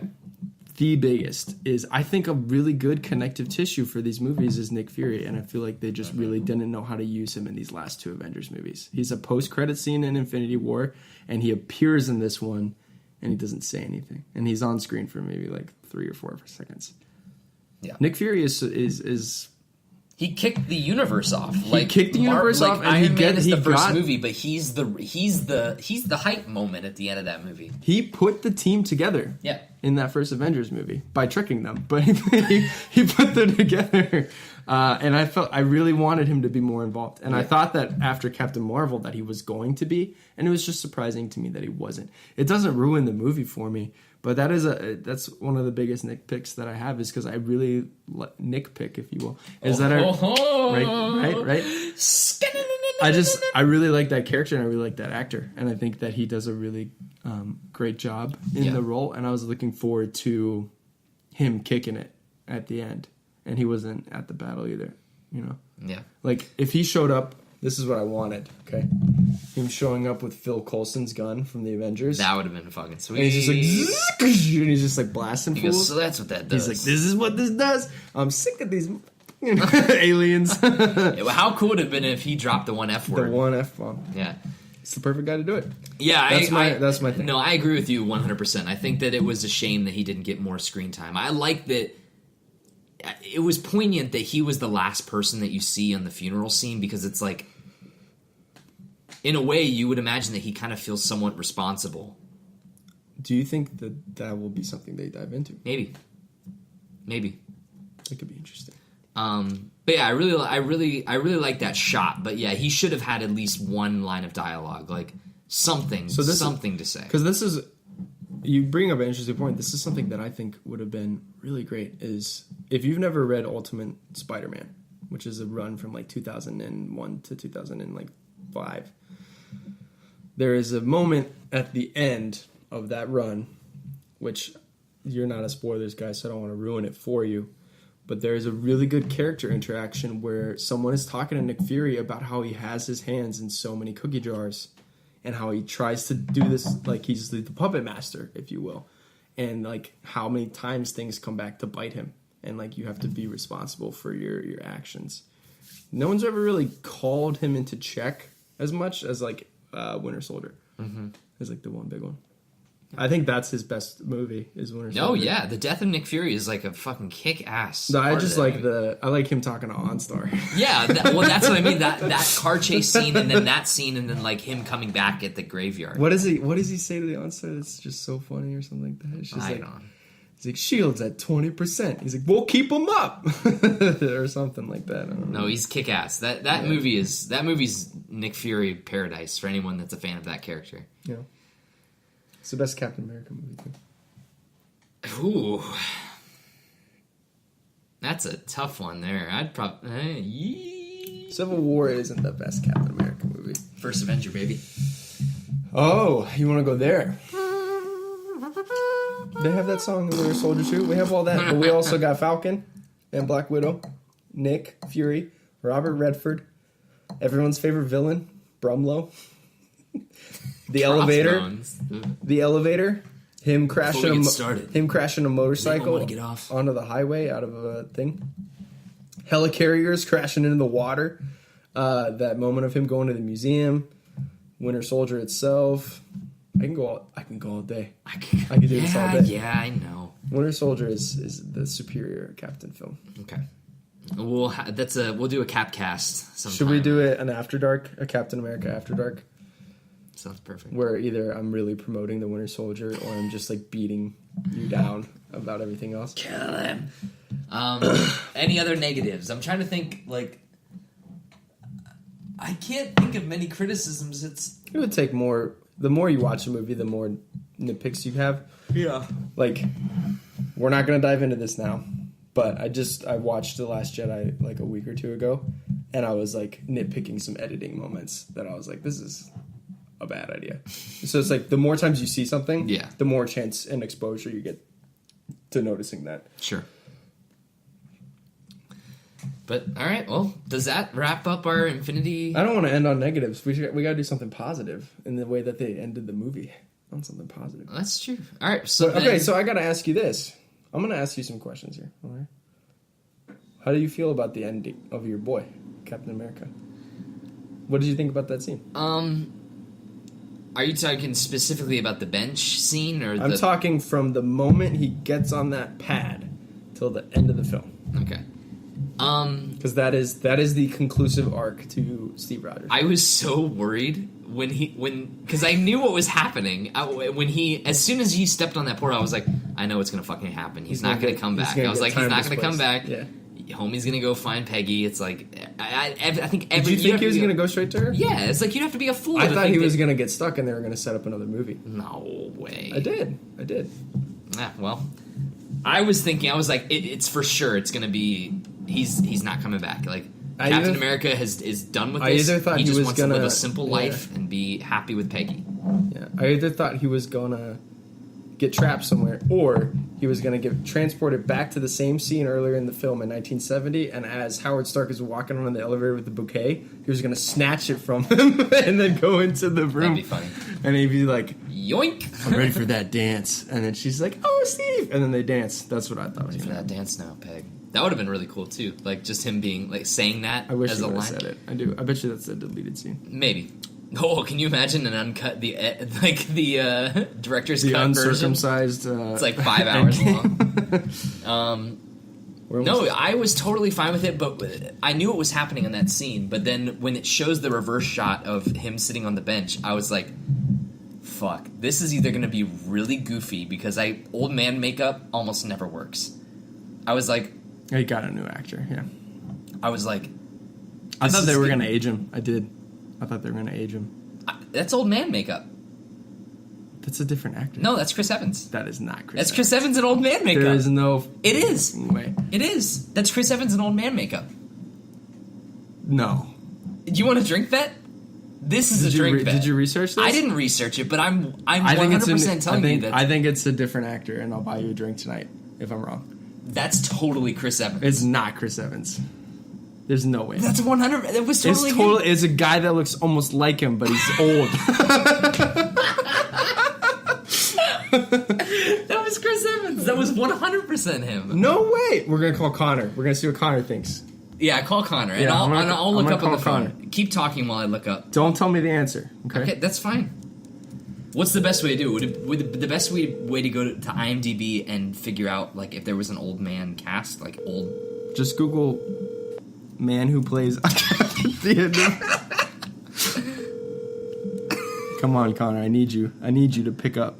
The biggest is I think a really good connective tissue for these movies is Nick Fury, and I feel like they just really didn't know how to use him in these last two Avengers movies. He's a post-credit scene in Infinity War, and he appears in this one, and he doesn't say anything, and he's on screen for maybe like 3 or 4 seconds. Yeah, Nick Fury is he kicked the universe off. He kicked the universe off, and Iron Man is the first movie, but he's the hype moment at the end of that movie. He put the team together. Yeah. In that first Avengers movie by tricking them, but he put them together, and I really wanted him to be more involved, and I thought that after Captain Marvel that he was going to be, and it was just surprising to me that he wasn't. It doesn't ruin the movie for me, but that's one of the biggest nitpicks that I have is because I really nitpick, if you will, is that right. I really like that character and I really like that actor, and I think that he does a really great job in the role, and I was looking forward to him kicking it at the end, and he wasn't at the battle either, you know? Yeah. Like, if he showed up, this is what I wanted, okay? Him showing up with Phil Coulson's gun from the Avengers. That would have been fucking sweet. And he's just like, and he's just like blasting fools. So that's what that does. He's like, this is what this does. I'm sick of these aliens. How cool would it have been if he dropped the one F word? The one F-bomb. Yeah. It's the perfect guy to do it. Yeah, that's my thing. No, I agree with you 100%. I think that it was a shame that he didn't get more screen time. I like that it was poignant that he was the last person that you see on the funeral scene, because it's like, in a way, you would imagine that he kind of feels somewhat responsible. Do you think that will be something they dive into? Maybe. It could be interesting. But yeah, I really like that shot. But yeah, he should have had at least one line of dialogue, like something to say. Because this is, you bring up an interesting point. This is something that I think would have been really great. Is if you've never read Ultimate Spider-Man, which is a run from like 2001 to 2005, there is a moment at the end of that run, which you're not a spoilers guy, so I don't want to ruin it for you. But there's a really good character interaction where someone is talking to Nick Fury about how he has his hands in so many cookie jars and how he tries to do this like he's the puppet master, if you will. And like how many times things come back to bite him. And like you have to be responsible for your actions. No one's ever really called him into check as much as like Winter Soldier. Mm-hmm. Is like the one big one. I think that's his best movie is Winter Soldier. Oh yeah, the death of Nick Fury is like a fucking kick ass. No, I just like I like him talking to OnStar. Yeah, that's what I mean. That car chase scene and then that scene and then like him coming back at the graveyard. What does he say to the OnStar? That's just so funny or something like that. It's just he's like, Shield's at 20%. He's like, we'll keep him up or something like that. I don't know. No, he's kick ass. That movie's Nick Fury paradise for anyone that's a fan of that character. Yeah. It's the best Captain America movie, too. Ooh. That's a tough one there. I'd probably... Civil War isn't the best Captain America movie. First Avenger, baby. Oh, you want to go there? They have that song in Winter Soldier too. We have all that, but we also got Falcon and Black Widow, Nick Fury, Robert Redford, everyone's favorite villain, Brumlow. The elevator, him crashing a motorcycle get off onto the highway out of a thing. Helicarriers crashing into the water. That moment of him going to the museum. Winter Soldier itself. I can go all day. I can do this all day. Yeah, I know. Winter Soldier is the superior Captain film. Okay. We'll do a Cap cast sometime. Should we do it an After Dark, a Captain America After Dark? Sounds perfect. Where either I'm really promoting the Winter Soldier or I'm just like beating you down about everything else. Kill him. Any other negatives? I'm trying to think. Like, I can't think of many criticisms. It would take more. The more you watch a movie, the more nitpicks you have. Yeah. Like, we're not going to dive into this now, but I watched The Last Jedi like a week or two ago, and I was like nitpicking some editing moments that I was like, this is a bad idea. So it's like the more times you see something, the more chance and exposure you get to noticing that. Sure. But all right, well, does that wrap up our Infinity? I don't want to end on negatives. We got to do something positive in the way that they ended the movie. On something positive. That's true. All right. So so I got to ask you this. I'm going to ask you some questions here. All right. How do you feel about the ending of your boy, Captain America? What did you think about that scene? Are you talking specifically about the bench scene, or I'm talking from the moment he gets on that pad till the end of the film. Okay. Because that is the conclusive arc to Steve Rogers. I was so worried because I knew what was happening. As soon as he stepped on that portal, I was like, I know what's gonna fucking happen. He's not gonna come back. I was like, he's not gonna come back. Yeah. Homie's gonna go find Peggy. It's like I think every. Did you think he was gonna go straight to her? Yeah, it's like you'd have to be a fool. I thought he was gonna get stuck and they were gonna set up another movie. No way. I did. Yeah, well, I was thinking. I was like, it's for sure. It's gonna be. He's not coming back. Like Captain America is done with this. I either thought he just was wants gonna to live a simple life and be happy with Peggy. Yeah, I either thought he was gonna get trapped somewhere, or he was going to get transported back to the same scene earlier in the film in 1970, and as Howard Stark is walking around the elevator with the bouquet, he was going to snatch it from him and then go into the room. That'd be funny. And he'd be like, yoink! I'm ready for that dance. And then she's like, oh, Steve! And then they dance. That's what I thought was ready for that dance now, Peg. That would have been really cool, too. Like, just him being, like, saying that I wish as he a would line. have said it. I do. I bet you that's a deleted scene. Maybe. Oh, can you imagine an uncut, the director's the cut uncircumcised version? It's like 5 hours long. No, I was totally fine with it, but I knew what was happening in that scene. But then when it shows the reverse shot of him sitting on the bench, I was like, fuck, this is either going to be really goofy because old man makeup almost never works. I was like... He got a new actor, yeah. I was like... I thought they were going to age him. I did. I thought they were going to age him. That's old man makeup. That's a different actor. No, that's Chris Evans. That is not Chris That's Chris Evans in old man makeup. There is no... It is. Way. It is. That's Chris Evans in old man makeup. No. Do you want to drink that? This is a drink bet. Did you research this? I didn't research it, but I'm 100% telling you that... I think it's a different actor, and I'll buy you a drink tonight if I'm wrong. That's totally Chris Evans. It's not Chris Evans. There's no way. That's 100. It was totally him. It's a guy that looks almost like him, but he's old. That was Chris Evans. That was 100% him. No way. We're gonna call Connor. We're gonna see what Connor thinks. Yeah, call Connor, and I'll look up on the phone. Keep talking while I look up. Don't tell me the answer. Okay, that's fine. What's the best way to do it? Would the best way to go to IMDb and figure out like if there was an old man cast, like old? Just Google man who plays theater. Come on, Connor. I need you. I need you to pick up.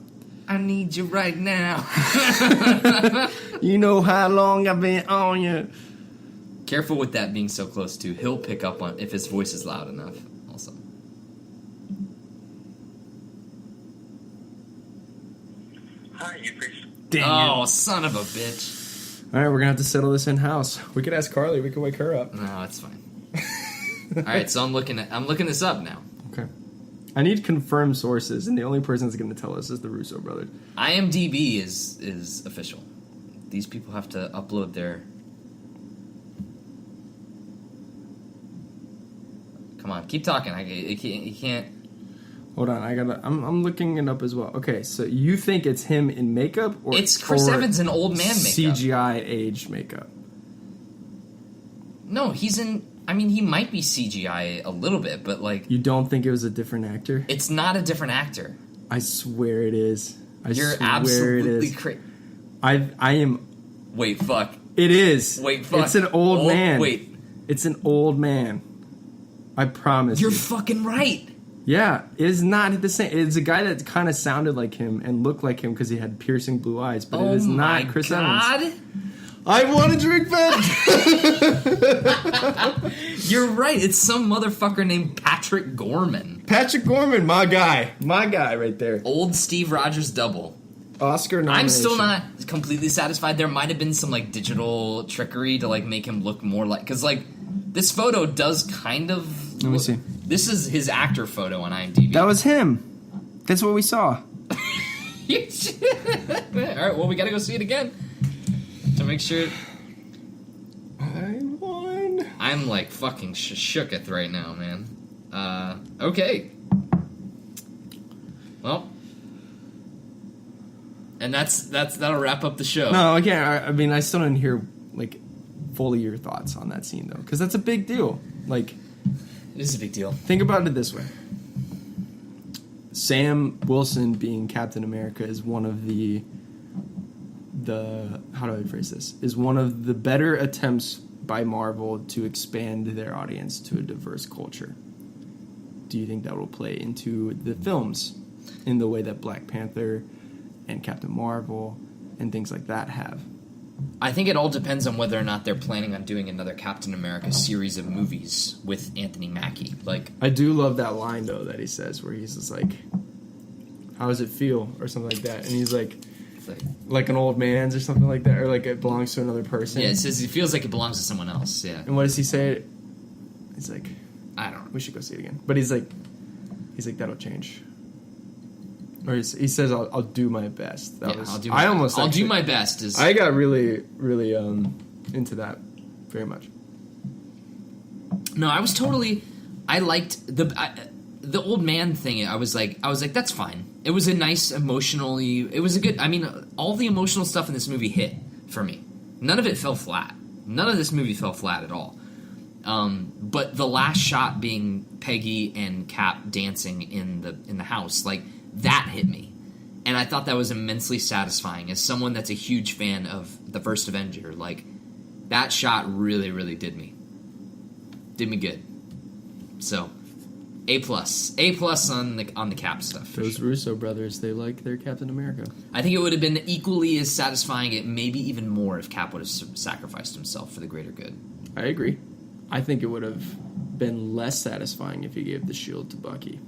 I need you right now. You know how long I've been on you. Careful with that being so close to. He'll pick up on if his voice is loud enough. Also. Hi, you preached. Dang it. Son of a bitch. All right, we're gonna have to settle this in house. We could ask Carly. We could wake her up. No, it's fine. All right, so I'm looking this up now. Okay. I need confirmed sources, and the only person that's going to tell us is the Russo brothers. IMDb is official. These people have to upload their. Come on, keep talking. You can't. Hold on, I'm looking it up as well. Okay, so you think it's him in makeup, or it's Chris Evans in old man makeup? CGI age makeup. No, he's in. I mean, he might be CGI a little bit, but like... You don't think it was a different actor? It's not a different actor. I swear it is. You're swear absolutely it is. crazy. I am. Wait, fuck. It is. Wait, fuck. It's an old man. Wait. It's an old man. I promise You're you. fucking right. Yeah, it is not the same. It's a guy that kind of sounded like him and looked like him because he had piercing blue eyes, but it is not Chris Evans. I want to drink that. You're right. It's some motherfucker named Patrick Gorman. Patrick Gorman, my guy right there. Old Steve Rogers double. Oscar nomination. I'm still not completely satisfied. There might have been some like digital trickery to like make him look more like, because like this photo does kind of. Let me see. This is his actor photo on IMDb. That was him. That's what we saw. All right. Well, we gotta go see it again to make sure. I won. I'm like fucking shooketh right now, man. Okay. Well, and that'll wrap up the show. No, again, I mean, I still didn't hear like fully your thoughts on that scene though, because that's a big deal. Like, It is a big deal. think about it this way: Sam Wilson being Captain America is one of the how do I phrase this? Is one of the better attempts by Marvel to expand their audience to a diverse culture. Do you think that will play into the films in the way that Black Panther and Captain Marvel and things like that have? I think it all depends on whether or not they're planning on doing another Captain America series of movies with Anthony Mackie. Like, I do love that line though that he says where he's just like, "How does it feel?" or something like that, and he's like an old man's or something like that, or like it belongs to another person. yeah, it says it feels like it belongs to someone else. Yeah, And what does he say? He's like, I don't know. "We should go see it again." But he's like, that'll change. Or he says, "I'll do my best." That was, I'll do my best. I got really, really into that very much. No, I was totally. I liked the old man thing. I was like, that's fine. It was a nice emotionally. It was a good. I mean, all the emotional stuff in this movie hit for me. None of it fell flat. None of this movie fell flat at all. But the last shot being Peggy and Cap dancing in the house, like that hit me, and I thought that was immensely satisfying. As someone that's a huge fan of the first Avenger, like that shot really, really did me good. So, A+ on the Cap stuff. Those sure. Russo brothers, they like their Captain America. I think it would have been equally as satisfying, maybe even more, if Cap would have sacrificed himself for the greater good. I agree. I think it would have been less satisfying if he gave the shield to Bucky.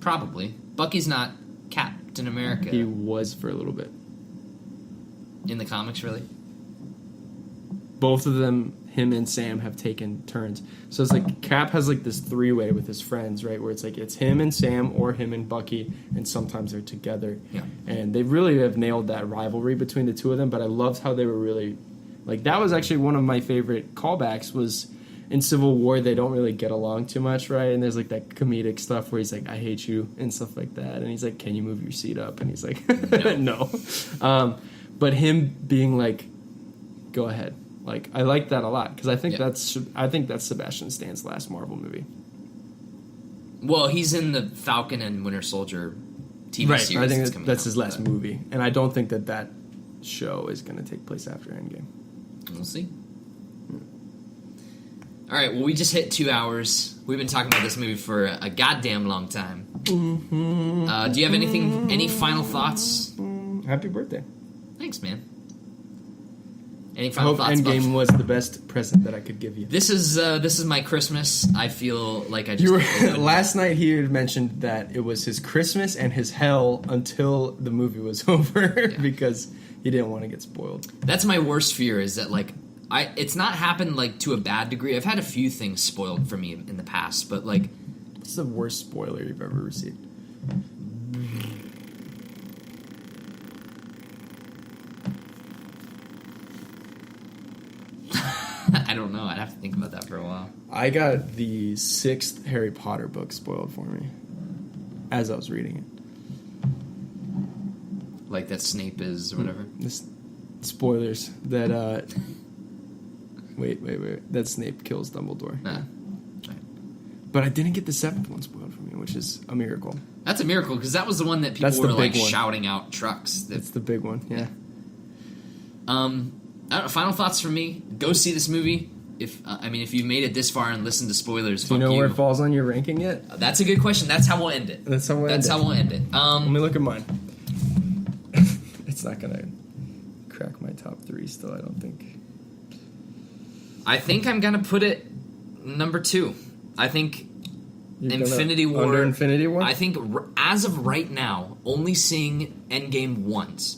Probably. Bucky's not Captain America. He was for a little bit. In the comics, really? Both of them, him and Sam, have taken turns. So it's like Cap has like this three-way with his friends, right? Where it's like it's him and Sam or him and Bucky, and sometimes they're together. Yeah. And they really have nailed that rivalry between the two of them, but I loved how they were really... Like, that was actually one of my favorite callbacks was... In Civil War, they don't really get along too much, right? And there's like that comedic stuff where he's like, "I hate you," and stuff like that. And he's like, "Can you move your seat up?" And he's like, "No." But him being like, "Go ahead," like I like that a lot because I think that's Sebastian Stan's last Marvel movie. Well, he's in the Falcon and Winter Soldier TV Right, series. I think that's his last movie, and I don't think that show is going to take place after Endgame. We'll see. All right, well, we just hit 2 hours. We've been talking about this movie for a goddamn long time. Mm-hmm. Do you have any final thoughts? Happy birthday. Thanks, man. Any I final hope thoughts? Endgame was the best present that I could give you. This is my Christmas. I feel like I just... Last night he had mentioned that it was his Christmas and his hell until the movie was over because he didn't want to get spoiled. That's my worst fear is that, like, it's not happened like to a bad degree. I've had a few things spoiled for me in the past, but like, what's the worst spoiler you've ever received? I don't know. I'd have to think about that for a while. I got the 6th Harry Potter book spoiled for me as I was reading it. Like that Snape is or whatever. Spoilers that. Wait. That Snape kills Dumbledore. Nah. But I didn't get the 7th one spoiled for me, which is a miracle. That's a miracle, because that was the one that people were like shouting out trucks. That's the big one, yeah. I don't know, final thoughts from me. Go see this movie. If you've made it this far and listened to spoilers, do you know where it falls on your ranking yet? That's a good question. That's how we'll end it. That's how we'll end it. Let me look at mine. It's not gonna crack my top 3 still, I don't think. I think I'm gonna put it number 2. I think Infinity War. Under Infinity War? I think as of right now, only seeing Endgame once,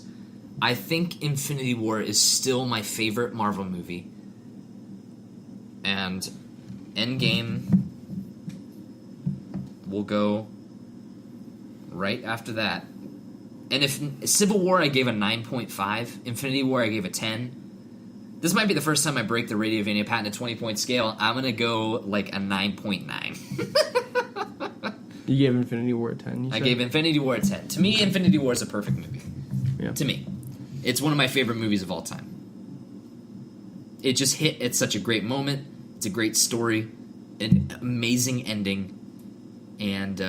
I think Infinity War is still my favorite Marvel movie. And Endgame will go right after that. And if Civil War I gave a 9.5, Infinity War I gave a 10. This might be the first time I break the Radiovania patent, a 20-point scale. I'm going to go like a 9.9. You gave Infinity War a 10? I gave Infinity War a 10. To me, Infinity War is a perfect movie. Yeah. To me. It's one of my favorite movies of all time. It just hit at such a great moment. It's a great story. An amazing ending. And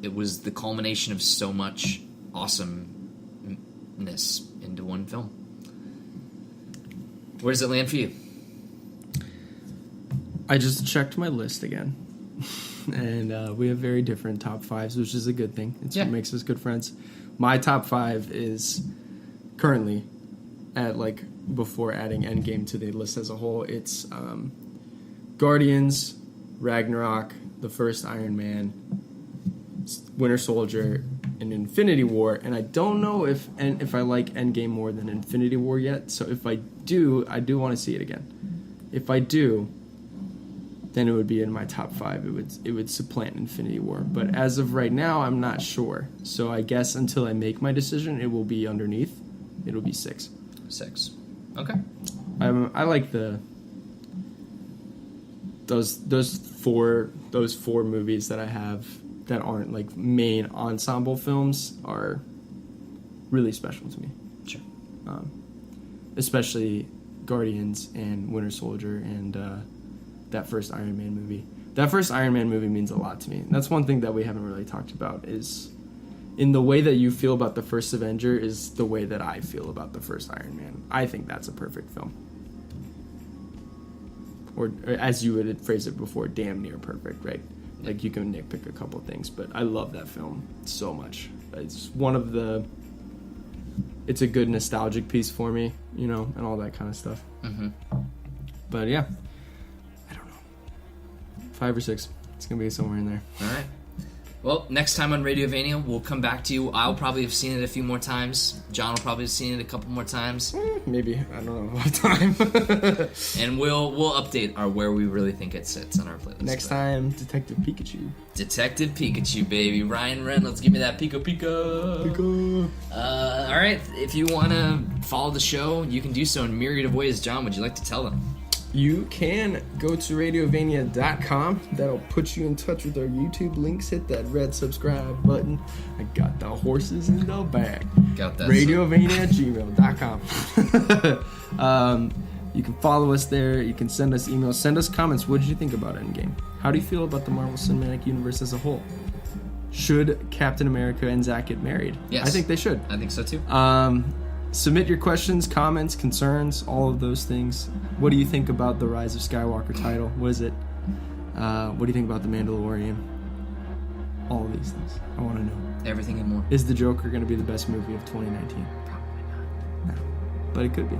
it was the culmination of so much awesomeness into one film. Where does it land for you? I just checked my list again. And we have very different top 5s, which is a good thing. It's what makes us good friends. My top 5 is currently at, like, before adding Endgame to the list as a whole, it's Guardians, Ragnarok, the first Iron Man, Winter Soldier, and Infinity War. And I don't know if I like Endgame more than Infinity War yet. So if I do want to see it again. If I do, then it would be in my top 5. It would supplant Infinity War. But as of right now, I'm not sure. So I guess until I make my decision, it will be underneath. It'll be 6. 6. Okay. I like those four movies that I have that aren't like main ensemble films are really special to me. Sure. Especially Guardians and Winter Soldier and that first Iron Man movie. That first Iron Man movie means a lot to me. And that's one thing that we haven't really talked about is in the way that you feel about the first Avenger is the way that I feel about the first Iron Man. I think that's a perfect film. Or as you would phrase it before, damn near perfect, right? Like you can nitpick a couple things, but I love that film so much. It's it's a good nostalgic piece for me, you know, and all that kind of stuff. Mm-hmm. But yeah, I don't know. 5 or 6. It's going to be somewhere in there. All right. Well, next time on Radiovania, we'll come back to you. I'll probably have seen it a few more times. John will probably have seen it a couple more times. Maybe. I don't know about time. And we'll update where we really think it sits on our playlist. Next time, Detective Pikachu. Detective Pikachu, baby. Ryan Reynolds, give me that Pika Pika. Pika. All right. If you want to follow the show, you can do so in a myriad of ways. John, would you like to tell them? You can go to Radiovania.com. That'll put you in touch with our YouTube links. Hit that red subscribe button. I got the horses in the bag. Got that. Radiovania@gmail.com. You can follow us there. You can send us emails. Send us comments. What did you think about Endgame? How do you feel about the Marvel Cinematic Universe as a whole? Should Captain America and Zach get married? Yes. I think they should. I think so too. Submit your questions, comments, concerns, all of those things. What do you think about the Rise of Skywalker title? What is it? What do you think about The Mandalorian? All of these things. I want to know. Everything and more. Is The Joker going to be the best movie of 2019? Probably not. No. But it could be.